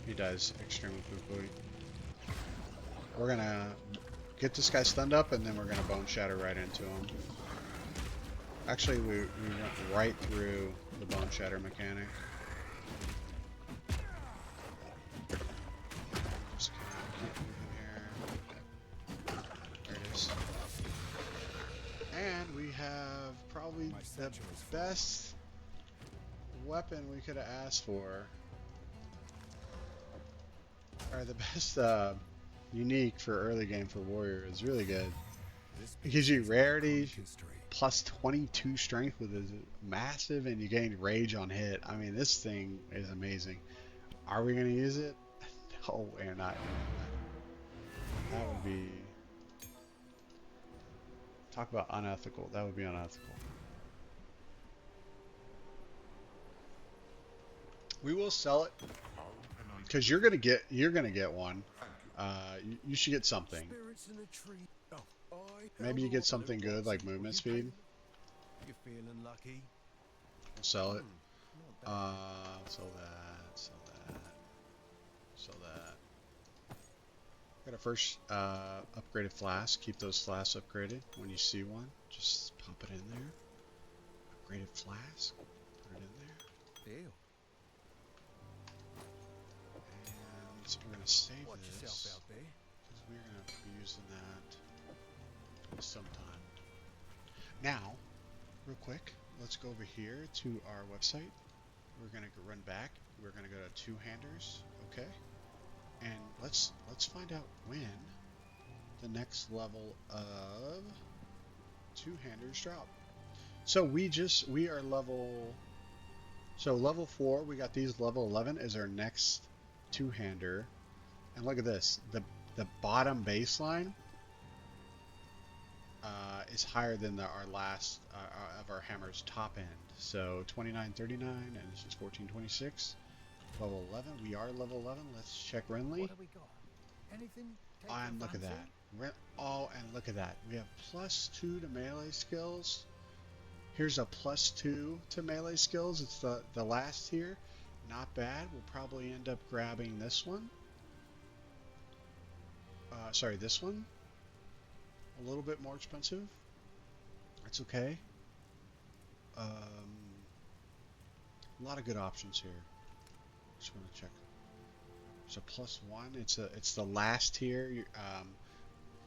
He dies extremely quickly. We're gonna get this guy stunned up, and then we're gonna bone shatter right into him. Actually, we went right through the bone shatter mechanic. Just gonna keep moving here. There it is. And we have probably the best weapon we could have asked for. Or the best unique for early game for Warrior is really good. It gives you rarity plus 22 strength with his massive, and you gain rage on hit. I mean, this thing is amazing. Are we going to use it? No, we're not. That would be... Talk about unethical. That would be unethical. We will sell it because you're gonna get one. You should get something. Maybe you get something good like movement speed. You're feeling lucky. We'll sell it. Sell that. Sell that. Sell that. Got a first upgraded flask. Keep those flasks upgraded. When you see one, just pop it in there. Upgraded flask. Put it in there. Deal. And so we're gonna save Watch this yourself out there. because we're gonna be using that sometime. Now, real quick, let's go over here to our website. We're gonna go run back. We're gonna go to two-handers. Okay. And let's find out when the next level of two-handers drop. So we are level 4, we got these. Level 11 is our next two-hander. And look at this, the bottom baseline is higher than our last of our hammer's top end. So 2939, and this is 1426. Level 11. We are level 11. Let's check Renly. What have we got? Anything? And look at that. And look at that. We have +2 to melee skills. Here's a +2 to melee skills. It's the last tier. Not bad. We'll probably end up grabbing this one. Sorry, this one. A little bit more expensive. That's okay. A lot of good options here. Just want to check. So +1. It's the last tier.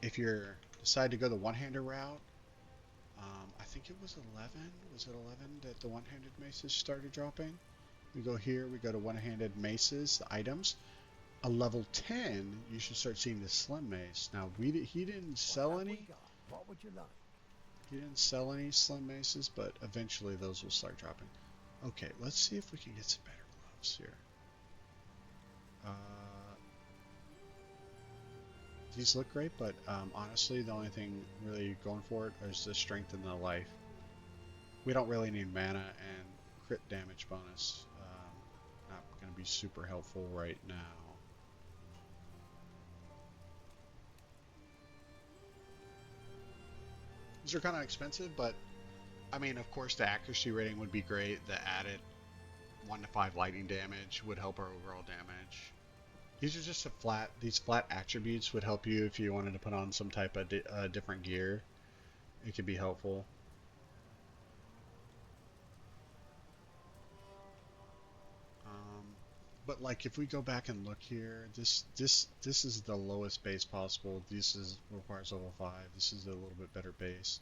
If you decide to go the one-hander route, I think it was 11. Was it 11 that the one-handed maces started dropping? We go here. We go to one-handed maces, the items. A level 10, you should start seeing the slim mace. Now he didn't sell any. What would you like? He didn't sell any slim maces, but eventually those will start dropping. Okay, let's see if we can get some better gloves here. These look great, but honestly, the only thing really going for it is the strength and the life. We don't really need mana, and crit damage bonus not going to be super helpful right now. These are kind of expensive, but I mean, of course, the accuracy rating would be great. The added 1 to 5 lightning damage would help our overall damage. These are just these flat attributes would help you if you wanted to put on some type of different gear. It could be helpful. But like if we go back and look here, this is the lowest base possible. This requires level 5. This is a little bit better base.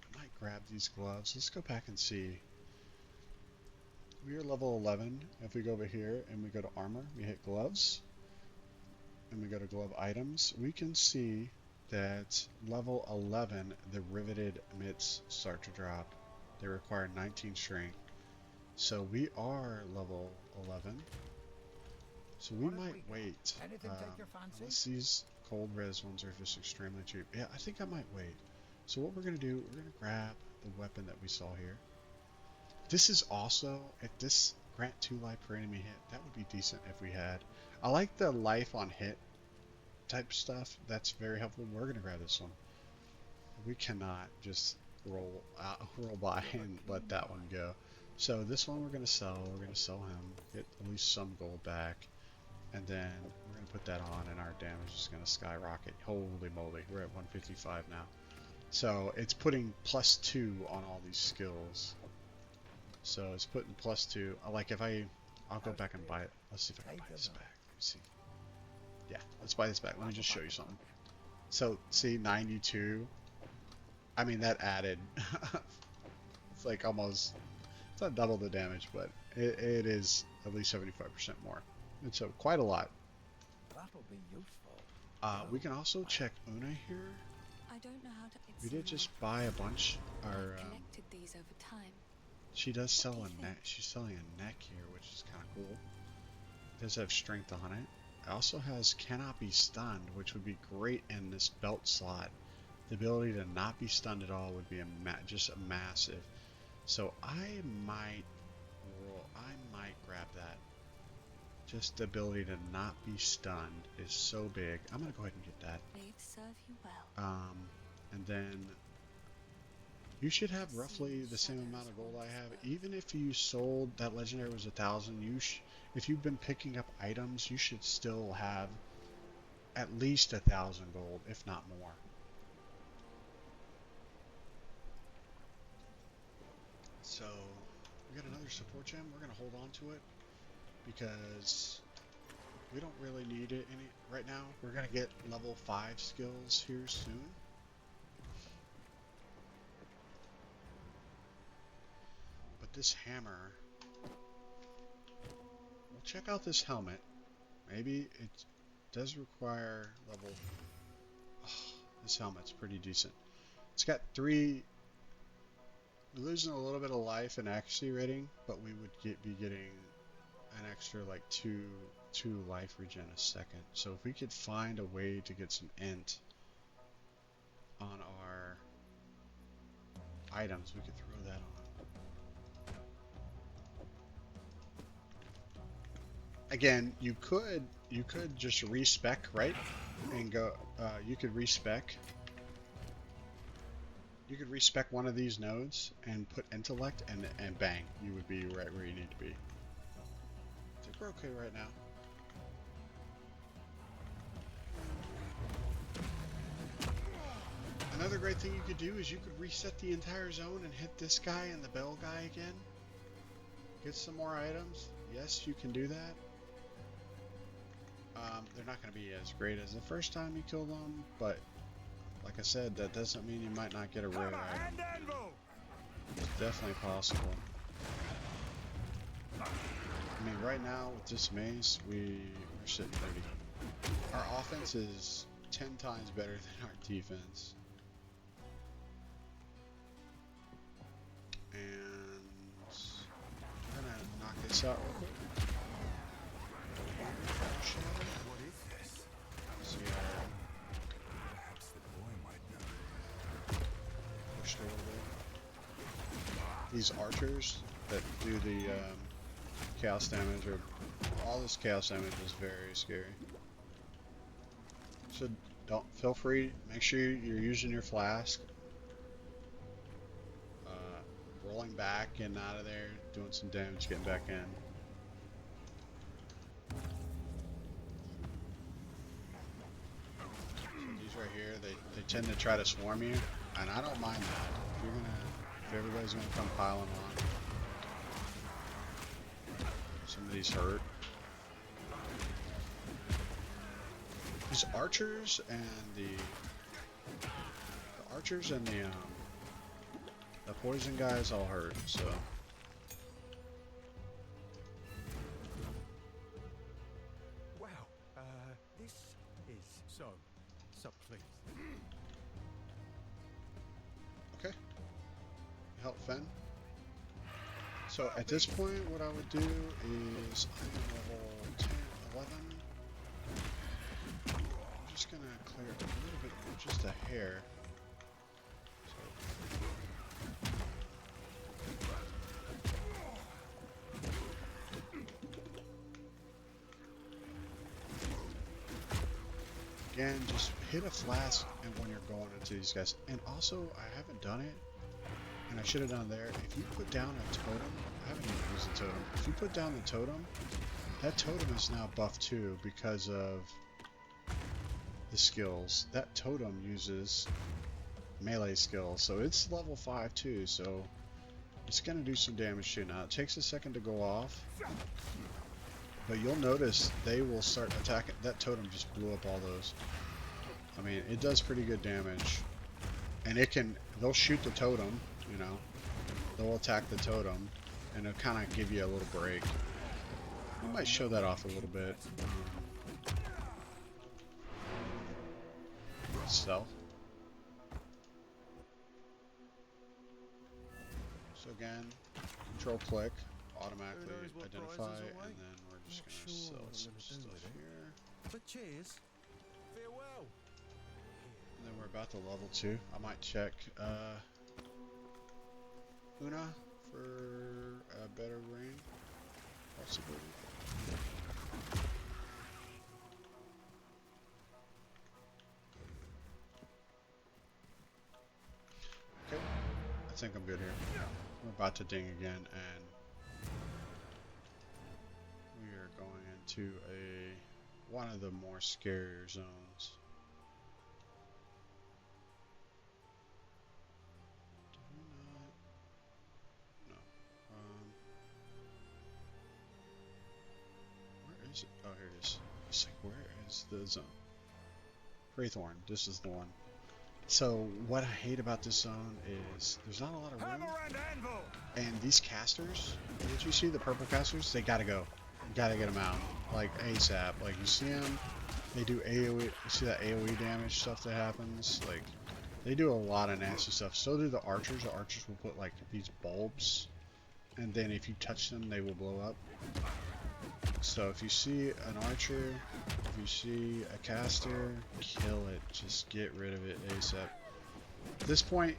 I might grab these gloves. Let's go back and see. We are level 11. If we go over here and we go to armor, we hit gloves, and we go to glove items, we can see that level 11, the riveted mitts start to drop. They require 19 strength. So we are level 11. So we might wait. Unless these cold res ones are just extremely cheap. Yeah, I think I might wait. So what we're going to do, we're going to grab the weapon that we saw here. This is also, if this grant 2 life per enemy hit, that would be decent if we had. I like the life on hit type stuff. That's very helpful. We're going to grab this one. We cannot just roll by and let that one go. So this one we're going to sell. We're going to sell him, get at least some gold back. And then we're going to put that on, and our damage is going to skyrocket. Holy moly, we're at 155 now. So it's putting +2 on all these skills. So it's putting +2. Like if I'll go back and buy it. Let's see if I can buy this back. Let me see. Yeah, let's buy this back. Let me just show you something. So see, 92. I mean, that added. It's like almost, it's not double the damage, but it is at least 75% more. And so quite a lot. That'll be useful. We can also check Una here. I don't know how to. We did just buy a bunch. I collected these over time. She does sell a neck. She's selling a neck here, which is kind of cool. It does have strength on it. It also has cannot be stunned, which would be great in this belt slot. The ability to not be stunned at all would be just a massive. So I might grab that. Just the ability to not be stunned is so big. I'm gonna go ahead and get that. May it serve you well. And then you should have roughly the same amount of gold I have. Even if you sold that legendary was 1,000, if you've been picking up items, you should still have at least 1,000 gold, if not more. So we got another support gem. We're gonna hold on to it because we don't really need it right now. We're gonna get level 5 skills here soon. But this hammer, we'll check out this helmet. Maybe it does require level. Oh, this helmet's pretty decent. It's got 3. We're losing a little bit of life and accuracy rating, but we would be getting an extra like 2 life regen a second. So if we could find a way to get some int on our items, we could throw that on. Again, you could just respec, right? And go. You could respec. You could respec one of these nodes and put intellect, and bang, you would be right where you need to be. I think we're okay right now. Another great thing you could do is you could reset the entire zone and hit this guy and the bell guy again. Get some more items. Yes, you can do that. They're not going to be as great as the first time you killed them, but like I said, that doesn't mean you might not get a rare item. It's definitely possible. I mean, right now with this mace, we're sitting pretty. Our offense is 10 times better than our defense. And we're gonna knock this out real quick. What is this? See, Perhaps the boy might know. pushed a little bit. These archers that do the chaos damage, or all this chaos damage, is very scary. So don't feel free. Make sure you're using your flask. Rolling back and out of there, doing some damage, getting back in. These right here, they tend to try to swarm you, and I don't mind that. If everybody's gonna come piling on, some of these hurt. These archers and the poison guys all hurt, so. Wow, this is so pleased. Okay. Help Fenn. So at this point, what I would do is I'm level 10, 11. I'm just gonna clear a little bit more, just a hair. Again, just hit a flask and when you're going into these guys. And also, I haven't done it, and I should have done there. If you put down a totem, I haven't even used the totem. If you put down the totem, that totem is now buffed too because of the skills. That totem uses melee skills, so it's level 5 too, so it's gonna do some damage too. Now, it takes a second to go off, but you'll notice they will start attacking. That totem just blew up all those. I mean, it does pretty good damage. And they'll shoot the totem, you know. They'll attack the totem, and it'll kind of give you a little break. I might show that off a little bit. Stealth. So again, control click, automatically identify, and then we're just gonna sell some stuff here. But cheers. Farewell. And then we're about to level 2. I might check Una for a better rain, possibly. Okay, I think I'm good here. We're about to ding again, and we are going into one of the more scarier zones. Did we not? No. Where is it? Oh, here it is. It's like, where is the zone? Wraithorn. This is the one. So what I hate about this zone is there's not a lot of room, and these casters, did you see the purple casters? They gotta go. You gotta get them out, like ASAP. Like you see them, they do AOE. You see that AOE damage stuff that happens? Like they do a lot of nasty stuff. So do the archers. The archers will put like these bulbs, and then if you touch them, they will blow up. So if you see an archer, if you see a caster, kill it. Just get rid of it ASAP. At this point,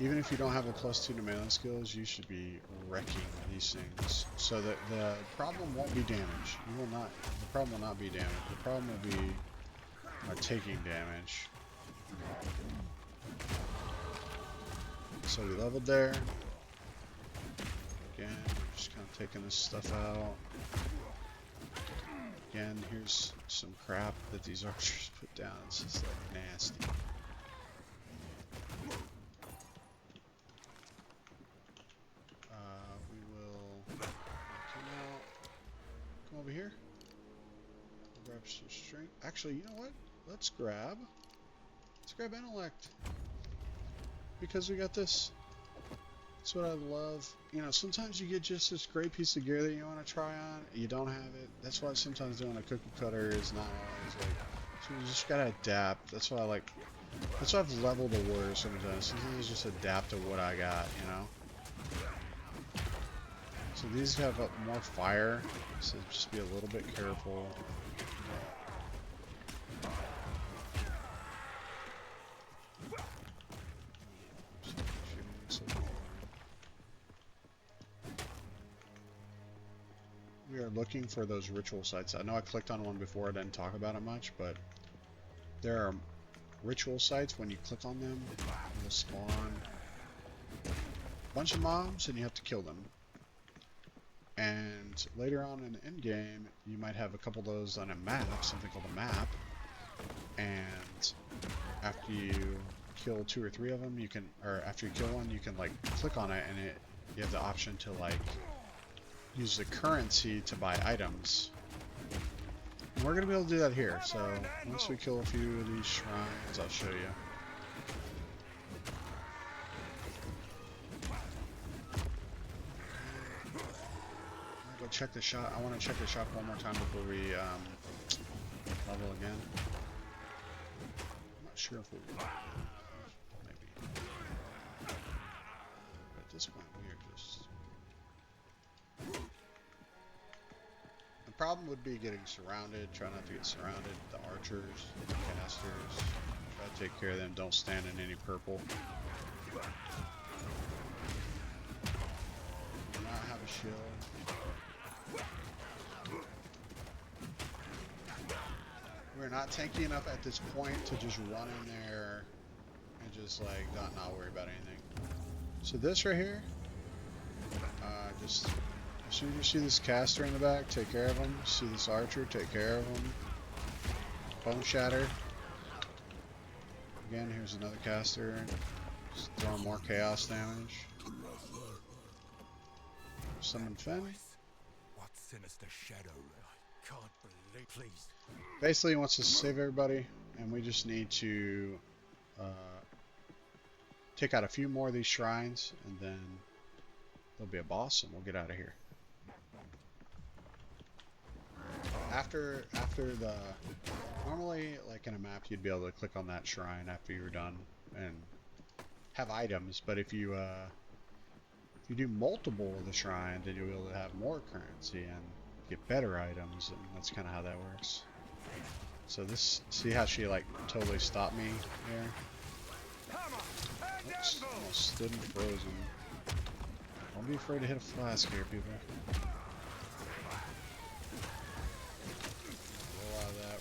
even if you don't have a +2 to melee skills, you should be wrecking these things. So that the problem won't be damage. You will not. The problem will not be damage. The problem will be taking damage. So we leveled there. Again, we're just kind of taking this stuff out. Again, here's some crap that these archers put down. It's just like nasty. We will come out. Come over here. Grab some strength. Actually, you know what? Let's grab intellect. Because we got this. That's what I love. You know, sometimes you get just this great piece of gear that you want to try on. You don't have it. That's why sometimes doing a cookie cutter is not always like. So you just gotta adapt. That's why I like. That's why I've leveled the warrior sometimes. Sometimes I just adapt to what I got. You know. So these have more fire, so just be a little bit careful. We are looking for those ritual sites. I know I clicked on one before, I didn't talk about it much, but there are ritual sites. When you click on them, you'll spawn a bunch of mobs and you have to kill them. And later on in the end game, you might have a couple of those on a map, something called a map. And after you kill 2 or 3 of them, you can, or after you kill one, you can like click on it, and you have the option to like use the currency to buy items. And we're gonna be able to do that here. So once we kill a few of these shrines, I'll show you. Go check the shop. I want to check the shop one more time before we level again. I'm not sure if we maybe. But at this point, we are just. The problem would be getting surrounded. Try not to get surrounded. The archers, the casters. Try to take care of them. Don't stand in any purple. Do not have a shield. We're not tanky enough at this point to just run in there and just like not worry about anything. So this right here, just as soon as you see this caster in the back, take care of him. See this archer, take care of him. Bone shatter. Again, here's another caster. Just throwing more chaos damage. Summon Finn. What sinister shadow? I can't believe. Please. Basically, he wants to save everybody, and we just need to take out a few more of these shrines, and then there'll be a boss, and we'll get out of here. After the normally, like in a map, you'd be able to click on that shrine after you're done and have items. But if you do multiple of the shrine, then you'll be able to have more currency and get better items, and that's kind of how that works. So this, see how she like totally stopped me here? Oops, almost stood and frozen. Don't be afraid to hit a flask here, people. Roll out of that.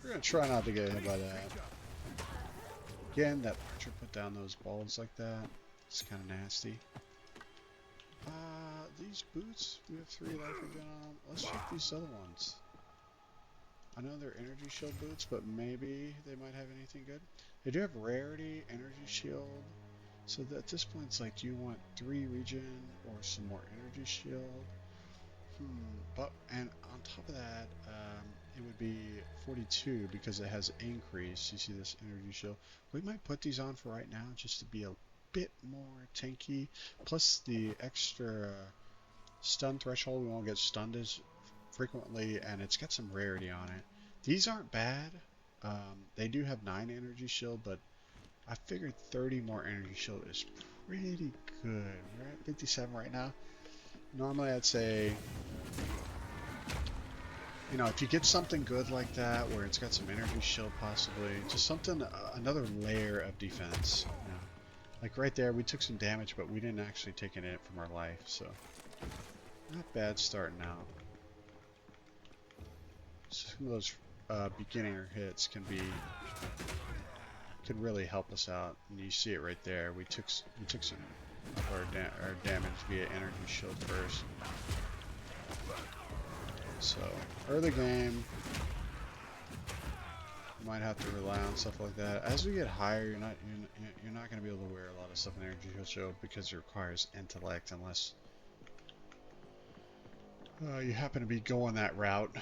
We're gonna try not to get hit by that. Again, that archer put down those balls like that. It's kind of nasty. These boots, we have 3 life regen on them. Let's check these other ones. I know they're energy shield boots, but maybe they might have anything good. They do have rarity, energy shield. So at this point, it's like, do you want 3 regen or some more energy shield? But, and on top of that, it would be 42 because it has increase. You see this energy shield. We might put these on for right now just to be a bit more tanky. Plus the extra stun threshold, we won't get stunned as frequently, and it's got some rarity on it. These aren't bad. They do have 9 energy shield, but I figured 30 more energy shield is pretty good. We're at 57 right now. Normally I'd say, you know, if you get something good like that where it's got some energy shield possibly, just something, another layer of defense. You know? Like right there, we took some damage, but we didn't actually take an hit from our life, so not bad starting out. Some of those beginner hits can really help us out, and you see it right there. We took some of our damage via energy shield first. So early game, you might have to rely on stuff like that. As we get higher, you're not going to be able to wear a lot of stuff in energy shield because it requires intellect, unless you happen to be going that route.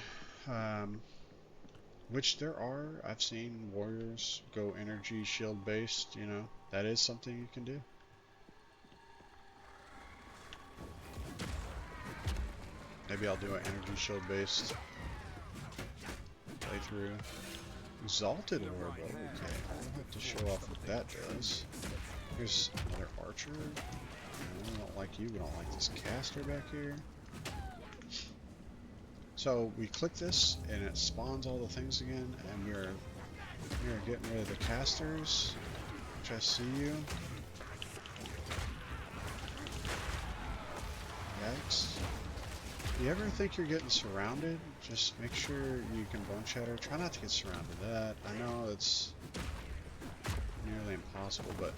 Which there are. I've seen warriors go energy shield based, you know. That is something you can do. Maybe I'll do an energy shield based playthrough. Exalted orb, okay. I'll have to show off what that does. Here's another archer. We don't like you. We don't like this caster back here. So we click this and it spawns all the things again, and we're getting rid of the casters, which I see you. Yikes. You ever think you're getting surrounded? Just make sure you can bone shatter. Try not to get surrounded. That, I know it's nearly impossible, but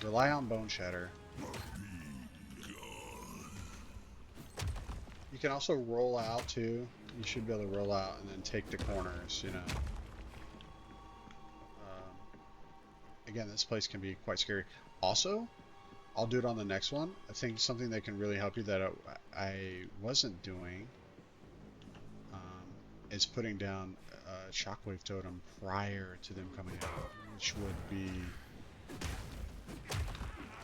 rely on bone shatter. You can also roll out too. You should be able to roll out and then take the corners, you know. Again, this place can be quite scary. Also, I'll do it on the next one. I think something that can really help you that I wasn't doing is putting down a shockwave totem prior to them coming out, which would be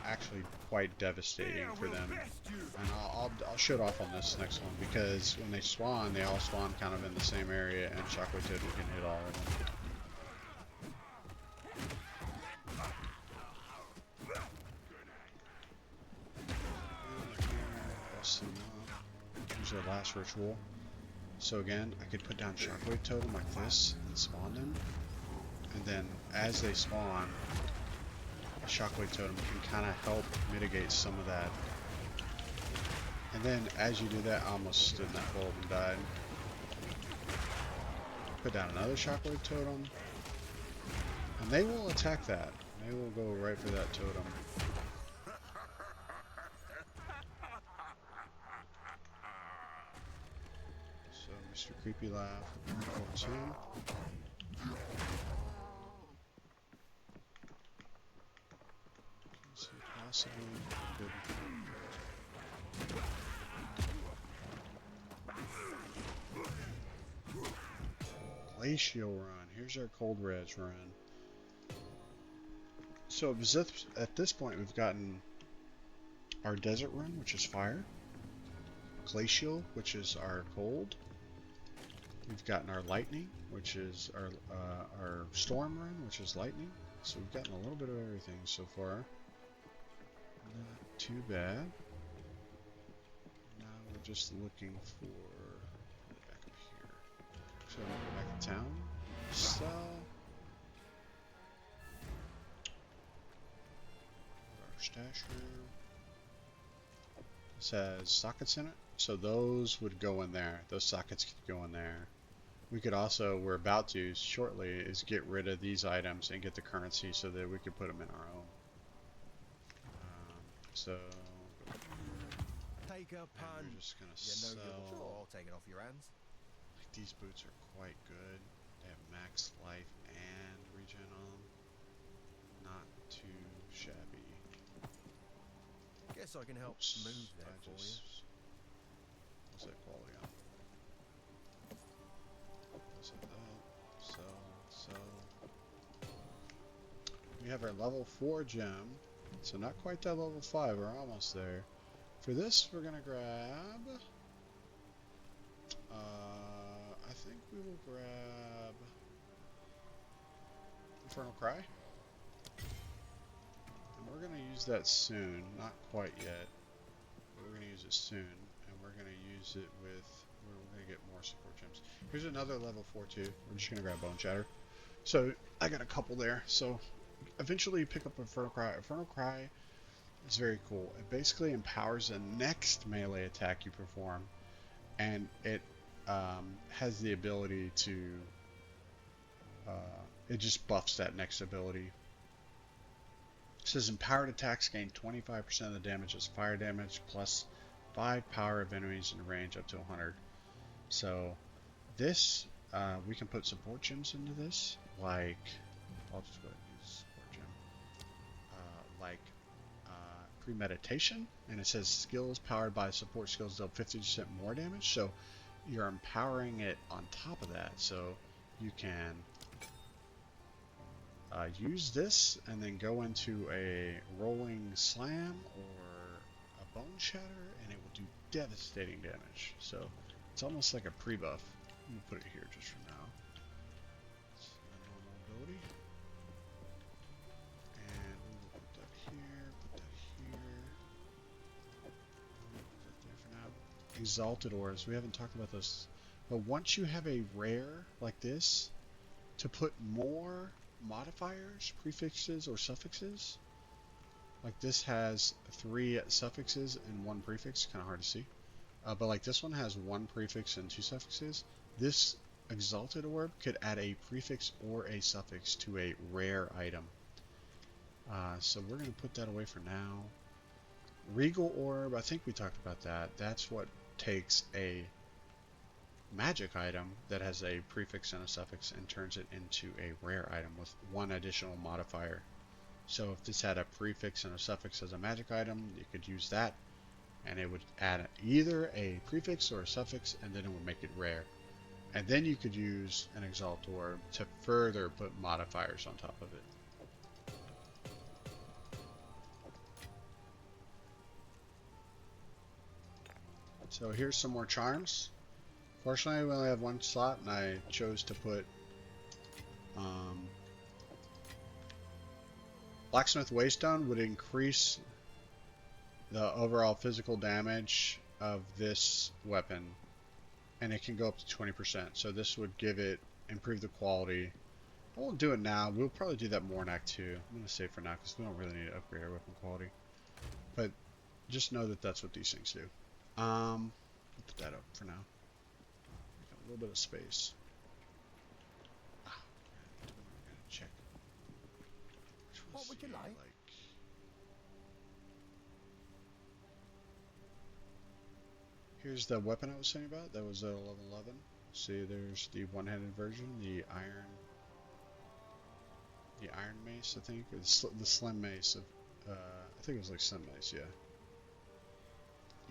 actually quite devastating for them. And I'll show it off on this next one, because when they all spawn kind of in the same area, and shockwave totem can hit all of them. Here's our last ritual. So again, I could put down shockwave totem like this and spawn them, and then as they spawn, a shockwave totem can kind of help mitigate some of that. And then as you do that, I almost stood in that bulb and died. Put down another shockwave totem, and they will attack that. They will go right for that totem. So Mr. Creepy Laugh, 14. So possibly good. Glacial run. Here's our cold res run. So at this point we've gotten our desert run, which is fire. Glacial, which is our cold. We've gotten our lightning, which is our storm run, which is lightning. So we've gotten a little bit of everything so far. Not too bad. Now we're just looking for back up here. So we're back in town. Sell. Our stash room. This has sockets in it, so those would go in there. Those sockets could go in there. We could also, we're about to shortly, is get rid of these items and get the currency so that we could put them in our own. So Take a pun. we're just gonna You know sell. sure, I'll take it off your hands. Like, these boots are quite good. They have max life and regen on them. Not too shabby. Guess I can help Oops, move that for you. What's that quality on? What's that? Sell. We have our level 4 gem. So not quite that level 5, we're almost there. For this, we're gonna grab... I think we will grab... Infernal Cry. And we're gonna use that soon. Not quite yet. But we're gonna use it soon. And we're gonna use it with... We're gonna get more support gems. Here's another level 4 too. We're just gonna grab Bone Shatter. So, I got a couple there. So, eventually you pick up Infernal Cry. Infernal Cry is very cool. It basically empowers the next melee attack you perform, and it has the ability to it just buffs that next ability. It says empowered attacks gain 25% of the damage as fire damage plus 5 power of enemies in range up to 100. So this we can put support gems into this, like I'll just go ahead and use support gem, like premeditation, and it says skills powered by support skills deal 50% more damage. So you're empowering it on top of that, so you can use this and then go into a rolling slam or a bone shatter, and it will do devastating damage. So it's almost like a pre-buff. I'm gonna put it here just for now. It's a normal ability. And we will put that here, exalted orbs. We haven't talked about those. But once you have a rare like this, to put more modifiers, prefixes, or suffixes, like this has 3 suffixes and 1 prefix, kind of hard to see. But like this one has 1 prefix and 2 suffixes. This exalted orb could add a prefix or a suffix to a rare item. So we're going to put that away for now. Regal orb, I think we talked about that. That's what takes a magic item that has a prefix and a suffix and turns it into a rare item with 1 additional modifier. So if this had a prefix and a suffix as a magic item, you could use that, and it would add either a prefix or a suffix, and then it would make it rare. And then you could use an exalt orb to further put modifiers on top of it. So here's some more charms. Fortunately, we only have 1 slot, and I chose to put Blacksmith Waystone would increase the overall physical damage of this weapon, and it can go up to 20%. So this would give it, improve the quality. I won't do it now. We'll probably do that more in Act 2. I'm going to save for now because we don't really need to upgrade our weapon quality. But just know that that's what these things do. We'll put that up for now. Got a little bit of space. I'm gonna check. What would you like? Here's the weapon I was saying about. That was at 1111. See, there's the one-handed version, the iron mace, I think, or the slim mace of. I think it was like slim mace, yeah.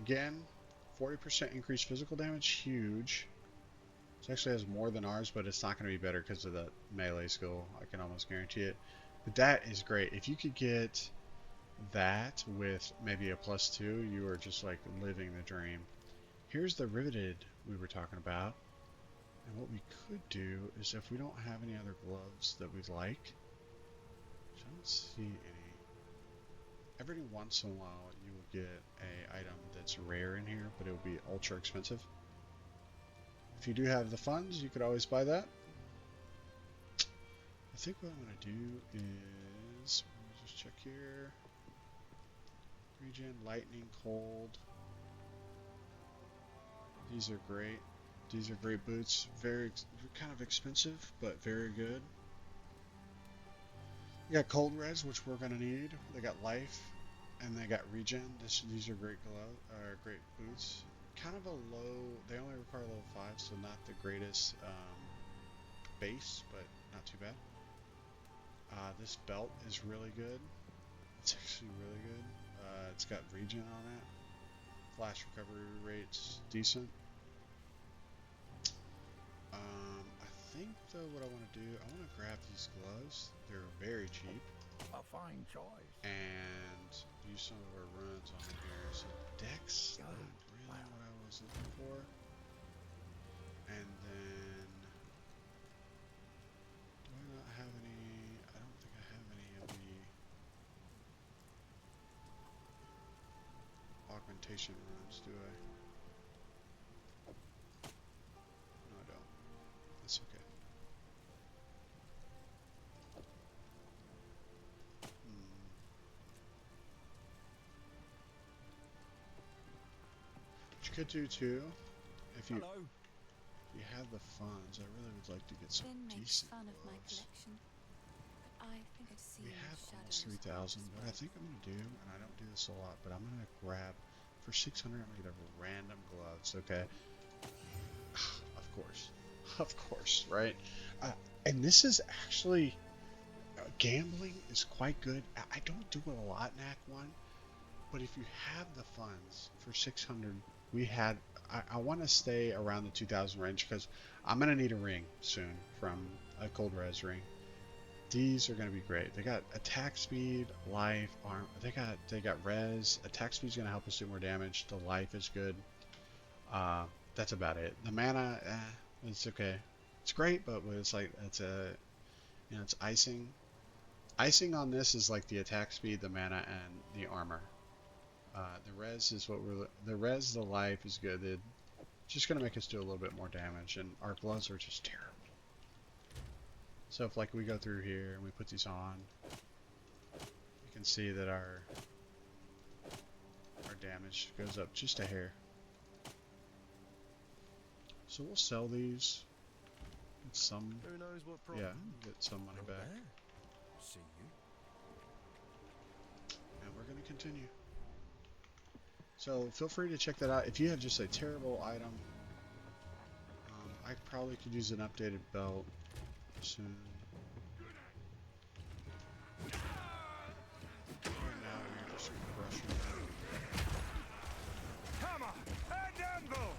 Again, 40% increased physical damage, huge. It actually has more than ours, but it's not going to be better because of that melee skill. I can almost guarantee it. But that is great. If you could get that with maybe a +2, you are just like living the dream. Here's the riveted we were talking about. And what we could do is, if we don't have any other gloves that we like, which I don't see any. Every once in a while, you will get a item that's rare in here, but it will be ultra expensive. If you do have the funds, you could always buy that. I think what I'm going to do is, let me just check here. Regen, lightning, cold. These are great. These are great boots. Very kind of expensive, but very good. You got cold res, which we're gonna need. They got life, and they got regen. These are great great boots. Kind of a low. They only require level 5, so not the greatest base, but not too bad. This belt is really good. It's actually really good. It's got regen on it. Flash recovery rate's decent. I think though what I want to do, I want to grab these gloves. They're very cheap. A fine choice. And use some of our runs on here. So Dex, not really what I was looking for. And then, do I not have any? I don't think I have any of the augmentation runs, do I? No, I don't. That's okay. What you could do too, if you have the funds, I really would like to get some Finn makes decent fun of my gloves. collection, but I think I see We have almost shadows 3,000, but I think I'm going to do, and I don't do this a lot, but I'm going to grab, for 600, I'm going to get random gloves, okay? Of course. Of course, right? And this is actually, gambling is quite good. I don't do it a lot in Act 1, but if you have the funds for 600, I want to stay around the 2,000 range because I'm going to need a ring soon from a cold res ring. These are going to be great. They got attack speed, life, arm. They got res. Attack speed is going to help us do more damage. The life is good. That's about it. The mana, it's okay. It's great, but it's like it's icing. Icing on this is like the attack speed, the mana, and the armor. The res, the life is good. It's just gonna make us do a little bit more damage, and our gloves are just terrible. So if like we go through here and we put these on, you can see that our damage goes up just a hair. So we'll sell these. Get some, Who knows what problem? yeah, get some money Not back, there. See you. and we're gonna continue. So feel free to check that out. If you have just a terrible item, I probably could use an updated belt soon. Right now we're just crushing it. Hammer and anvil!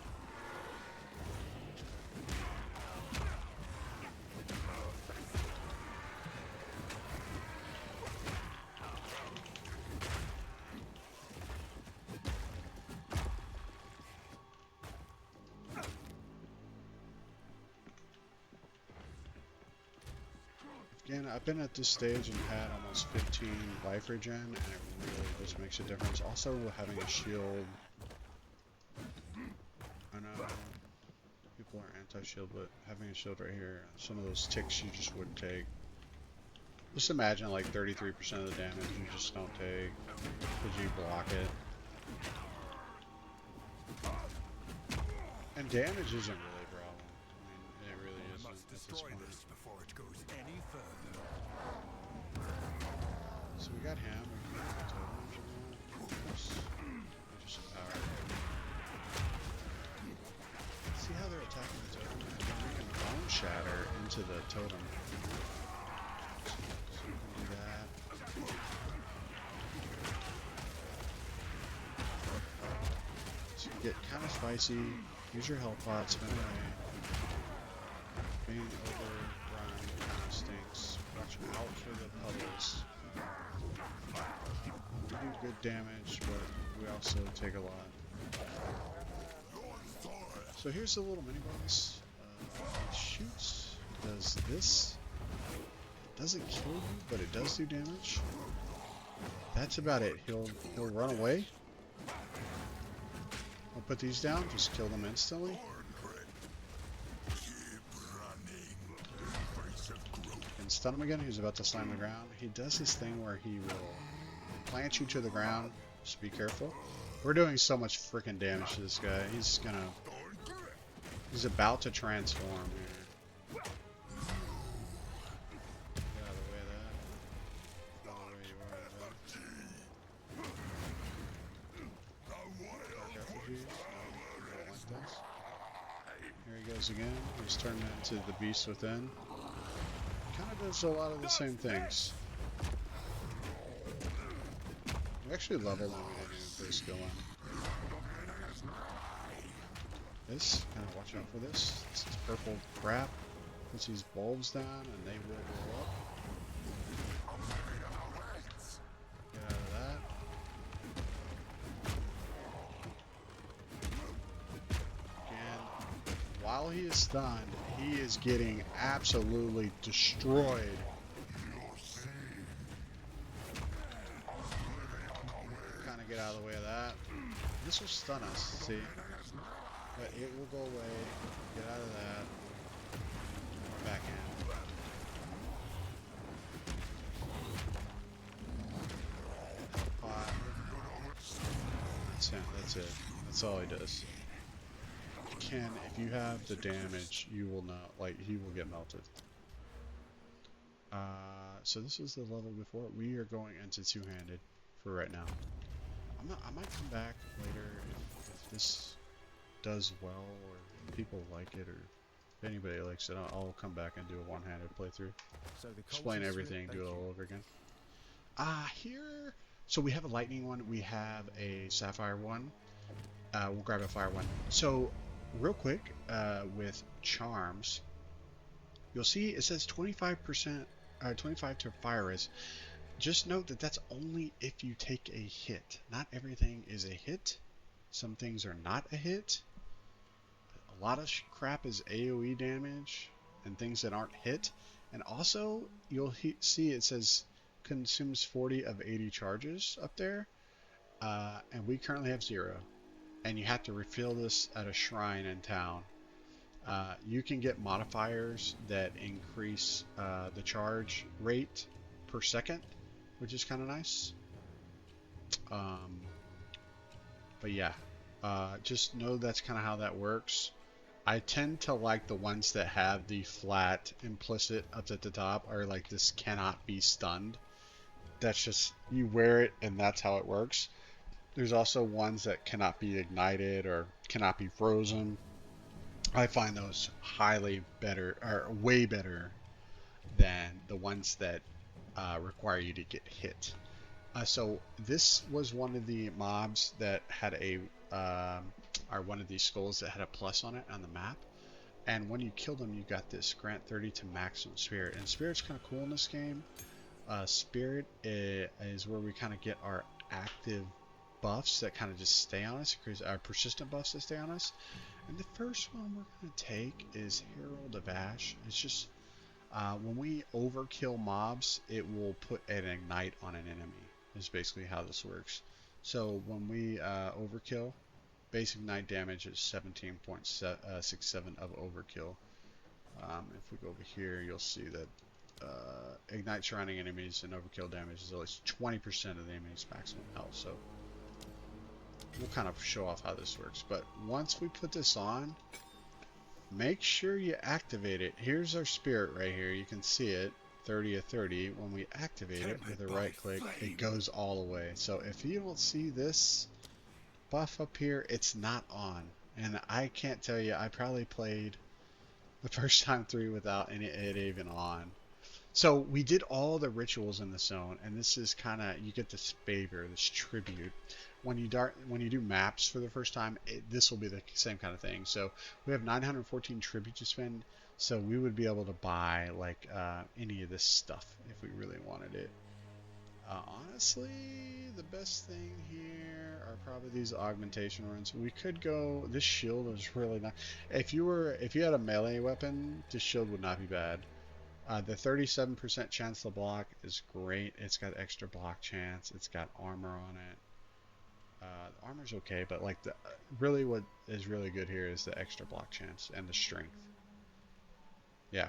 Again, I've been at this stage and had almost 15 life regen, and it really just makes a difference. Also, having a shield. I know people are anti-shield, but having a shield right here, some of those ticks you just wouldn't take. Just imagine like 33% of the damage you just don't take because you block it. And damage isn't really a problem. I mean, it really I isn't must at this destroy point. this before it goes any further. So we got him. We can get totems and that. Just some power. See how they're attacking the totem? We can bone shatter into the totem. So we can do that. So you get kind of spicy. Use your health pot, spin away. Being overrun kind of stinks. Watch out for the puddles. We do good damage, but we also take a lot. So here's the little mini boss. It shoots, does this. It doesn't kill you, but it does do damage. That's about it. He'll run away. I'll put these down, just kill them instantly. And stun him again. He's about to slam the ground. He does this thing where he will plant you to the ground. Just be careful. We're doing so much freaking damage to this guy. He's about to transform here. Get out of the way of that. Out of the way you are. Dark effigies. No, don't like this. Here he goes again. He's turned into the beast within. Kind of does a lot of the same things. We actually leveled him when we didn't even put a skill in. This, kind of watch out for this. This is purple crap. Puts these bulbs down and they will blow up. Get out of that. Again, while he is stunned, he is getting absolutely destroyed. Kind of get out of the way of that. This will stun us, see? But it will go away. Get out of that. We're back in. Pot. That's him. That's it. That's all he does. Ken, if you have the damage, you will not, like, he will get melted. So this is the level before. We are going into two-handed for right now. I might come back later if this does well, or if people like it, or if anybody likes it. I'll come back and do a one-handed playthrough. So the Explain cultists everything, thank do it you. all over again. Here, so we have a lightning one, we have a sapphire one. We'll grab a fire one. So, real quick, with charms, you'll see it says 25%, 25 to fire risk. Just note that that's only if you take a hit. Not everything is a hit. Some things are not a hit. A lot of crap is AoE damage and things that aren't hit. And also, you'll see it says consumes 40 of 80 charges up there. and we currently have 0. And you have to refill this at a shrine in town. You can get modifiers that increase the charge rate per second, which is kind of nice. But yeah, just know that's kind of how that works. I tend to like the ones that have the flat implicit up at the top, or like this cannot be stunned. That's just, you wear it and that's how it works. There's also ones that cannot be ignited or cannot be frozen. I find those highly better, or way better than the ones that require you to get hit. So this was one of the mobs that had a, or one of these skulls that had a plus on it on the map. And when you kill them, you got this grant 30 to maximum spirit. And spirit's kind of cool in this game. Spirit is where we kind of get our active buffs that kind of just stay on us, our persistent buffs that stay on us. And the first one we're going to take is Herald of Ash. It's just when we overkill mobs, it will put an ignite on an enemy. Is basically how this works. So when we overkill, basic ignite damage is 17.67 of overkill. If we go over here, you'll see that ignite surrounding enemies and overkill damage is at least 20% of the enemy's maximum health. So we'll kind of show off how this works. But once we put this on, make sure you activate it. Here's our spirit right here. You can see it, 30 of 30. When we activate it with a right click, it goes all the way. So if you don't see this buff up here, it's not on. And I can't tell you, I probably played the first time through without it even on. So we did all the rituals in the zone, and this is kind of, you get this favor, this tribute. When you do maps for the first time, this will be the same kind of thing. So we have 914 tribute to spend, so we would be able to buy like any of this stuff if we really wanted it. Honestly, the best thing here are probably these augmentation runes. We could go, this shield is really nice. If you had a melee weapon, this shield would not be bad. The 37% chance to block is great. It's got extra block chance. It's got armor on it. The armor's okay, but like really what is really good here is the extra block chance and the strength. Yeah.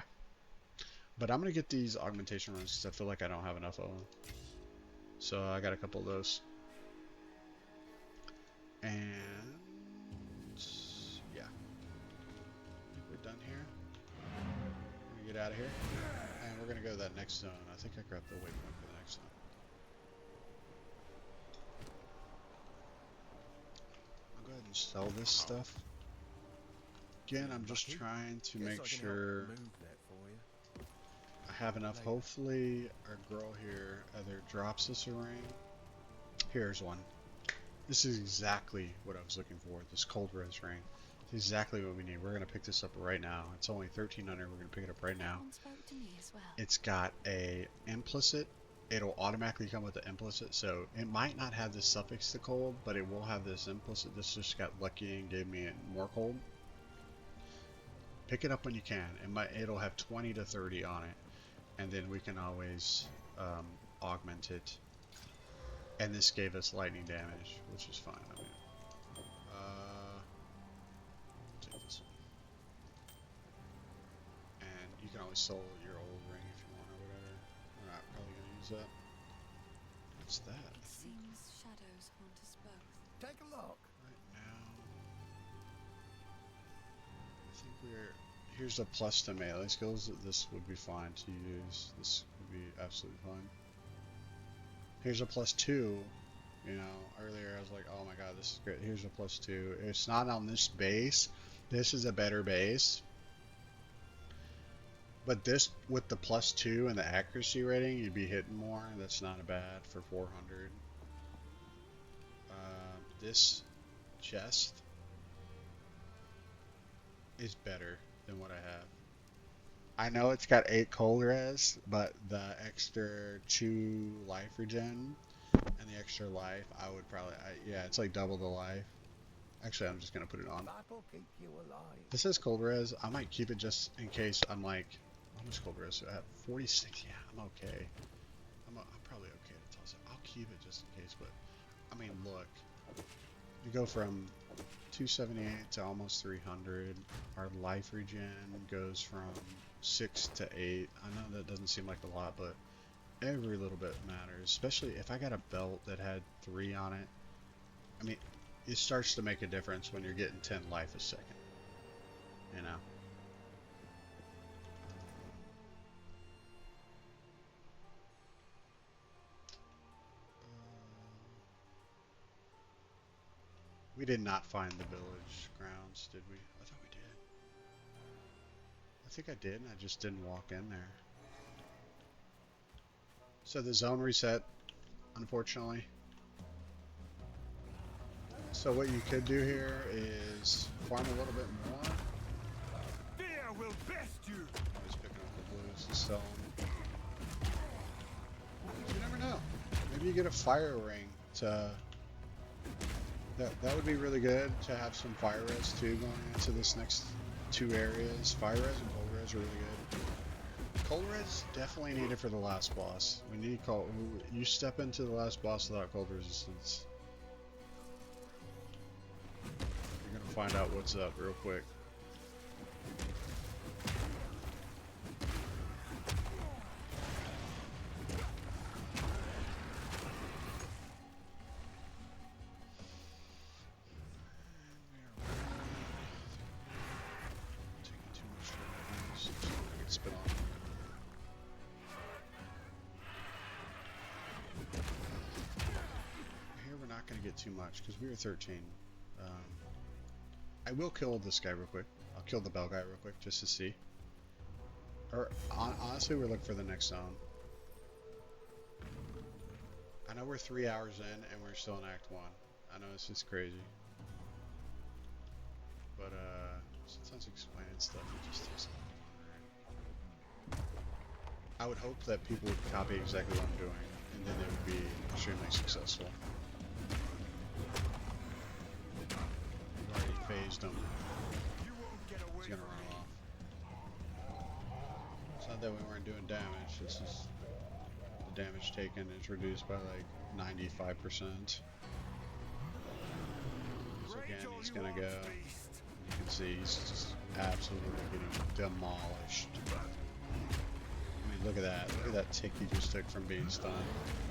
But I'm going to get these augmentation runes because I feel like I don't have enough of them. So I got a couple of those. And yeah. I think we're done here. We're going to get out of here. And we're going to go to that next zone. I think I grabbed the waypoint for the next zone. I'll go ahead and sell this stuff. Again, I'm just trying to make sure I have enough. Hopefully our girl here either drops us a ring. Here's one. This is exactly what I was looking for. This cold res ring. It's exactly what we need. We're going to pick this up right now. It's only 1300. We're going to pick it up right now. It's got a implicit. It'll automatically come with the implicit, so it might not have the suffix to cold, but it will have this implicit. This just got lucky and gave me more cold. Pick it up when you can. It'll have 20 to 30 on it, and then we can always augment it. And this gave us lightning damage, which is fine. I mean, take this one. And you can always sell your old ring if you want or whatever. We're not probably going to use that. What's that? It seems shadows haunt us both. Take a look. Right now, I think here's a plus to melee skills. This would be fine to use. This would be absolutely fine. Here's a +2. You know, earlier I was like, oh my god, this is great. Here's a +2. It's not on this base. This is a better base. But this, with the +2 and the accuracy rating, you'd be hitting more. That's not bad for 400. This chest is better than what I have. I know it's got 8 cold res, but the extra 2 life regen and the extra life, I would probably, yeah, it's like double the life. Actually, I'm just going to put it on. That'll keep you alive. This says cold res. I might keep it just in case I'm like, how much cold res do I have? 46, yeah, I'm okay. I'm probably okay to toss it. I'll keep it just in case, but I mean, look, you go from 278 to almost 300. Our life regen goes from 6 to 8. I know that doesn't seem like a lot, but every little bit matters, especially if I got a belt that had 3 on it. I mean, it starts to make a difference when you're getting 10 life a second, you know. We did not find the village grounds, did we? I thought we did. I think I did, and I just didn't walk in there. So the zone reset, unfortunately. So what you could do here is farm a little bit more. Fear will best you. Always picking up the blues and selling them. You never know. Maybe you get a fire ring to... That would be really good to have some fire res too going into this next 2 areas. Fire res and cold res are really good. Cold res definitely needed for the last boss. We need cold. You step into the last boss without cold resistance, you're gonna find out what's up real quick. Taking too much damage, so I can spit on. Here we're not going to get too much because we were 13. I will kill this guy real quick. I'll kill the bell guy real quick just to see. Or honestly, we're looking for the next zone. I know we're 3 hours in and we're still in Act 1. I know this is crazy. But sometimes explaining stuff, it just takes a lot longer. I would hope that people would copy exactly what I'm doing, and then it would be extremely successful. We've already phased him. He's gonna run off. It's not that we weren't doing damage, it's just the damage taken is reduced by like 95%. So again, he's gonna go. You can see he's just absolutely getting demolished. I mean, look at that. Look at that tick he just took from being stunned.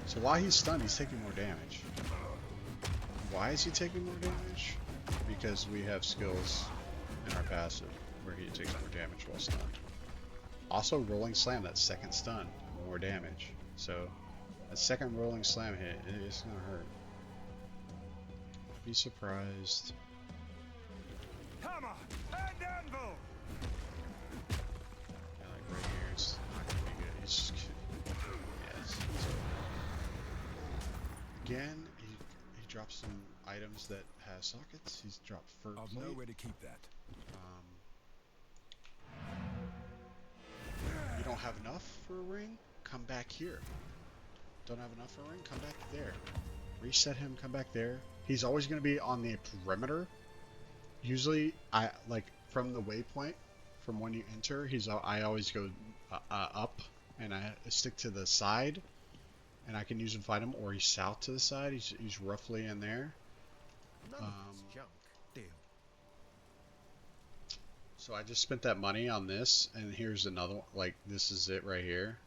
So while he's stunned, he's taking more damage. Why is he taking more damage? Because we have skills in our passive where he takes more damage while stunned. Also, rolling slam, that second stun, more damage. So, a second rolling slam hit, it's gonna hurt. Be surprised. Hammer and anvil. Yeah, like right here, it's not gonna be good. He's just, yes. Again, he drops some items that has sockets. He's dropped fur I've plate. nowhere to keep that. You don't have enough for a ring? Come back here. Don't have enough for a ring? Come back there. Reset him, come back there. He's always going to be on the perimeter. Usually, I like from the waypoint, from when you enter, I always go up and I stick to the side, and I can use him fight him, or he's south to the side. He's roughly in there. None of it's junk. Deal. So I just spent that money on this, and here's another one. Like, this is it right here.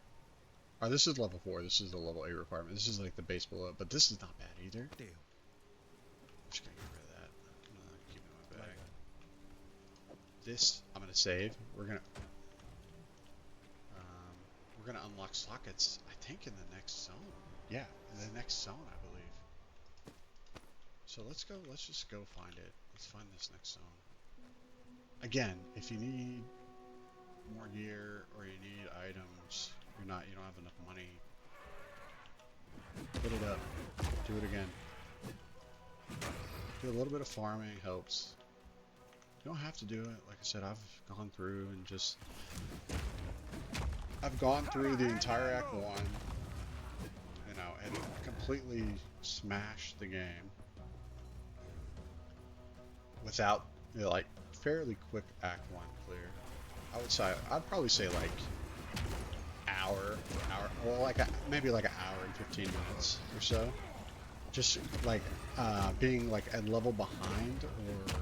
Or this is level 4. This is the level 8 requirement. This is like the base below, but this is not bad either. Deal. I'm just gonna get rid of that. I'm gonna keep it in my bag. This I'm gonna save. We're gonna unlock sockets. I think in the next zone. Yeah, in the next zone, I believe. So let's go. Let's just go find it. Let's find this next zone. Again, if you need more gear or you need items, you don't have enough money. Put it up. Do it again. Do a little bit of farming helps. You don't have to do it. Like I said, I've gone through and just... I've gone through the entire Act 1, you know, and completely smashed the game without, you know, like, fairly quick Act 1 clear. I'd probably say like hour, well, like maybe like an hour and 15 minutes or so. just like being like a level behind or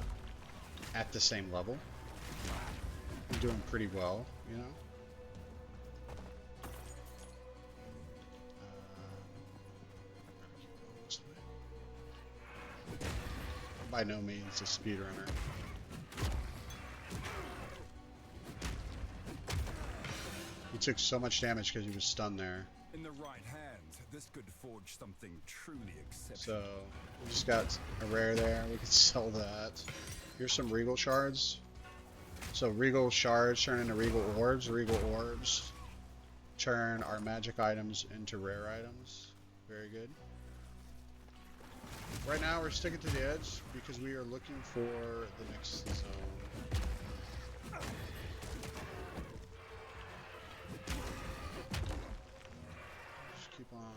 at the same level. I'm doing pretty well, you know. By no means a speedrunner. He took so much damage because he was stunned there. In the right hand, this could forge something truly exceptional. So we just got a rare there. We could sell that. Here's some regal shards. So regal shards turn into regal orbs. Regal orbs turn our magic items into rare items. Very good. Right now we're sticking to the edge because we are looking for the next zone. Just keep on.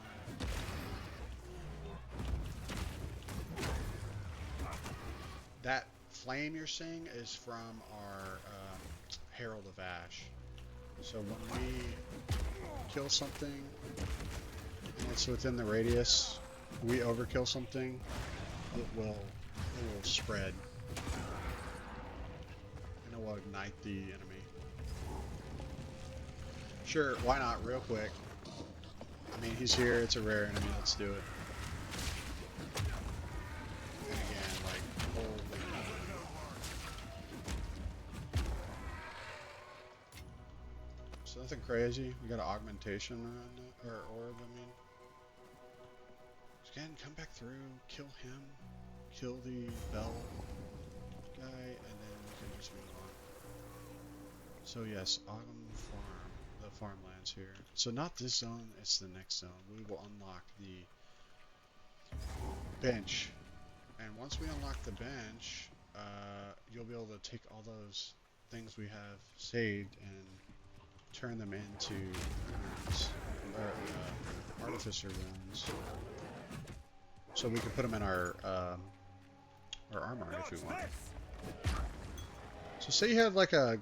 That flame you're seeing is from our Herald of Ash. So when we kill something and it's within the radius, we overkill something, it will spread and it will ignite the enemy. Sure, why not? Real quick. I mean, he's here. It's a rare enemy. Let's do it. And again, like, holy. So nothing crazy. We got an augmentation around it, or orb. I mean. Again, come back through, kill him, kill the bell guy, and then we can just move on. So yes, Autumn Farm, the farmlands here. So not this zone, it's the next zone. We will unlock the bench. And once we unlock the bench, you'll be able to take all those things we have saved and turn them into runes, or artificer runes. So we can put them in our armor if we want. So say you had like a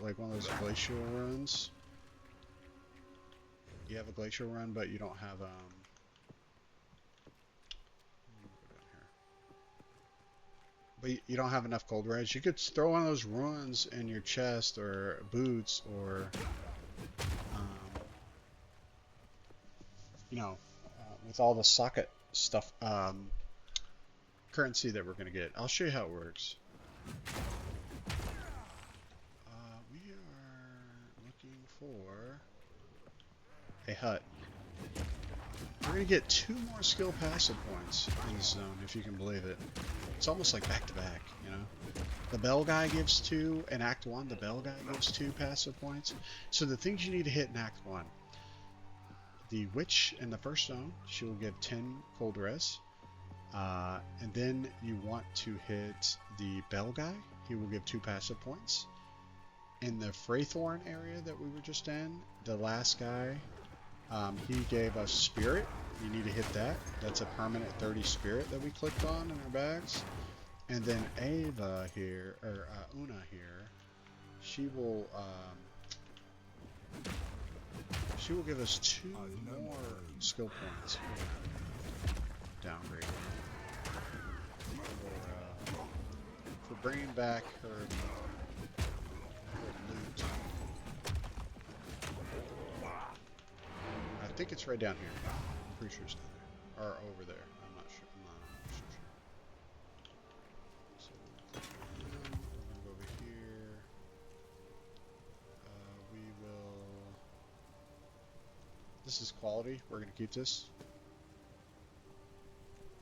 like one of those glacial runs. You have a glacial run, but you don't have but you don't have enough gold reds. You could throw one of those runes in your chest or boots, or you know, with all the socket stuff, currency that we're gonna get. I'll show you how it works. We are looking for a hut. We're gonna get 2 more skill passive points in this zone, if you can believe it. It's almost like back to back, you know. The bell guy gives 2 in Act 1. The bell guy gives 2 passive points. So the things you need to hit in Act 1. The witch in the first zone, she will give 10 cold res. And then you want to hit the bell guy. He will give 2 passive points. In the Fraythorn area that we were just in, the last guy, he gave us spirit. You need to hit that. That's a permanent 30 spirit that we clicked on in our bags. And then Ava here, or Una here, she will give us 2 more skill points. Downgrade. For bringing back her loot. I think it's right down here. I'm pretty sure it's down there. Or over there. I'm not sure. I'm not 100% sure. So we're gonna go over here. We will. This is quality. We're gonna keep this.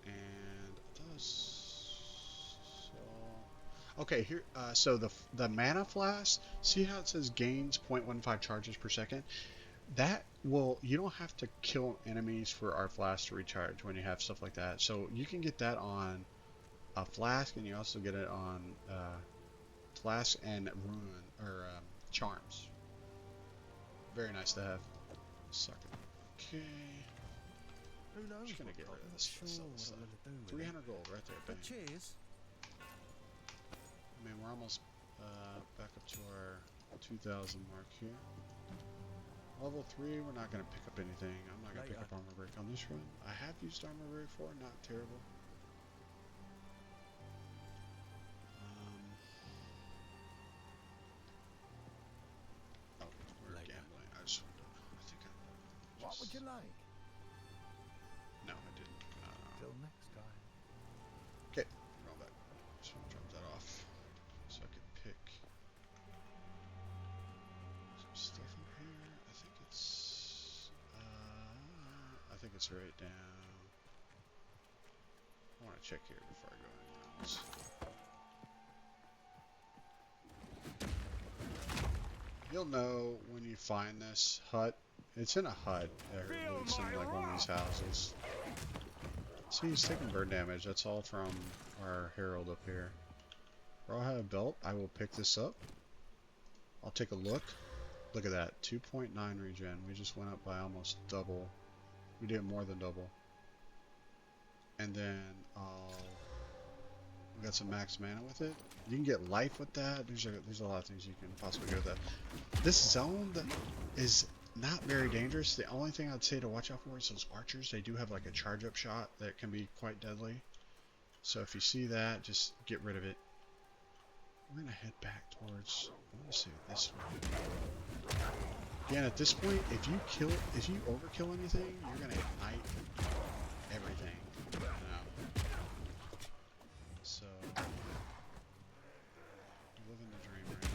And it does. So okay, here. So the mana flask. See how it says gains 0.15 charges per second. That will, you don't have to kill enemies for our flask to recharge when you have stuff like that. So you can get that on a flask, and you also get it on flask and ruin or charms. Very nice to have. Suck it. Okay. Who knows? Just gonna get rid of this. Sure what I'm gonna do with 300 gold right there. Bang. But cheers. I mean, we're almost back up to our 2,000 mark here. Level 3, we're not going to pick up anything. I'm not going to pick up armor break on this run. I have used armor break before, not terrible. Oh, we're gambling. I think I What would you like? No, I didn't. Till next time. Okay, roll that. Just want to drop that off so I can pick some stuff in here. I think it's right down. I want to check here before I go anywhere else. You'll know when you find this hut. It's in a hut. It's in like one of these houses. See, he's taking burn damage. That's all from our herald up here. Rawhide belt. I will pick this up. I'll take a look. Look at that. 2.9 regen. We just went up by almost double. We did more than double. And then we got some max mana with it. You can get life with that. There's a lot of things you can possibly do with that. This zone is not very dangerous. The only thing I'd say to watch out for is those archers. They do have like a charge up shot that can be quite deadly. So if you see that, just get rid of it. We're gonna head back towards, I want to say this way. Again, at this point, if you overkill anything, you're gonna ignite everything. You know? So living the dream right now.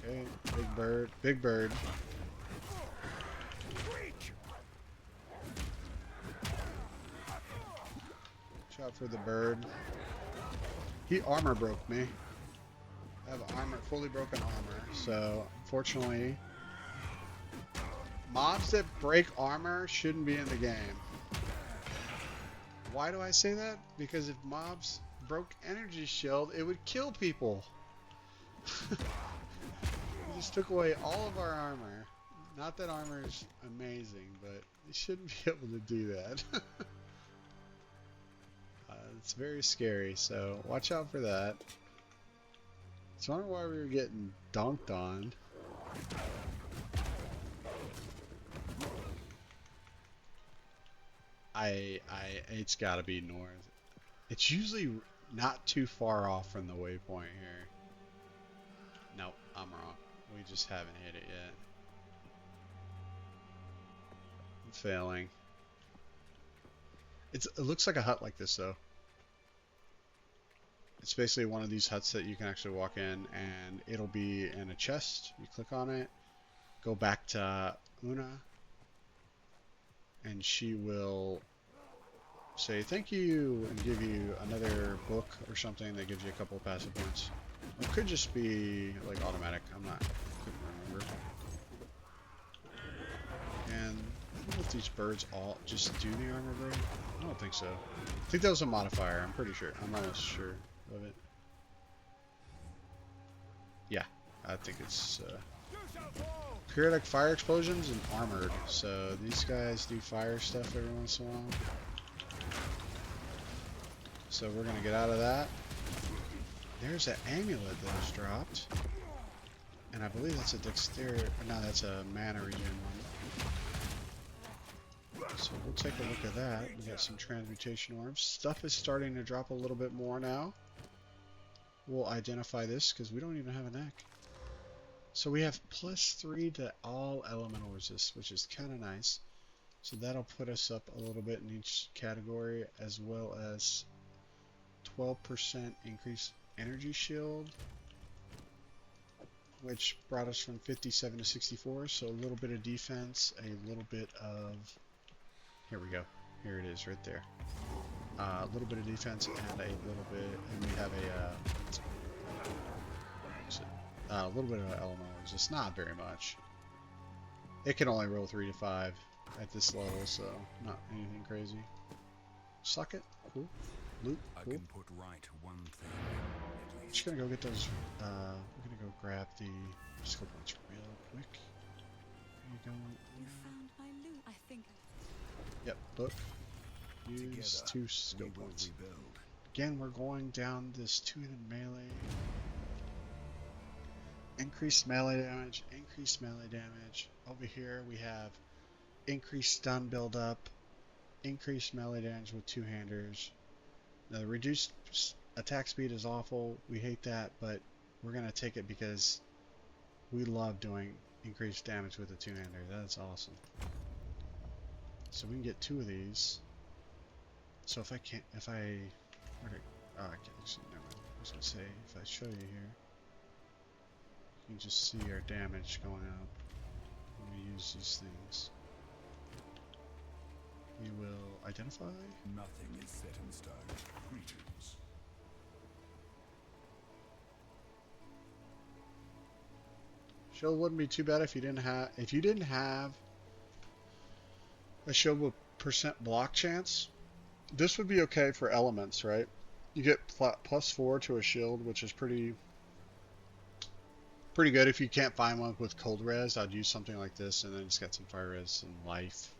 Okay, big bird, big bird. Shot for the bird. He armor broke me. I have fully broken armor, so unfortunately, mobs that break armor shouldn't be in the game. Why do I say that? Because if mobs broke energy shield, it would kill people. He just took away all of our armor. Not that armor is amazing, but you shouldn't be able to do that. It's very scary, so watch out for that. I was wondering why we were getting dunked on. It's gotta be north. It's usually not too far off from the waypoint here. Nope, I'm wrong. We just haven't hit it yet. I'm failing. It looks like a hut like this though. It's basically one of these huts that you can actually walk in and it'll be in a chest. You click on it, go back to Una, and she will say thank you and give you another book or something that gives you a couple of passive points. It could just be like automatic. Couldn't remember. And I don't know if these birds all just do the armor break. I don't think so. I think that was a modifier. I'm pretty sure. I'm almost sure of it. Yeah, I think it's periodic fire explosions and armored. So these guys do fire stuff every once in a while. So we're gonna get out of that. There's an amulet that was dropped, and I believe that's a dexterity. No, that's a mana regen one. So we'll take a look at that. We got some transmutation orbs. Stuff is starting to drop a little bit more now. We'll identify this because we don't even have a neck. So we have +3 to all elemental resist, which is kind of nice. So that'll put us up a little bit in each category, as well as 12% increased energy shield, which brought us from 57 to 64. So a little bit of defense, a little bit of, here we go. Here it is right there. A little bit of defense and a little bit, and we have a little bit of elemental resist, not very much. It can only roll 3 to 5 at this level, so not anything crazy. Suck it, cool. Loot, I cool. can put right one thing, at least. Just gonna go get those. We're gonna go grab the skill points real quick. There you go. You found my loot. I think. Yep, look. Use Together, 2 skill we will points. rebuild. Again, we're going down this 2 in melee. Increased melee damage, increased melee damage. Over here we have increased stun buildup, increased melee damage with 2-handers. Now the reduced attack speed is awful. We hate that, but we're going to take it because we love doing increased damage with a 2-hander. That's awesome. So we can get 2 of these. So if I can't, if I, where did, oh, I can't, actually, never mind. I was going to say, if I show you here, you can just see our damage going up when we use these things. We will identify. Nothing is set in stone. Greetings. Shield wouldn't be too bad if you didn't have a shield with percent block chance. This would be okay for elements, right? You get +4 to a shield, which is pretty good. If you can't find one with cold res, I'd use something like this, and then just get some fire res and life.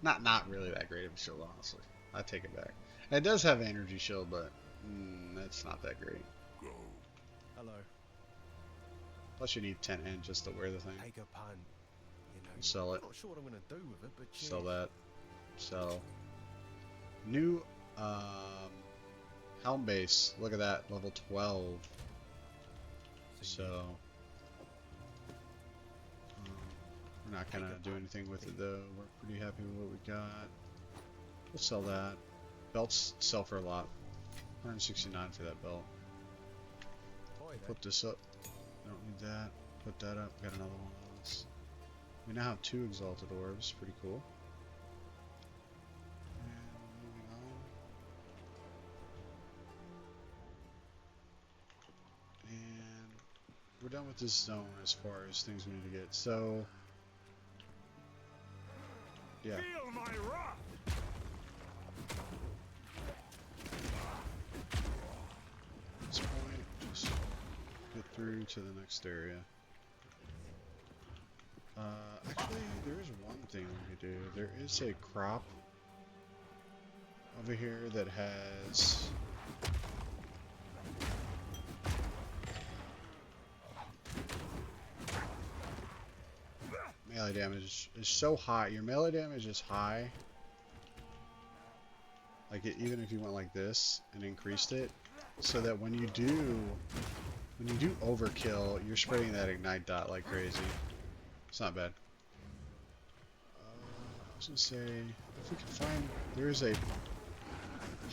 Not really that great of a shield, honestly. I take it back. And it does have energy shield, but that's not that great. Go. Hello. Plus, you need 10 in just to wear the thing. Take a pun. You know, Sell it. I'm not sure what I'm gonna do with it, but Sell cheers. that. Sell. New helm base. Look at that, level 12. So we're not gonna do anything with it though. We're pretty happy with what we got. We'll sell that. Belts sell for a lot. 169 for that belt. Boy, there. Put this up. Don't need that. Put that up. Got another one of those. We now have 2 exalted orbs. Pretty cool. And moving on. And we're done with this zone as far as things we need to get. So, yeah. Feel my wrath! At this point, just get through to the next area. Actually, there is one thing we could do. There is a crop over here that has melee damage is so high. Your melee damage is high. Like even if you went like this and increased it, so that when you do overkill, you're spraying that ignite dot like crazy. It's not bad. I was gonna say, if we can find, there's a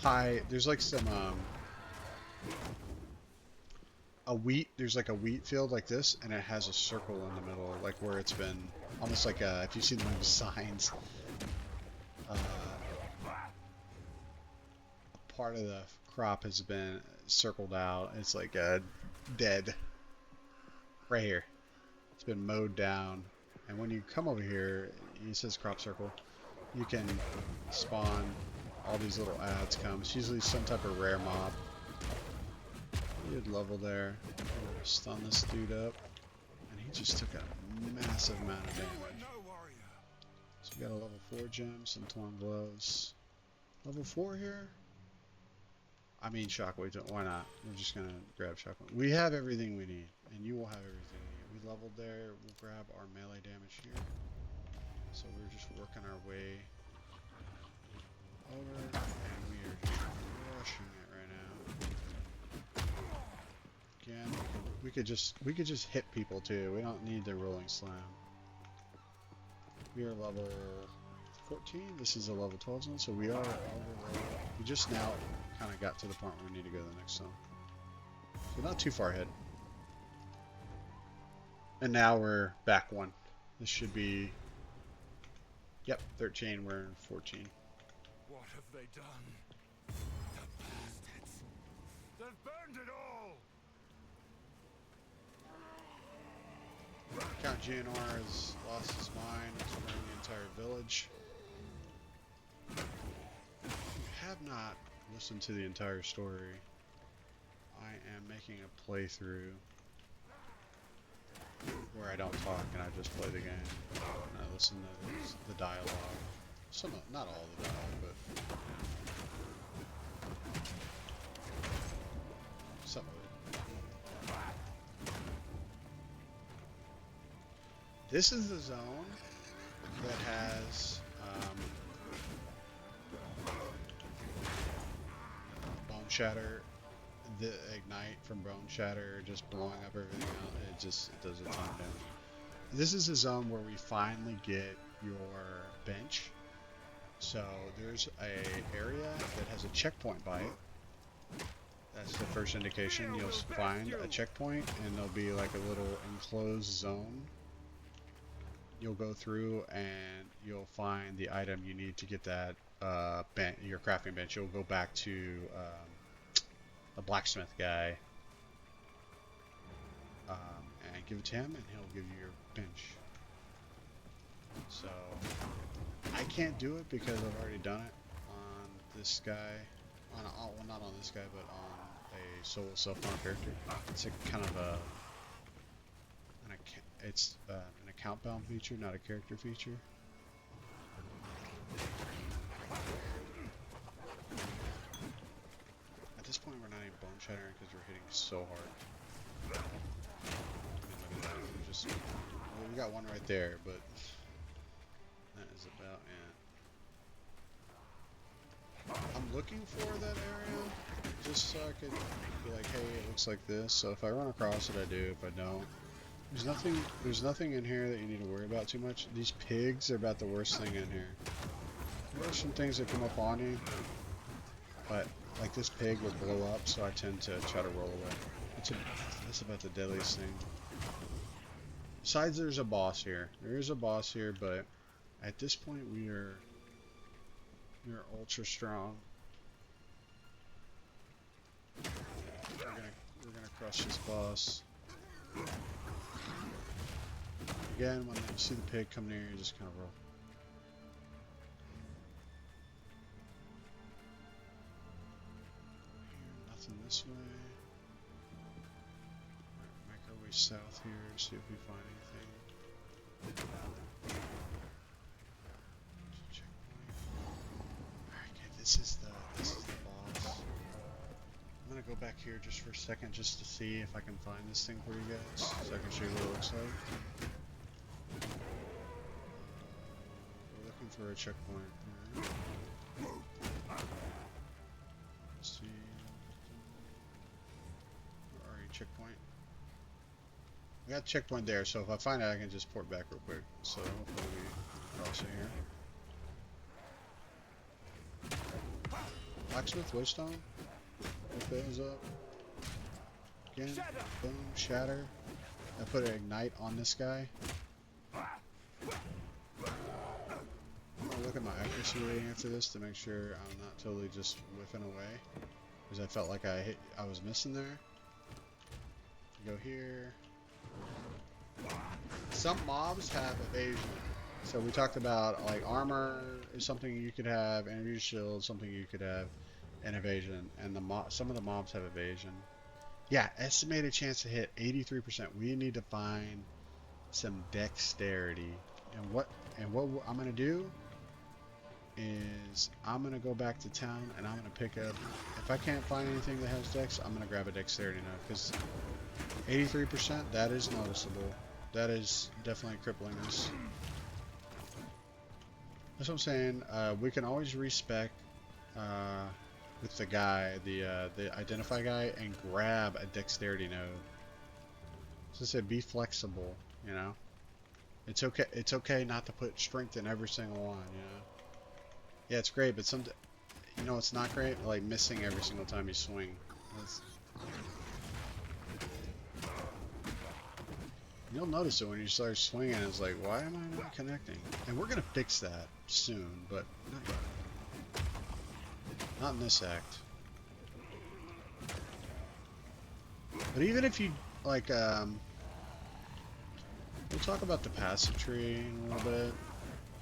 high, there's like some a wheat, there's like a wheat field like this, and it has a circle in the middle, like where it's been almost like if you've seen the movie Signs, a part of the crop has been circled out. It's like dead right here. It's been mowed down, and when you come over here, it says crop circle, you can spawn all these little ads come. It's usually some type of rare mob. Good level there. Stun this dude up, and he just took a massive amount of damage. So we got a level 4 gem, some torn gloves. Level 4 here? I mean shockwave, why not? We're just gonna grab shockwave. We have everything we need, and you will have everything you need. We leveled there, we'll grab our melee damage here. So we're just working our way over, and we are just crushing it right now. Again, we could just hit people too. We don't need the rolling slam. We are level 14. This is a level 12 zone, so we are over. We just now kind of got to the point where we need to go to the next zone. So not too far ahead. And now we're back 1. This should be, yep, 13. We're in 14. What have they done? The bastards. They've burned it all! Count GNR has lost his mind. He's running the entire village. If you have not listened to the entire story, I am making a playthrough where I don't talk and I just play the game and I listen to the dialogue. Some of, not all of the dialogue, but some of it. This is the zone that has bone shatter, the ignite from bone shatter, just blowing up everything out. It does a ton of damage. This is the zone where we finally get your bench. So there's a area that has a checkpoint by it. That's the first indication. You'll find a checkpoint, and there'll be like a little enclosed zone. You'll go through and you'll find the item you need to get that your crafting bench. You'll go back to the blacksmith guy and give it to him, and he'll give you your bench. So I can't do it because I've already done it on this guy. Well, not on this guy, but on a solo self-found character. It's a kind of an account-bound feature, not a character feature. At this point, we're not even bone shattering because we're hitting so hard. I mean, look at that. We got one right there, but that is about it. I'm looking for that area just so I could be like, hey, it looks like this. So if I run across it, I do. If I don't, there's nothing in here that you need to worry about too much. These pigs are about the worst thing in here. There are some things that come up on you, but like this pig would blow up, so I tend to try to roll away. That's about the deadliest thing. Besides, there's a boss here. There is a boss here, but at this point we're ultra strong. We're gonna crush this boss. Again, when you see the pig come near, you just kind of roll. Nothing this way. Right, make our way south here, see if we find anything. Checkpoint. Alright, okay, this is the boss. I'm gonna go back here just for a second just to see if I can find this thing for you guys, so I can show you what it looks like. We're looking for a checkpoint. Let's see. Where are you, checkpoint? We got a checkpoint there, so if I find it, I can just port back real quick. So hopefully we cross it here. Blacksmith, Waystone. Pick those up. Again, boom, shatter. I put an ignite on this guy. I'm gonna look at my accuracy rating after this to make sure I'm not totally just whiffing away, because I felt like I was missing there. Go here. Some mobs have evasion. So we talked about like armor is something you could have, energy shield something you could have, and evasion. And some of the mobs have evasion. Yeah, estimated chance to hit 83%. We need to find some dexterity. And what I'm gonna do is I'm gonna go back to town and I'm gonna pick up. If I can't find anything that has dex, I'm gonna grab a dexterity note, because 83%, that is noticeable. That is definitely crippling us. That's what I'm saying. We can always respec with the guy, the identify guy, and grab a dexterity node. So I said, be flexible. You know, it's okay. It's okay not to put strength in every single one. You know. Yeah, it's great, but you know, it's not great. Like missing every single time you swing. You'll notice it when you start swinging. It's like, why am I not connecting? And we're gonna fix that soon, but not yet. Not in this act. But even if you like, we'll talk about the passive tree in a little bit.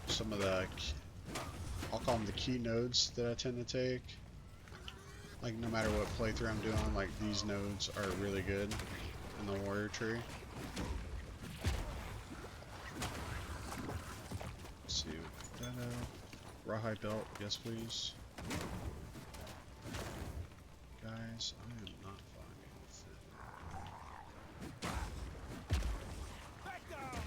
Some of the, I'll call them the key nodes that I tend to take. Like no matter what playthrough I'm doing, like these nodes are really good in the warrior tree. Let's see, pick that up. Rawhide belt, yes please. Guys, I am not finding anything. Back down!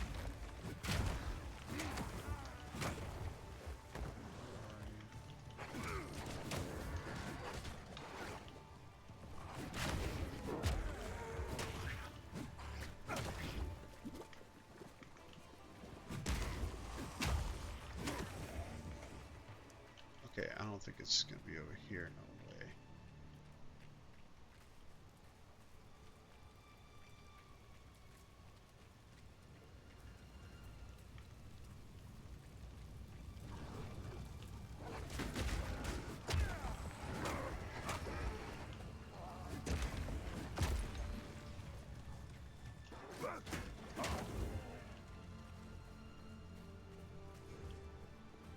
Okay, I don't think it's gonna be over here, no way.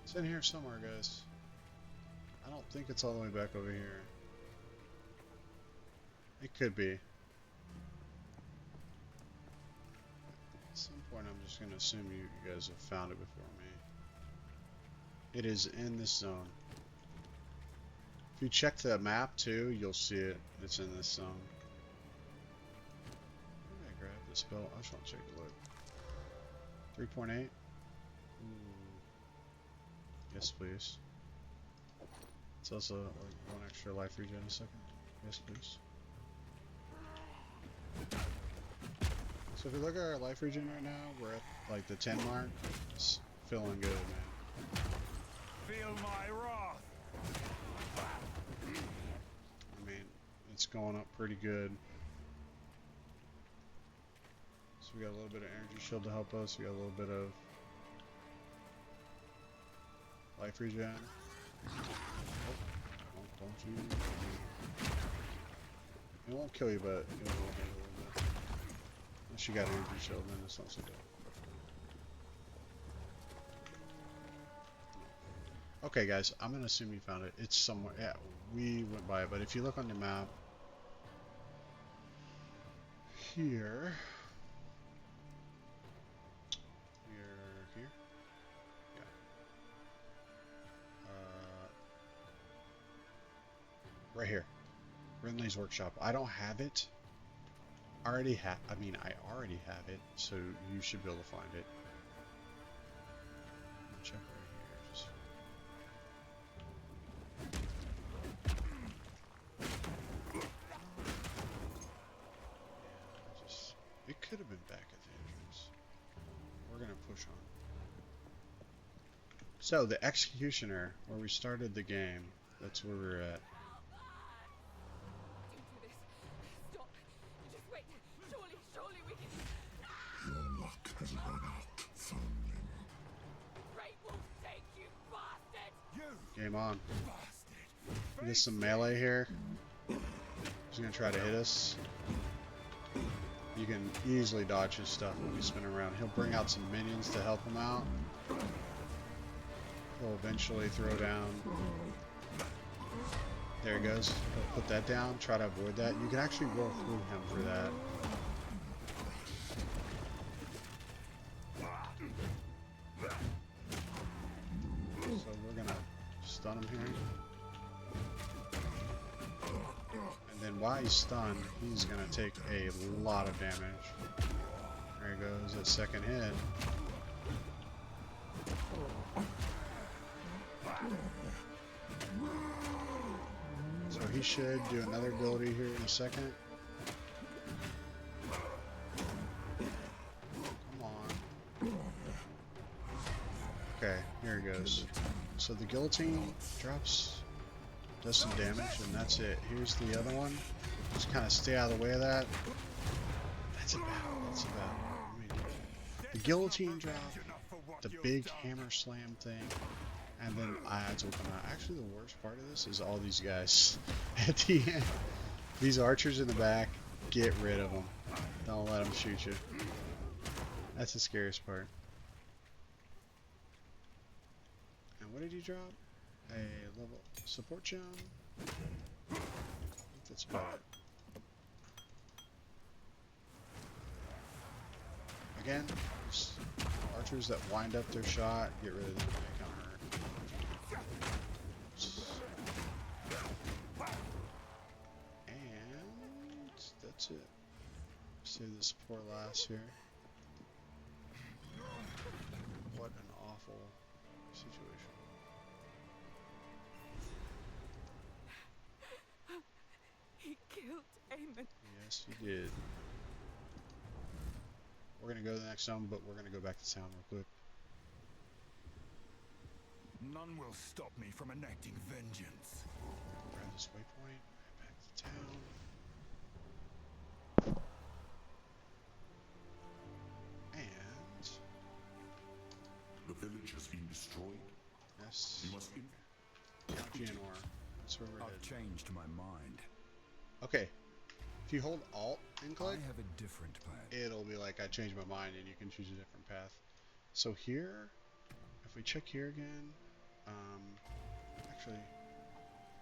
It's in here somewhere, guys. I don't think it's all the way back over here. It could be. At some point, I'm just gonna assume you guys have found it before me. It is in this zone. If you check the map too, you'll see it. It's in this zone. Where did I grab this belt? I just want to check the look. 3.8. Yes, please. It's also like 1 extra life regen a second. Yes, please. So if you look at our life regen right now, we're at like the 10 mark. It's feeling good, man. Feel my wrath! I mean, it's going up pretty good. So we got a little bit of energy shield to help us. We got a little bit of life regen. Don't you? It won't kill you, but it will hurt a little bit. Unless you got an energy shield, then it's not so good. Okay, guys, I'm gonna assume you found it. It's somewhere. Yeah, we went by it, but if you look on the map here, we're here. Yeah. Right here. Rinley's workshop. I don't have it. I already have it, so you should be able to find it. Check right here. It could have been back at the entrance. We're gonna push on. So the Executioner, where we started the game, that's where we're at. Your luck has run out, foundling. Game on. Bastard! Get some melee here. He's gonna try to hit us. You can easily dodge his stuff when you spin around. He'll bring out some minions to help him out. He'll eventually throw down. There he goes. He'll put that down. Try to avoid that. You can actually roll through him for that. So we're gonna stun him here. And then while he's stunned, he's gonna take a lot of damage. There he goes, that second hit. So he should do another ability here in a second. Come on. Okay, here he goes. So the guillotine drops, does some damage, and that's it. Here's the other one. Just kind of stay out of the way of that. That's about. I mean, the guillotine drop, the big hammer slam thing, and then odds will come out. Actually, the worst part of this is all these guys at the end. These archers in the back, get rid of them. Don't let them shoot you. That's the scariest part. And what did you drop? A level support gem? I think that's about it. Again, just archers that wind up their shot, get rid of them, they can't hurt. That's it. Save the support last here. What an awful situation. He killed Eamon. Yes, you did. We're gonna go to the next zone, but we're gonna go back to town real quick. None will stop me from enacting vengeance. Grab this waypoint, right back to town. And The village has been destroyed. yes, We must Gianor. That's where we're I've headed. changed my mind. Okay. If you hold Alt and I click, have a different plan. it'll be like I changed my mind and you can choose a different path. So here, if we check here again, actually,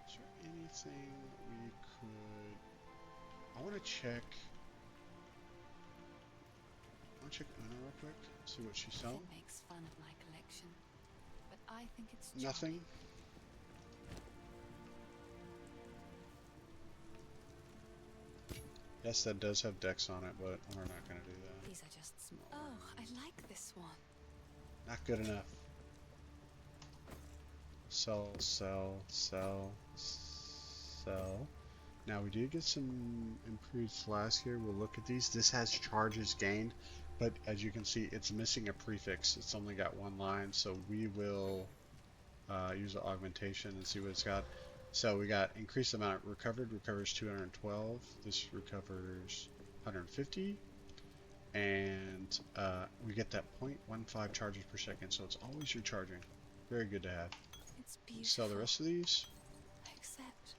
is there anything we could, I want to check Una real quick, see what she's selling. It makes fun of my collection, but I think it's Nothing. Yes, that does have decks on it, but we're not going to do that. These are just small. Oh, I like this one. Not good enough. Sell, sell, sell, sell. Now we do get some improved flasks here. We'll look at these. This has charges gained, but as you can see, it's missing a prefix. It's only got one line, so we will use the augmentation and see what it's got. So we got increased amount recovered. Recovers 212. This recovers 150. And we get that 0.15 charges per second, so it's always recharging. Very good to have. It's beautiful. Sell the rest of these. I accept.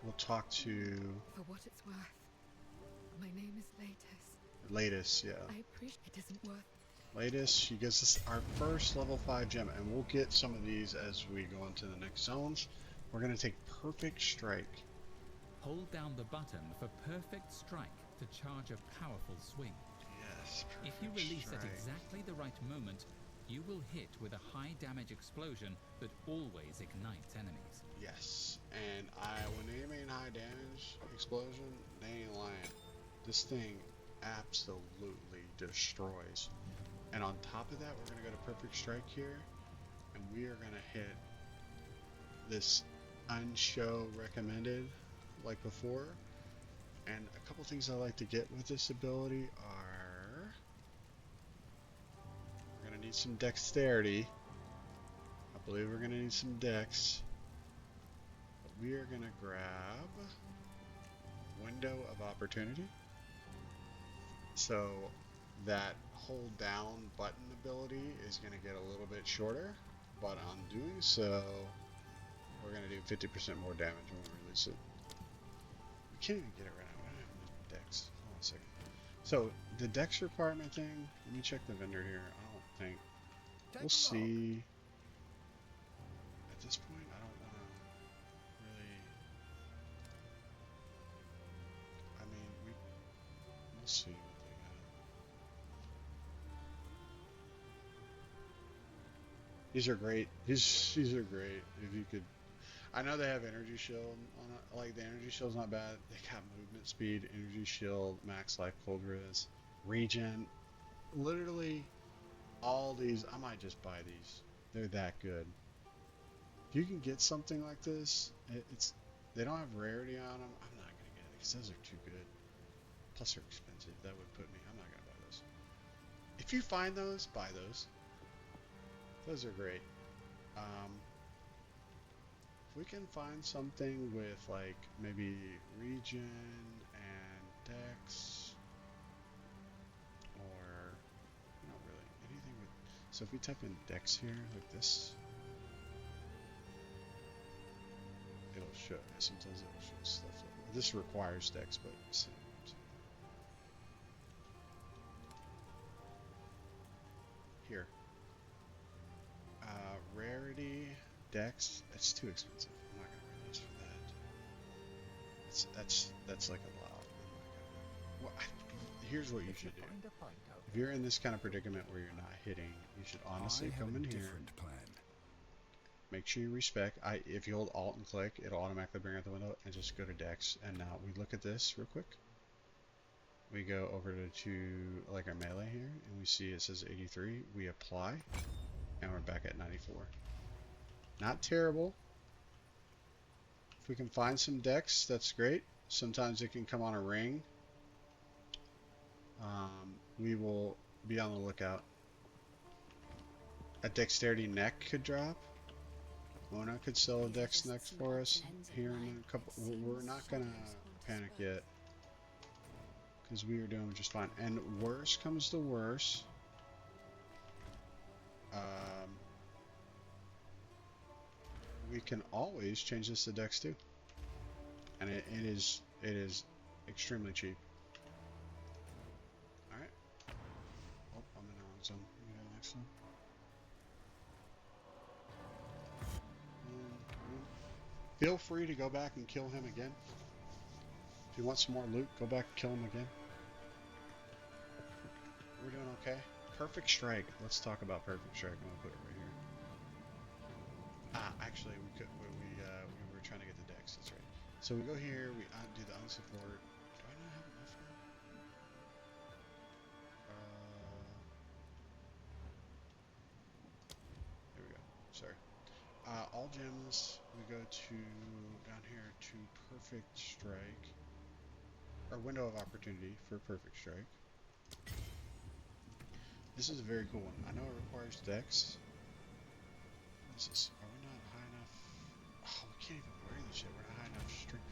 We'll talk to For what it's worth, my name is Latus. Latest, yeah. I appreciate it isn't worth. Latest, she gives us our first level 5 gem, and we'll get some of these as we go into the next zones. We're going to take Perfect Strike. Hold down the button for perfect strike to charge a powerful swing. Yes, If you release at exactly the right moment, you will hit with a high damage explosion that always ignites enemies. Yes, and when they mean high damage explosion, they ain't lying. This thing absolutely destroys. And on top of that, we're going to go to Perfect Strike here, and we are going to hit this unshow recommended like before. And a couple things I like to get with this ability are, we're going to need some dexterity. I believe we're going to need some dex. But we are going to grab Window of Opportunity. So that hold down button ability is going to get a little bit shorter, but on doing so, we're going to do 50% more damage when we release it. We can't even get it right now. We don't have enough dex. Hold on a second. So the dex requirement thing, let me check the vendor here. I don't think. We'll see. At this point, I don't want to really. I mean, we'll see what they got. These are great. These are great. If you could, I know they have energy shield on it. Like the energy shield's not bad. They got movement speed, energy shield, max life, cold res, regen. Literally, all these. I might just buy these. They're that good. If you can get something like this, it's. They don't have rarity on them. I'm not gonna get it because those are too good. Plus they're expensive. That would put me. I'm not gonna buy those. If you find those, buy those. Those are great. If we can find something with like maybe regen and dex, or not really anything with. So if we type in dex here like this, it'll show. Sometimes it'll show stuff. Like this requires dex, but see. Here. Rarity, dex, that's too expensive. I'm not gonna release for that. That's like a lot. I'm not gonna. Here's what you should do. If you're in this kind of predicament where you're not hitting, you should honestly come in here. Different plan. Make sure you respec. If you hold Alt and click, it'll automatically bring out the window, and just go to decks. And now we look at this real quick. We go over to like our melee here, and we see it says 83. We apply, and we're back at 94. Not terrible. If we can find some decks, that's great. Sometimes it can come on a ring. We will be on the lookout. A dexterity neck could drop. Mona could sell a dex next for us here in a couple. We're not gonna panic yet, because we are doing just fine. And worse comes to worse, we can always change this to dex too, and it is extremely cheap. All right. Oh, I'm in the wrong zone. We go to the next one. Feel free to go back and kill him again. If you want some more loot, go back and kill him again. We're doing okay. Perfect strike. Let's talk about perfect strike. I'm gonna put it right here. Actually, we were trying to get the decks. That's right. So we go here. We do the unsupport. Do I not have enough here? There we go. Sorry. All gems. We go to down here to perfect strike. Or window of opportunity for perfect strike. This is a very cool one. I know it requires dex. What is this? Are we not high enough? Oh, we can't even wear this shit. We're not high enough strength.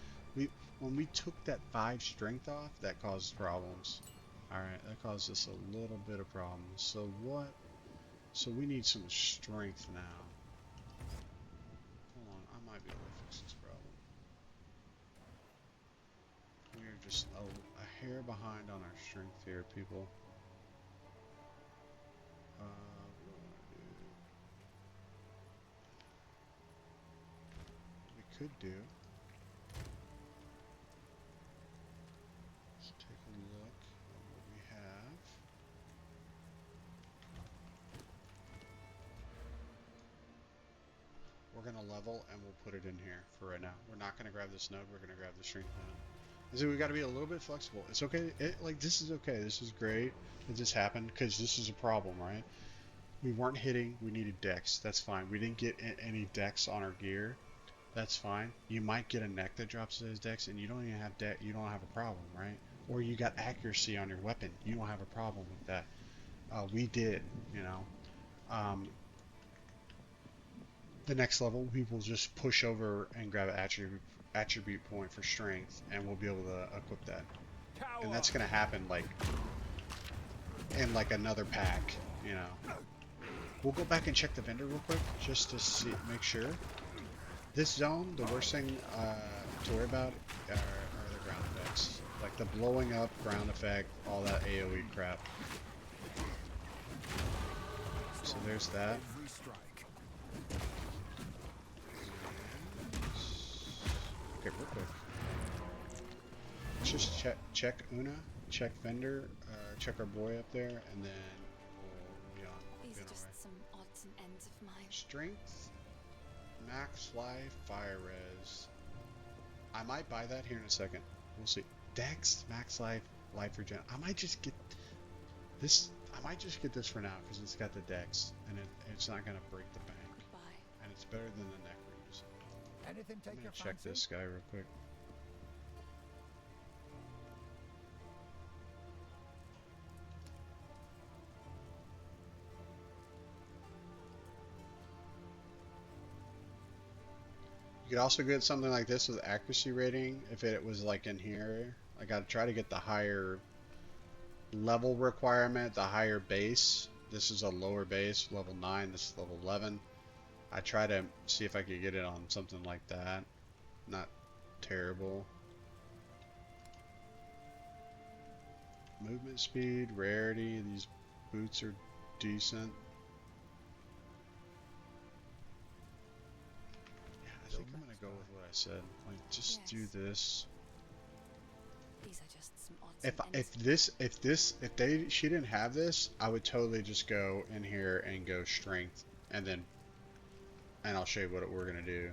When we took that 5 strength off, that caused problems. Alright, that caused us a little bit of problems. So what? So we need some strength now. Hold on, I might be able to fix this problem. We are just a hair behind on our strength here, people. Could do. Let's take a look at what we have. We're going to level and we'll put it in here for right now. We're not going to grab this node, we're going to grab the strength node. And so we got to be a little bit flexible. It's okay. Like, this is okay. This is great that this happened, because this is a problem, right? We weren't hitting. We needed dex. That's fine. We didn't get any dex on our gear. That's fine. You might get a neck that drops as dex, and you don't even have dex. You don't have a problem, right? Or you got accuracy on your weapon. You don't have a problem with that. We did, you know. The next level, we will just push over and grab an attribute point for strength, and we'll be able to equip that. And that's gonna happen like in like another pack, you know. We'll go back and check the vendor real quick just to see, make sure. This zone, the worst thing to worry about are the ground effects. Like the blowing up, ground effect, all that AoE crap. So there's that. Okay, real quick. Let's just check Una, check vendor, check our boy up there, and then we'll be on. These are just some odds and ends of mine. Strength. Max life, fire res. I might buy that here in a second. We'll see. Dex, max life, life regen. I might just get this. I might just get this for now because it's got the dex and it's not gonna break the bank. Bye. And it's better than the neck rings. Anything take I'm your gonna check fancy? this guy real quick. You could also get something like this with accuracy rating if it was like in here. Like I'd try to get the higher level requirement, the higher base. This is a lower base, level 9, this is level 11. I try to see if I could get it on something like that. Not terrible. Movement speed, rarity, these boots are decent. I think I'm gonna go with what I said. Like, just do this. These are just some odds If she didn't have this, I would totally just go in here and go strength, and I'll show you what we're gonna do.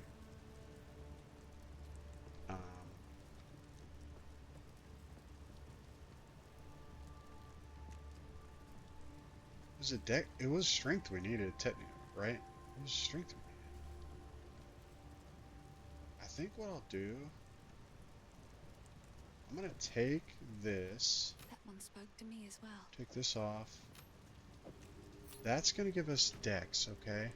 Was it deck? It was strength we needed, technically, right? It was strength we needed. I think what I'll do, I'm gonna take this. That one spoke to me as well. Take this off. That's gonna give us dex, okay?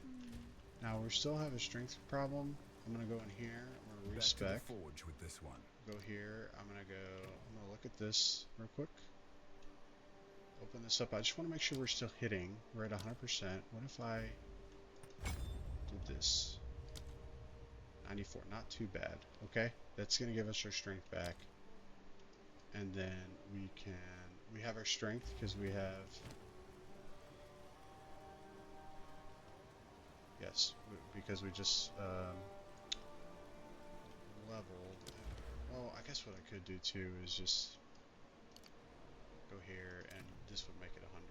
Now we still have a strength problem. I'm gonna go in here. I'm gonna respec. Back to the forge with this one. Go here. I'm gonna look at this real quick. Open this up. I just want to make sure we're still hitting. We're at 100%. What if I did this? 94. Not too bad. Okay, that's gonna give us our strength back. And then we have our strength because we have, yes, because we just leveled. Well, I guess what I could do too is just go here and this would make it 100. I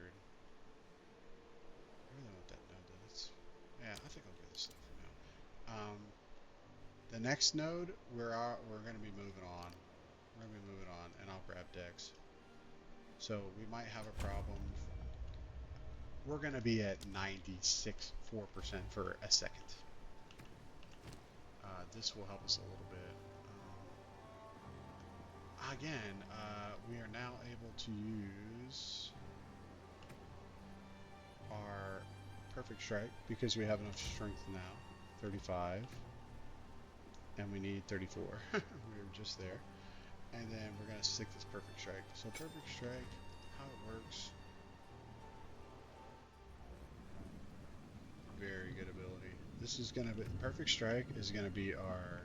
really want that node though. That's, yeah, I think I'll get this stuff for now. The next node we're going to be moving on. We're going to be moving on, and I'll grab Dex. So we might have a problem. We're going to be at 96.4% for a second. This will help us a little bit. Again, we are now able to use our Perfect Strike because we have enough strength now. 35. And we need 34. We were just there. And then we're going to stick this Perfect Strike. So Perfect Strike, how it works. Very good ability. This is going to be, Perfect Strike is going to be our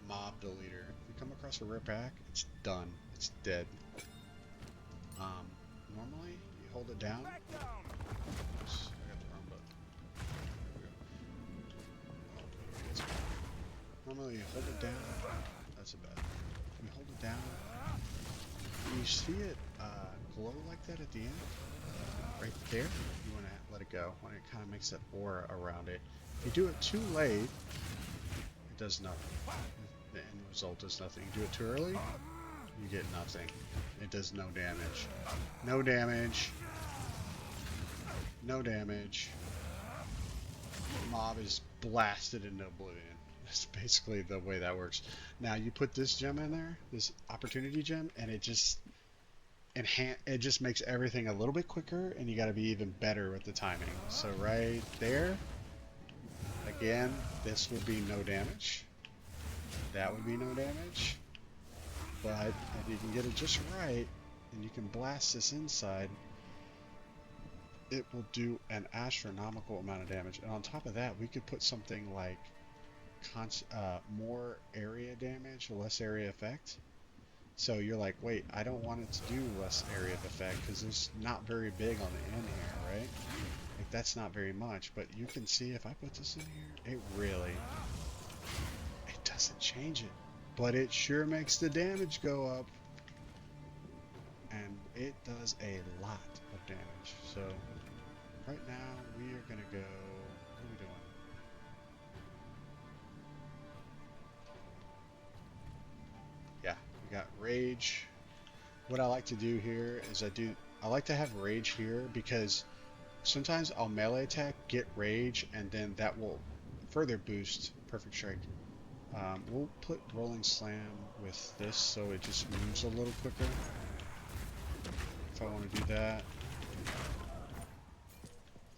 mob deleter. If we come across a rare pack, it's done. It's dead. Normally, you hold it down. Oops, I got the wrong button. There we go. Normally, you hold it down. That's a bad. You hold it down. When you see it glow like that at the end, right there, you want to let it go. When it kind of makes that aura around it. If you do it too late, it does nothing. The end result is nothing. You do it too early, you get nothing. It does no damage. No damage. No damage. The mob is blasted into oblivion. That's basically the way that works. Now you put this gem in there, this opportunity gem, and it just makes everything a little bit quicker, and you got to be even better with the timing. So right there, again, this would be no damage. That would be no damage. But if you can get it just right, and you can blast this inside, it will do an astronomical amount of damage. And on top of that, we could put something like more area damage, less area effect. So you're like, wait, I don't want it to do less area of effect because it's not very big on the end here, right? Like that's not very much, but you can see if I put this in here, it doesn't change it, but it sure makes the damage go up, and it does a lot of damage. So right now we are gonna go. What are we doing? Yeah, we got rage. What I like to do here is I like to have rage here because sometimes I'll melee attack, get rage, and then that will further boost Perfect Strike. We'll put Rolling Slam with this so it just moves a little quicker. If I want to do that.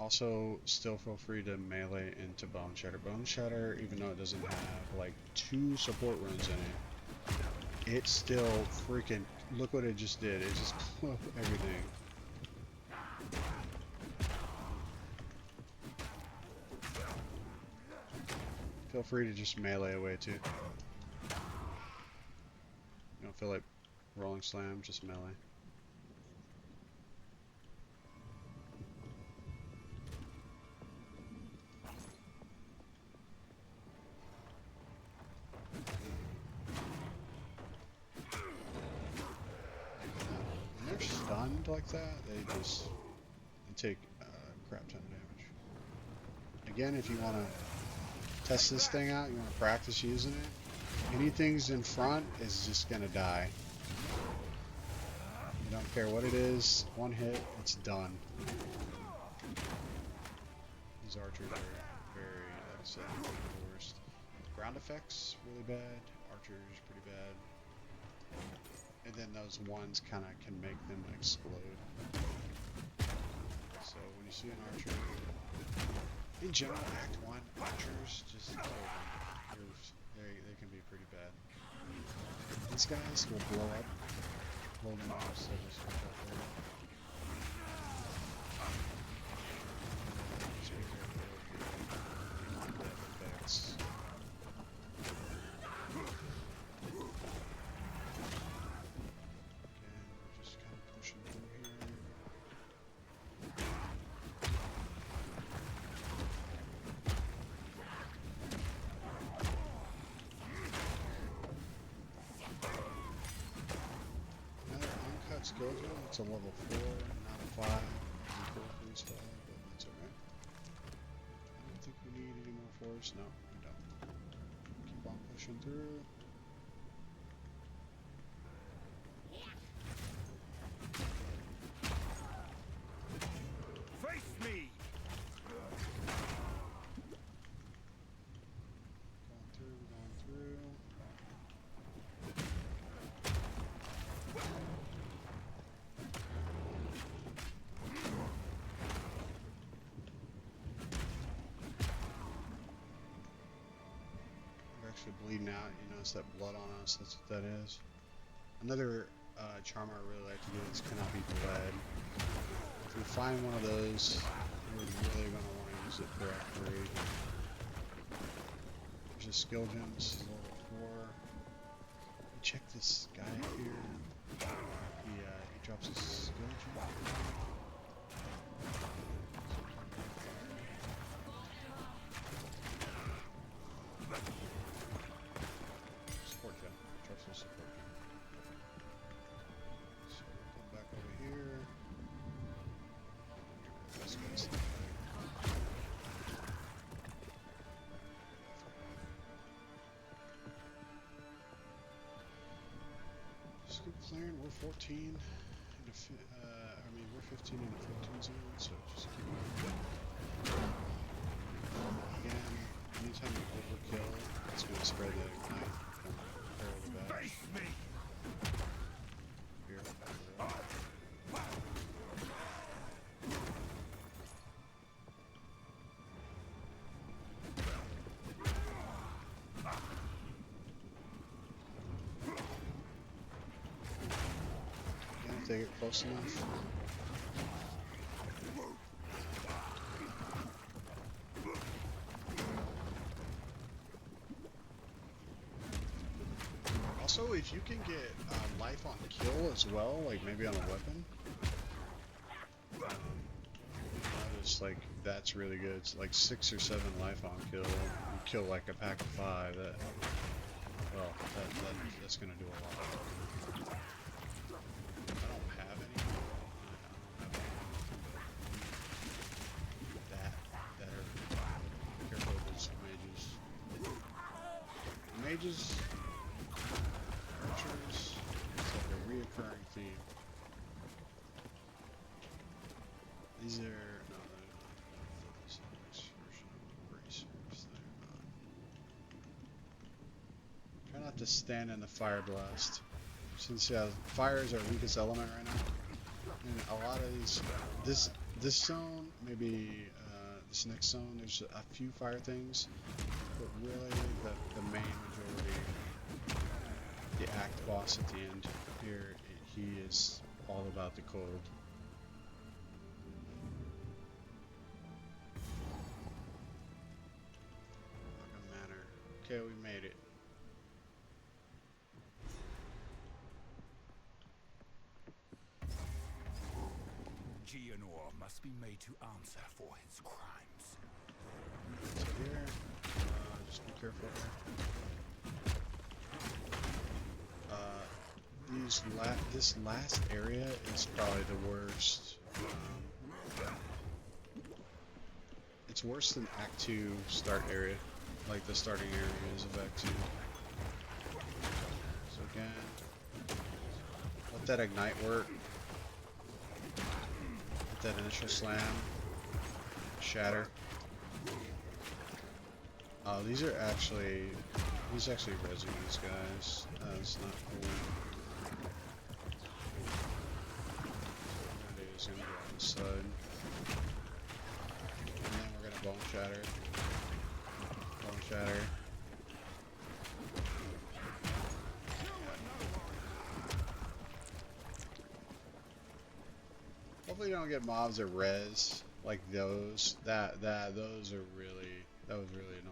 Also, still feel free to melee into Bone Shatter. Bone Shatter, even though it doesn't have like 2 support runes in it, it's still freaking, look what it just did. It just blew up everything. Feel free to just melee away too. You don't feel like Rolling Slam, just melee. When they're stunned like that, they take a crap ton of damage. Again, if you want to test this thing out, you want to practice using it, anything's in front is just going to die. You don't care what it is, one hit, it's done. these archers are very, like I said, the worst. Ground effects, really bad. Archers, pretty bad. And then those ones kind of can make them explode. So when you see an archer, in general, Act 1 archers, just kill them. They can be pretty bad. These guys will blow up. Blow them up, so just watch out for them. Just be careful of the death effects. Skeleton, it's a level 4, not a 5. Pretty cool for this file, but that's alright. I don't think we need any more force. No, we don't. Keep on pushing through. Face me! Going through. Bleeding out, you notice that blood on us, that's what that is. Another charm I really like to do is cannot be bled. If we find one of those, we're really going to want to use it for upgrade. There's a skill gem, this is level 4. Check this guy here. He drops a skill gem. Clearing, we're 14 in we're 15 in a 15 zone, so just keep on. Again, anytime you overkill, it's going to spread that ignite from barrel to back. Here, if they get close enough. Also, if you can get life on kill as well, like maybe on a weapon, just like that's really good. It's like 6 or 7 life on kill. You kill like a pack of 5. That's gonna do a lot. I don't have any. That are careful of those mages. Mages. Archers, it's like a reoccurring theme. These are no, they're not. This is the next version of bracers. They're not. Try not to stand in the fire blast. Since fire is our weakest element right now, and a lot of these, this zone, maybe this next zone, there's a few fire things, but really the main majority. The act boss at the end here, he is all about the cold. Like a manor. Okay, we made it. Geonor must be made to answer for his crimes. So here, just be careful here. This last area is probably the worst. It's worse than Act 2 start area, like the starting areas of Act 2. So again, let that ignite work. Let that initial slam, shatter. He's actually rezzing these guys. That's not cool. What I'm gonna do is I'm gonna go on the side. And then we're gonna bone shatter. Bone shatter. Hopefully you don't get mobs that res like those. Those are really, that was really annoying.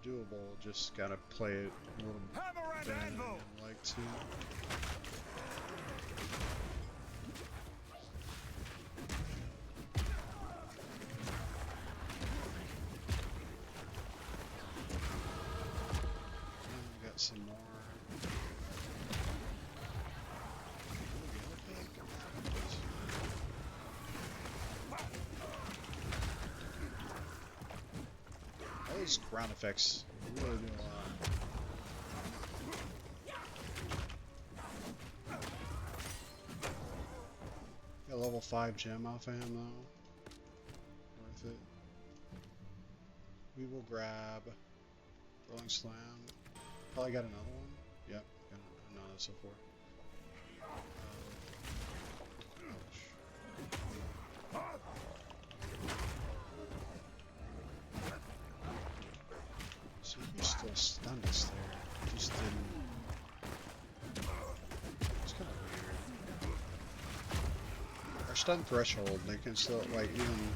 Doable, just gotta play it a little better than I'd like to. And we got some more. Those ground effects really do a lot. Got a level 5 gem off of him though. Worth it. We will grab Rolling Slam. Probably got another one. Yep, got another so far. So he still stunned us there. Just didn't. It's kind of weird. Our stun threshold, they can still, like, even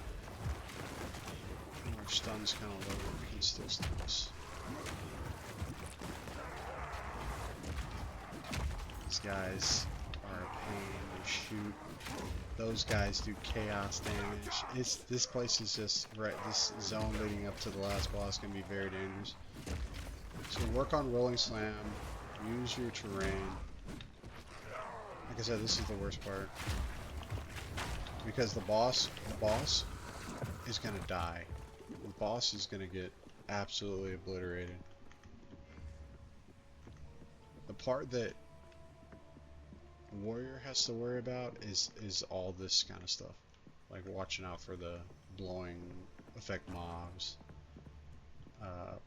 when our stun's kind of low, we can still stun us. These guys are a pain to shoot. Those guys do chaos damage. This place is just right. This zone leading up to the last boss can be very dangerous. So work on Rolling Slam. Use your terrain. Like I said, this is the worst part because the boss is gonna die. The boss is gonna get absolutely obliterated. The part that Warrior has to worry about is all this kind of stuff, like watching out for the blowing effect mobs.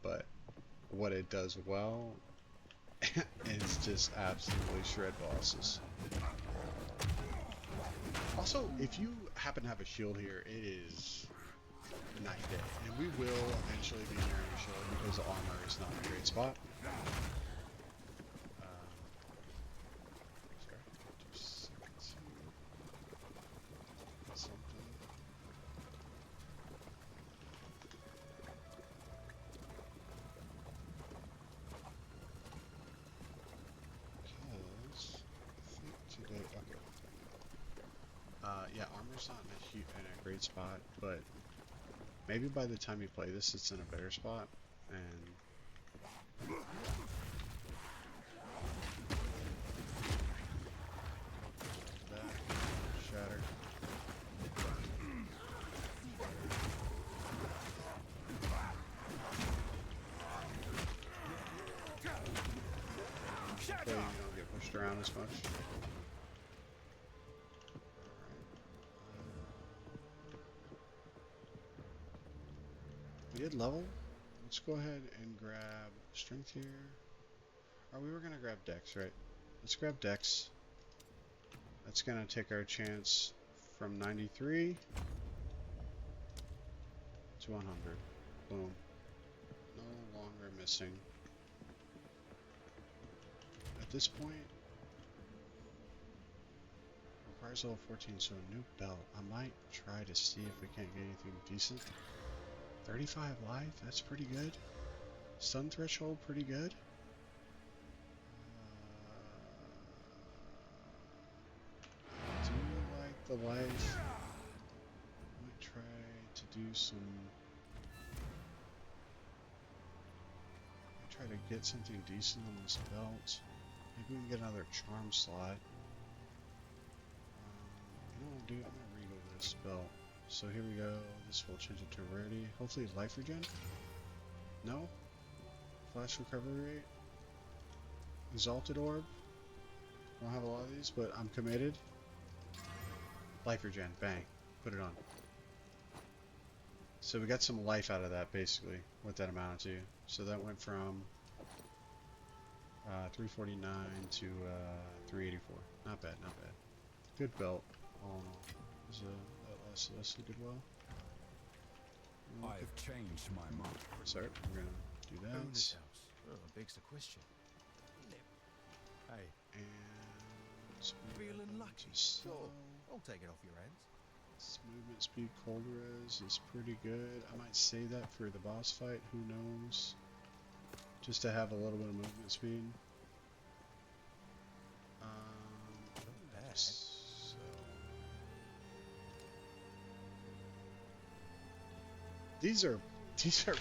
But what it does well is just absolutely shred bosses. Also, if you happen to have a shield here, it is night and day, and we will eventually be wearing a shield because armor is not a great spot. Yeah, armor's not in a great spot, but maybe by the time you play this, it's in a better spot. And that shatter. Hopefully you don't get pushed around as much. We did level. Let's go ahead and grab strength here. Or we were gonna grab dex, right? Let's grab dex. That's gonna take our chance from 93 to 100. Boom. No longer missing. At this point, requires level 14, so a new belt. I might try to see if we can't get anything decent. 35 life, that's pretty good. Stun threshold, pretty good. I do like the life. Might try to do some. Might try to get something decent on this belt. Maybe we can get another charm slot. You know what I'll do? I'm gonna reload this belt. So here we go. This will change it to rarity. Hopefully life regen. No? Flash recovery rate. Exalted orb. I don't have a lot of these, but I'm committed. Life regen. Bang. Put it on. So we got some life out of that, basically, what that amounted to. So that went from 349 to 384. Not bad, not bad. Good belt, all in all. Is that's a good well. I have changed my mind. Sorry, we're gonna do that. Owner's house. Oh, begs the question. Hey, And feeling lucky? so Sure. I'll take it off your hands. movement speed, cold res is pretty good. I might save that for the boss fight. Who knows? Just to have a little bit of movement speed. Not bad. So these are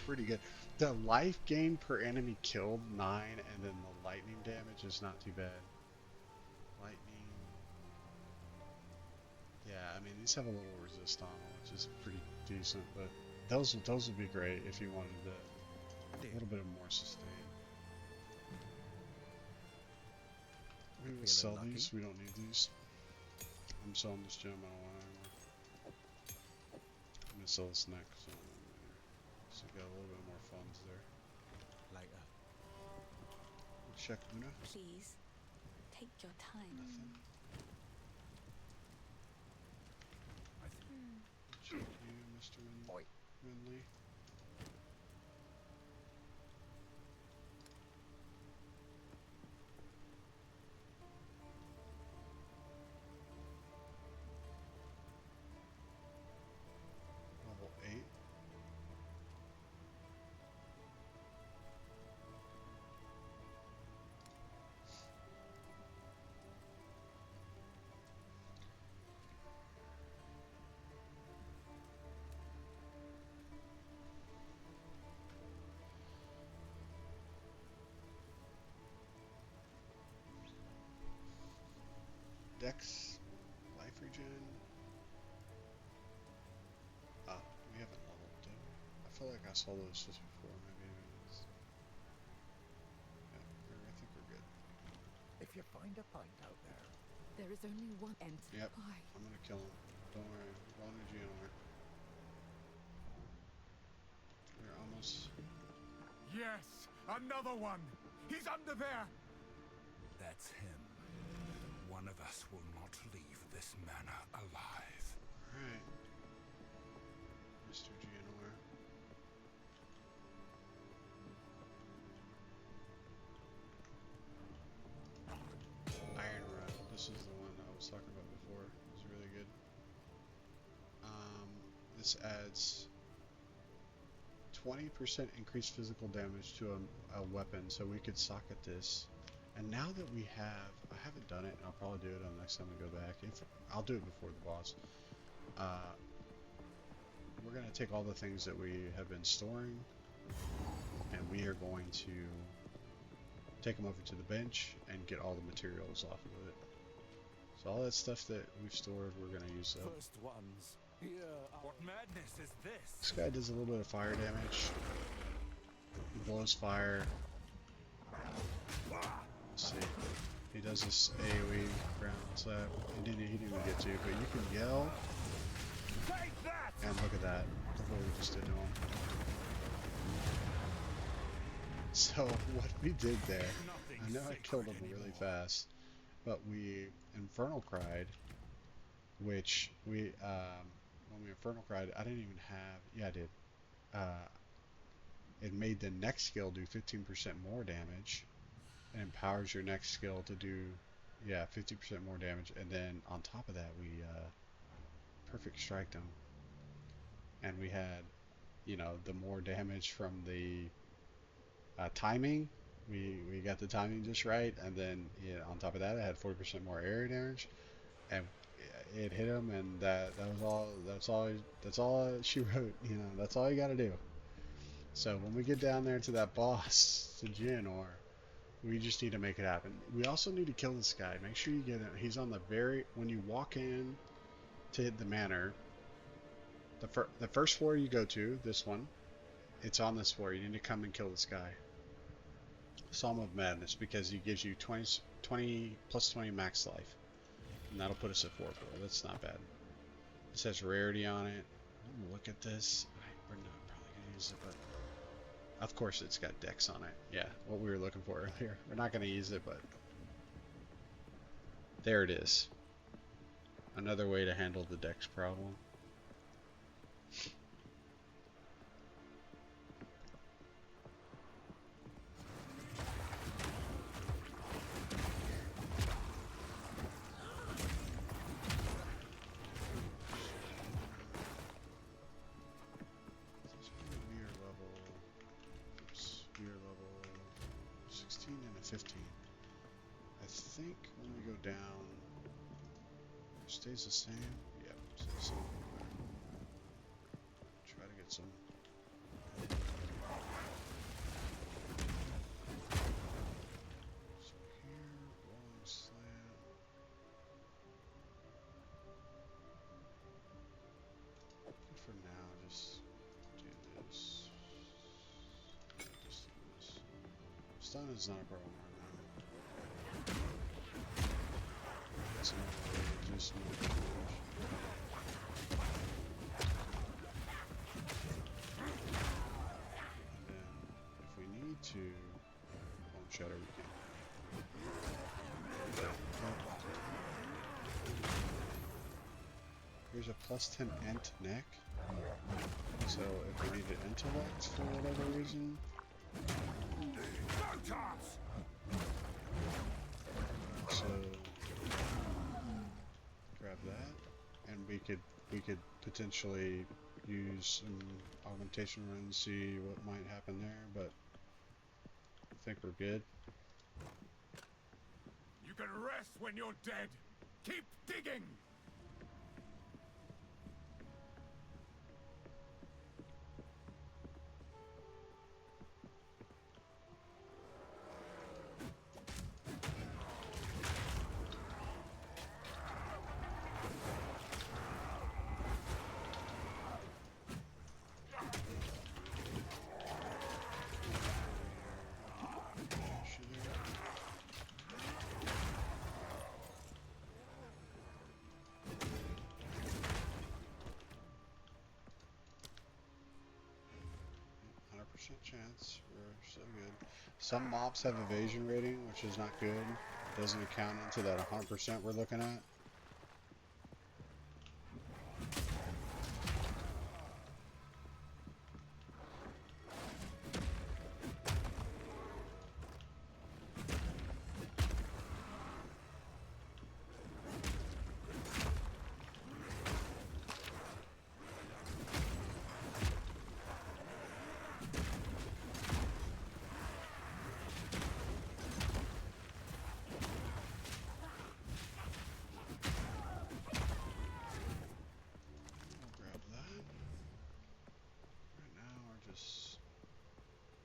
pretty good. The life gain per enemy killed 9, and then the lightning damage is not too bad. Lightning. Yeah, I mean these have a little resist on them, which is pretty decent. But those would be great if you wanted a little bit of more sustain. We will sell lucky? these. We don't need these. I'm selling this gem. I don't want it anymore. I'm gonna sell this next. So we got a little bit more funds there. Later. Check Una. Please, take your time. Nothing. Check you, Mr. Winley. Level 8. Dex, life regen. Ah, we haven't leveled, did we? I feel like I saw those just before. Maybe it was. Yeah, I think we're good. If you find a pint out there, There is only one end. Yep. Why? I'm gonna kill him. Don't worry. Roll energy on it. We're almost. Yes, another one. He's under there. That's him. One of us will not leave this manor alive. Alright. Mr. Gianor. Iron Rod. This is the one I was talking about before. It was really good. This adds 20% increased physical damage to a weapon, so we could socket this. And now that we have, I haven't done it, and I'll probably do it on the next time we go back. I'll do it before the boss. We're going to take all the things that we have been storing, and we are going to take them over to the bench and get all the materials off of it. So all that stuff that we've stored, we're going to use up. first ones. Here are... What madness is this? This guy does a little bit of fire damage. He blows fire. Let's see. He does this AoE ground slap. He didn't even get to, but you can yell. And look at that. Look what we just did to him. So what we did there, I know I killed him really fast, but we Infernal Cried, which we when we Infernal Cried, I didn't even have. Yeah, I did. It made the next skill do 15% more damage, and empowers your next skill to do, 50% more damage. And then on top of that, we perfect striked him, and we had, the more damage from the timing. We got the timing just right, and then on top of that, I had 40% more area damage, and it hit him, and that was all. That's all she wrote. That's all you got to do. So when we get down there to that boss, to Gianor, we just need to make it happen. We also need to kill this guy. Make sure you get him. He's on the when you walk in to the manor. The first floor you go to, this one, it's on this floor. You need to come and kill this guy. Psalm of Madness, because he gives you 20 plus 20 max life, and that'll put us at 4-4. That's not bad. It says rarity on it. Look at this. We're not probably gonna use it, but of course it's got dex on it. Yeah, what we were looking for earlier. We're not gonna use it, but there it is. Another way to handle the dex problem. We're level 16 and a 15. I think when we go down, it stays the same. Yep, stays the same. Try to get some. So here, rolling slam. For now, just do this. Just do this. Stun is not a problem right now. It's not really just more damage. And then, if we need to, bone shatter we can. Here's a plus 10 int neck. So if we need an intellect for whatever reason, so grab that, and we could potentially use some augmentation runs, see what might happen there, but I think we're good. You can rest when you're dead. Keep digging. Chance, we're so good. Some mobs have evasion rating, which is not good. Doesn't account into that 100% we're looking at.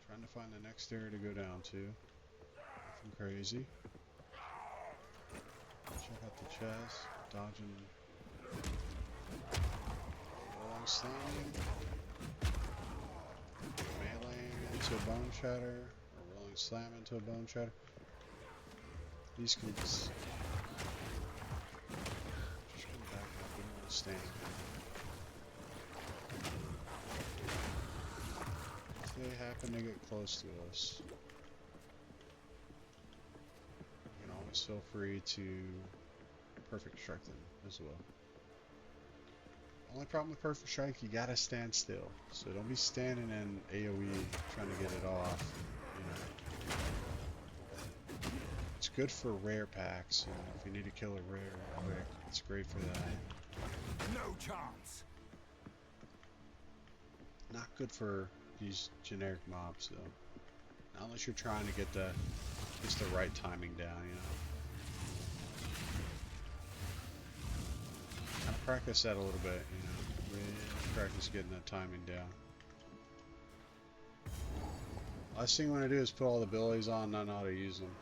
Trying to find the next area to go down to. Nothing crazy. Check out the chest. Dodging. Rolling slamming. Meleeing into a bone shatter. Or rolling slam into a bone shatter. These can just come back up. We don't want to stand. They happen to get close to us. You can always feel free to perfect strike them as well. Only problem with perfect strike, you gotta stand still. So don't be standing in AoE trying to get it off. You know. It's good for rare packs. You know, if you need to kill a rare quick, it's great for that. No chance. Not good for these generic mobs though. Not unless you're trying to get just the right timing down, you know. Kind of practice that a little bit, you know. Really practice getting that timing down. Last thing you want to do is put all the abilities on, not know how to use them.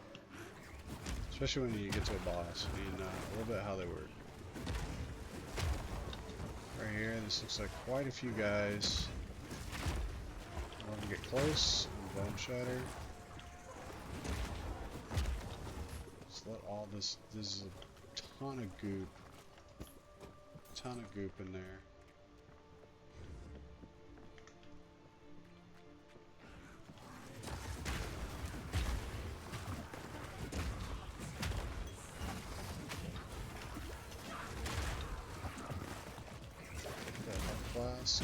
Especially when you get to a boss. I mean, a little bit how they work. Right here, this looks like quite a few guys. Want to get close and bone shatter. Just let all this is a ton of goop. ton of goop in there. Got that flask.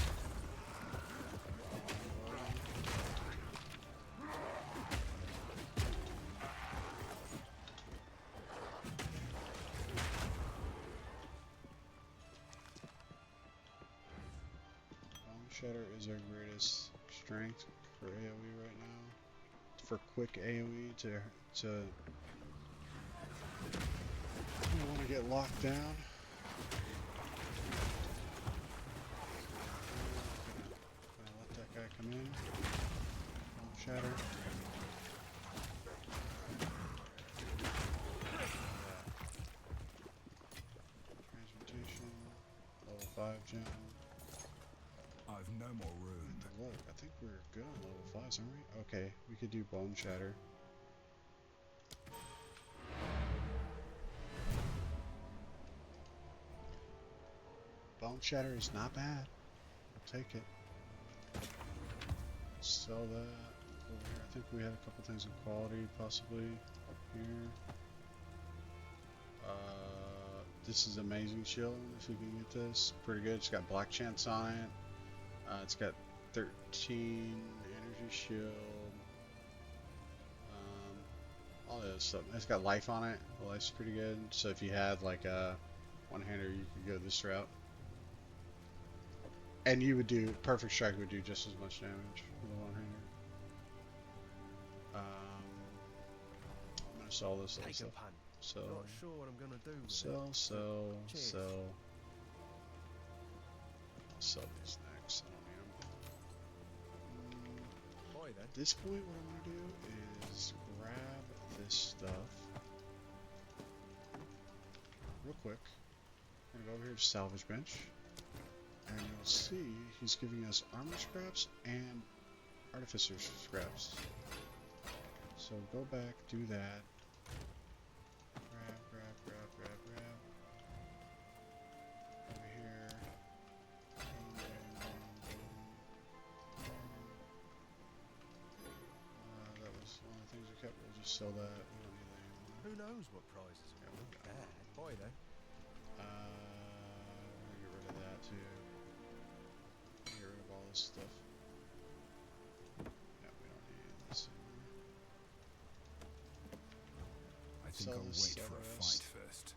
Shatter is our greatest strength for AoE right now. For quick AoE to I don't want to get locked down. Gonna let that guy come in. Don't shatter. Transmutation. Level 5 gem. I've no more room. Look, I think we're good on level 5s, aren't we? Okay, we could do Bone Shatter. Bone Shatter is not bad. I'll take it. Sell that over here. I think we had a couple things in quality, possibly up here. This is Amazing Shield, if you can get this. Pretty good. It's got Black Chance on it. It's got 13 energy shield, all that stuff. It's got life on it. The life's pretty good. So if you had like a one-hander, you could go this route. And you would do, Perfect Strike would do just as much damage with a one-hander. I'm going to sell this other stuff. So, Not sure what I'm gonna do with sell, it. sell, Cheers. sell. I'll sell these next. I don't need them. Boy then. At this point, what I'm going to do is grab this stuff real quick. I'm going to go over here to Salvage Bench, and you'll see he's giving us armor scraps and artificer scraps. So go back, do that. Grab. Over here. That was one of the things we kept. We'll just sell that. We don't need that anymore. Who knows what prizes are going to bad. Boy then. We're gonna get rid of that too. Get rid of all this stuff. Yeah, we don't need this anymore. I think Sell I'll this, wait sell for a the fight rest. first.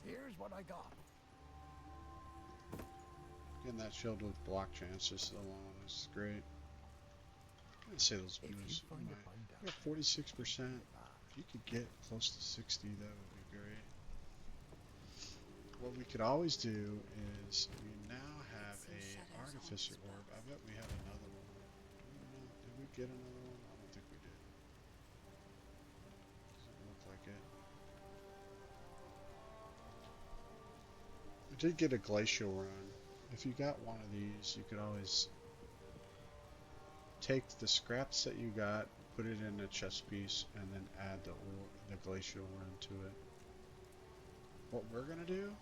Here's what I got. Getting that shield with block chance just alone is great. I'm gonna say those If you moves. find a binder, We got 46%. If you could get close to 60, that would be great. What we could always do is we now have a artificer orb. I bet we have another one. Did we get another one? I don't think we did. Doesn't look like it. We did get a glacial run. If you got one of these, you could always take the scraps that you got, put it in a chest piece, and then add the glacial run to it. What we're gonna do,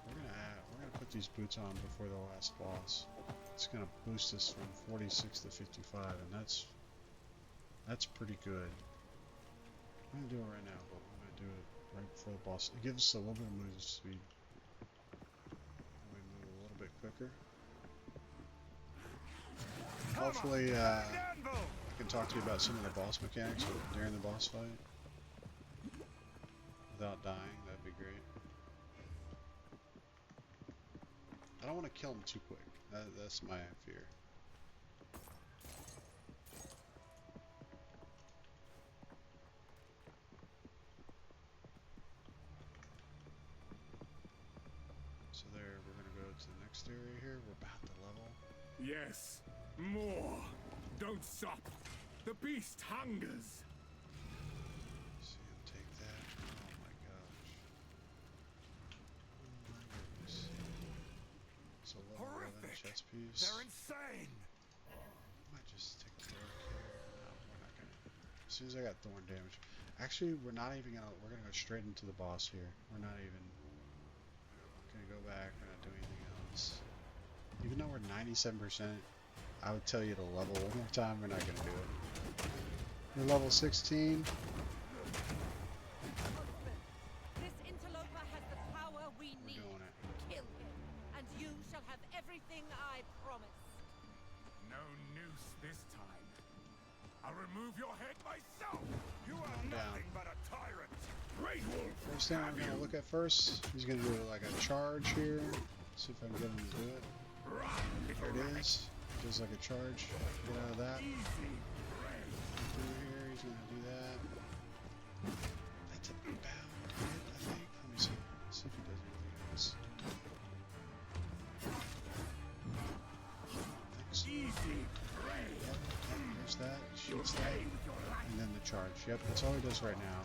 we're gonna put these boots on before the last boss. It's gonna boost us from 46 to 55, and that's pretty good. I'm gonna do it right now, but I'm gonna do it right before the boss. It gives us a little bit of movement speed. We move a little bit quicker. Hopefully, I can talk to you about some of the boss mechanics during the boss fight without dying. That'd be great. I don't want to kill him too quick. That's my fear. So there, we're gonna go to the next area here. We're about to level. Yes, more. Don't stop. The beast hungers. See him take that. Oh my gosh. Oh my goodness. So level 11 Horrific. chest piece. They're insane. Might just take the dark here. No, we're not gonna. As soon as I got thorn damage. Actually, we're not even gonna. We're gonna go straight into the boss here. We're not even gonna go back. We're not doing anything else. Even though we're 97%, I would tell you to level one more time. We're not gonna do it. We're level 16. This interloper has the power we We're need. doing it. Kill him, and you shall have everything I promised. No noose this time. I'll remove your head myself. You are Calm down. nothing but a tyrant. Great Wolf. First thing I'm gonna look at first, he's gonna do like a charge here. See if I can get him to do it. There it is. He does like a charge. Get out of that. Through here, he's gonna do that. That's a bound hit, I think. Let me see. Let's see if he does anything else. Yep, there's that. Shoots that. And then the charge. Yep, that's all he does right now.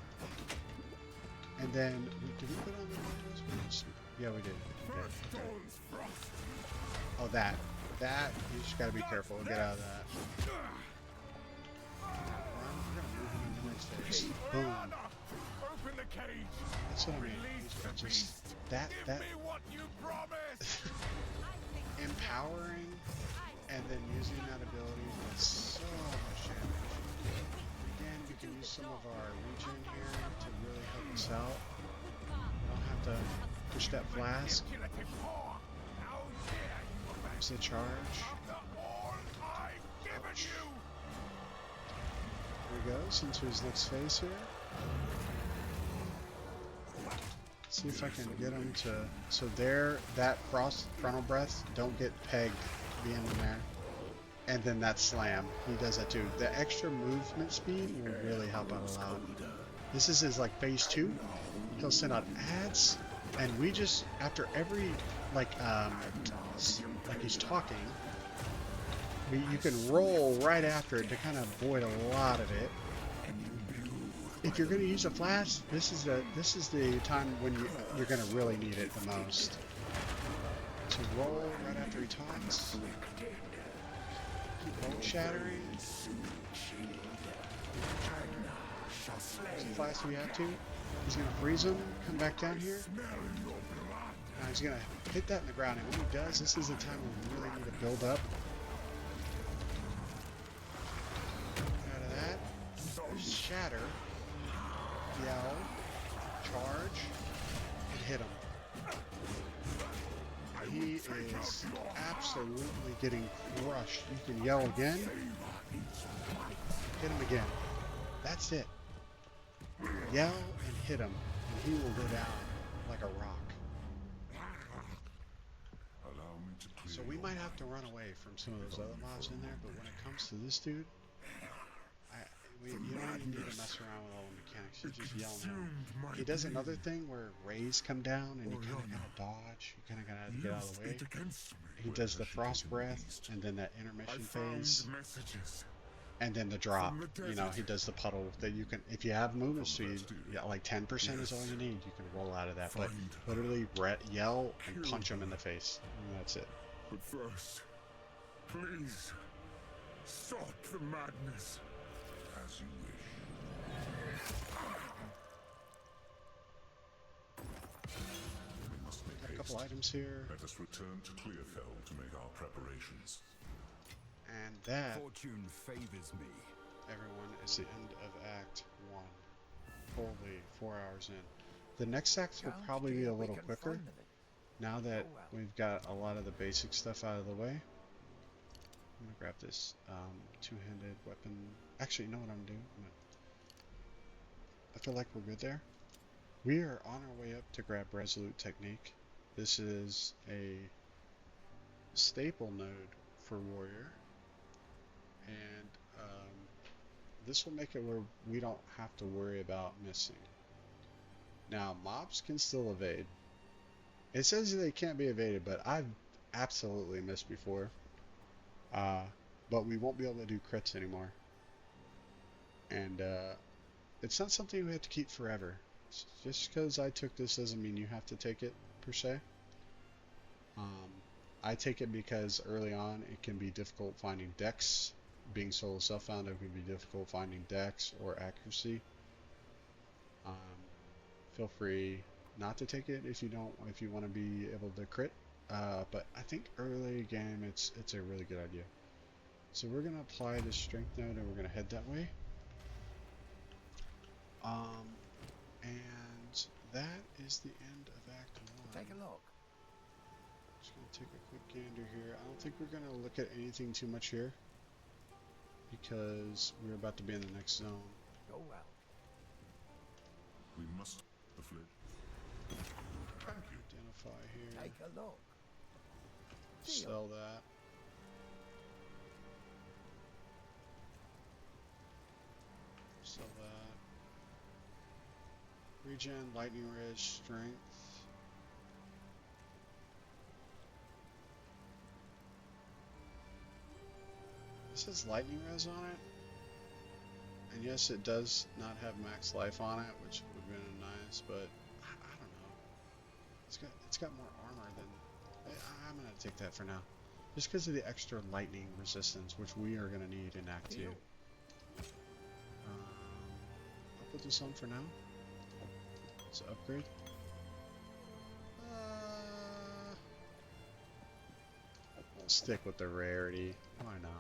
And then, did we put on the windows? Yeah, we did. Okay. Oh, that. That, you just gotta be careful. Get out of that. We're gonna move him into his face. Boom. Open the cage. That's what I mean. Release the Just beast. that Give me what you promised. empowering and then using that ability does so much damage. Again, we can use some of our regen here to really help us out. We don't have to push that flask. Manipulative whore. How dare you Use the charge. after all I've given you? There he goes into his next phase here. See if I can get him to. So there, that frontal breath, don't get pegged being in there. And then that slam, he does that too. The extra movement speed will really help out a lot. This is his like phase 2. He'll send out ads, and we just after every like he's talking, you can roll right after it to kind of avoid a lot of it. If you're going to use a flash, this is the time when you're going to really need it the most. So roll right after he talks. Keep bone shattering. Use the flash if you have to. He's going to freeze him. Come back down here. Now he's going to hit that in the ground, and when he does, this is the time when we really need to build up. Out of that. There's shatter. Yell, charge, and hit him. He is absolutely getting crushed. You can yell again. Hit him again. That's it. Yell and hit him, and he will go down like a rock. Allow me to clear So we might have to run away from some of those other mobs in there, but when it comes to this dude, you don't even need to mess around with all the mechanics. You just yell now. He does another thing where rays come down and you kind of gotta dodge. You kind of gotta get out of the way. He does the frost breath and then that intermission phase, and then the drop. You know, he does the puddle that you can. If you have movement speed, yeah, like 10% is all you need. You can roll out of that. But literally yell and punch him in the face, and that's it. But first, please stop the madness. As you wish. We must make Got a couple haste. items here, Let us return to Clearfell to make our preparations. and that, Fortune favors me. everyone, is the end of Act 1. Holy, 4 hours in. The next act will probably be a little quicker, now that we've got a lot of the basic stuff out of the way. I'm gonna grab this two-handed weapon. Actually, you know what I'm doing? I feel like we're good there. We are on our way up to grab Resolute Technique. This is a staple node for Warrior, and this will make it where we don't have to worry about missing. Now, mobs can still evade. It says they can't be evaded, but I've absolutely missed before. But we won't be able to do crits anymore. And it's not something we have to keep forever. Just because I took this doesn't mean you have to take it, per se. I take it because early on it can be difficult finding decks. Being solo self-found, it can be difficult finding decks or accuracy. Um, feel free not to take it if you don't, if you want to be able to crit. But I think early game it's a really good idea. So we're gonna apply the strength node and we're gonna head that way. And that is the end of Act 1. Take a look. Just gonna take a quick gander here. I don't think we're gonna look at anything too much here because we're about to be in the next zone. Go well. We must the flit. Thank you. Identify here. Take a look. Sell that. Sell that. Regen, lightning res, strength. This has lightning res on it. And yes, it does not have max life on it, which would have been nice, but I don't know. It's got more armor than I'm gonna take that for now. Just because of the extra lightning resistance, which we are gonna need in Act 2. I'll put this on for now. It's an upgrade. I'll stick with the rarity. Why not?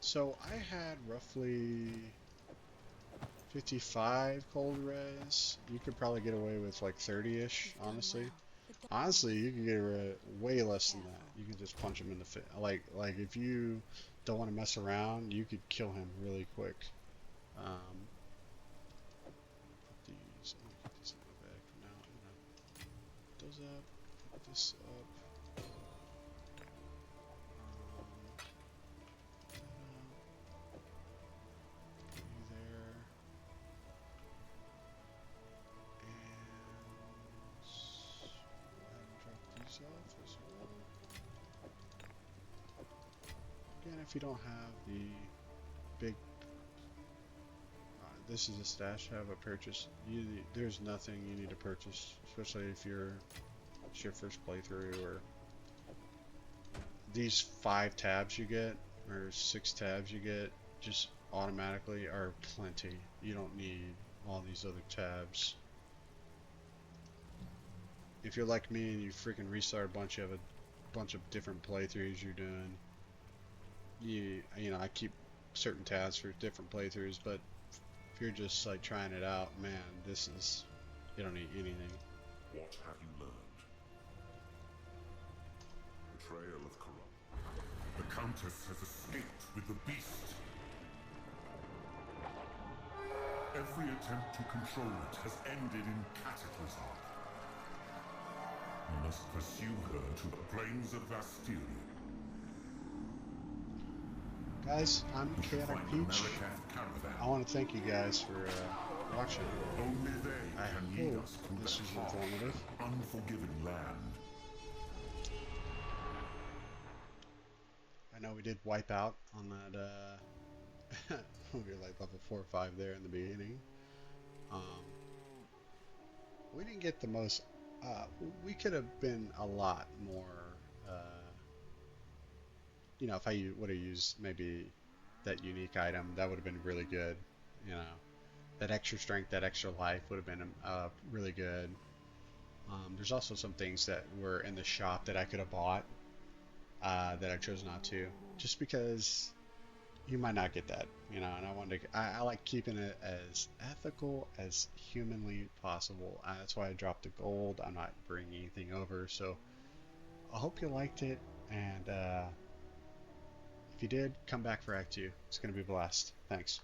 So I had roughly 55 cold res. You could probably get away with like 30-ish, honestly. Honestly, you can get way less than that. You can just punch him in the face. Like if you don't want to mess around, you could kill him really quick. Put these. I'm gonna put this in my bag for now. I'm gonna put those up. Put this up. Off as well. Again, if you don't have the big, this is a stash have a purchase. There's nothing you need to purchase, especially if it's your first playthrough. Or these 5 tabs you get, or 6 tabs you get, just automatically are plenty. You don't need all these other tabs. If you're like me and you freaking restart a bunch of different playthroughs you're doing, you know, I keep certain tabs for different playthroughs, but if you're just like trying it out, man, you don't need anything. What have you learned? Betrayal of corrupt. The Countess has escaped with the beast. Every attempt to control it has ended in cataclysm. We must pursue her to the plains of Vastyria. Guys, I'm Chaotic Peach. I want to thank you guys for watching. Only they I can lead hope us through this that was informative. unforgiving land. I know we did wipe out on that, we were like level 4 or 5 there in the beginning. We didn't get the most, we could have been a lot more, you know, if I would have used maybe that unique item, that would have been really good, you know. That extra strength, that extra life would have been really good. There's also some things that were in the shop that I could have bought that I chose not to, just because you might not get that, you know. And I wanted to, I like keeping it as ethical as humanly possible. That's why I dropped the gold. I'm not bringing anything over, so I hope you liked it. And if you did, come back for Act 2. It's going to be a blast. Thanks.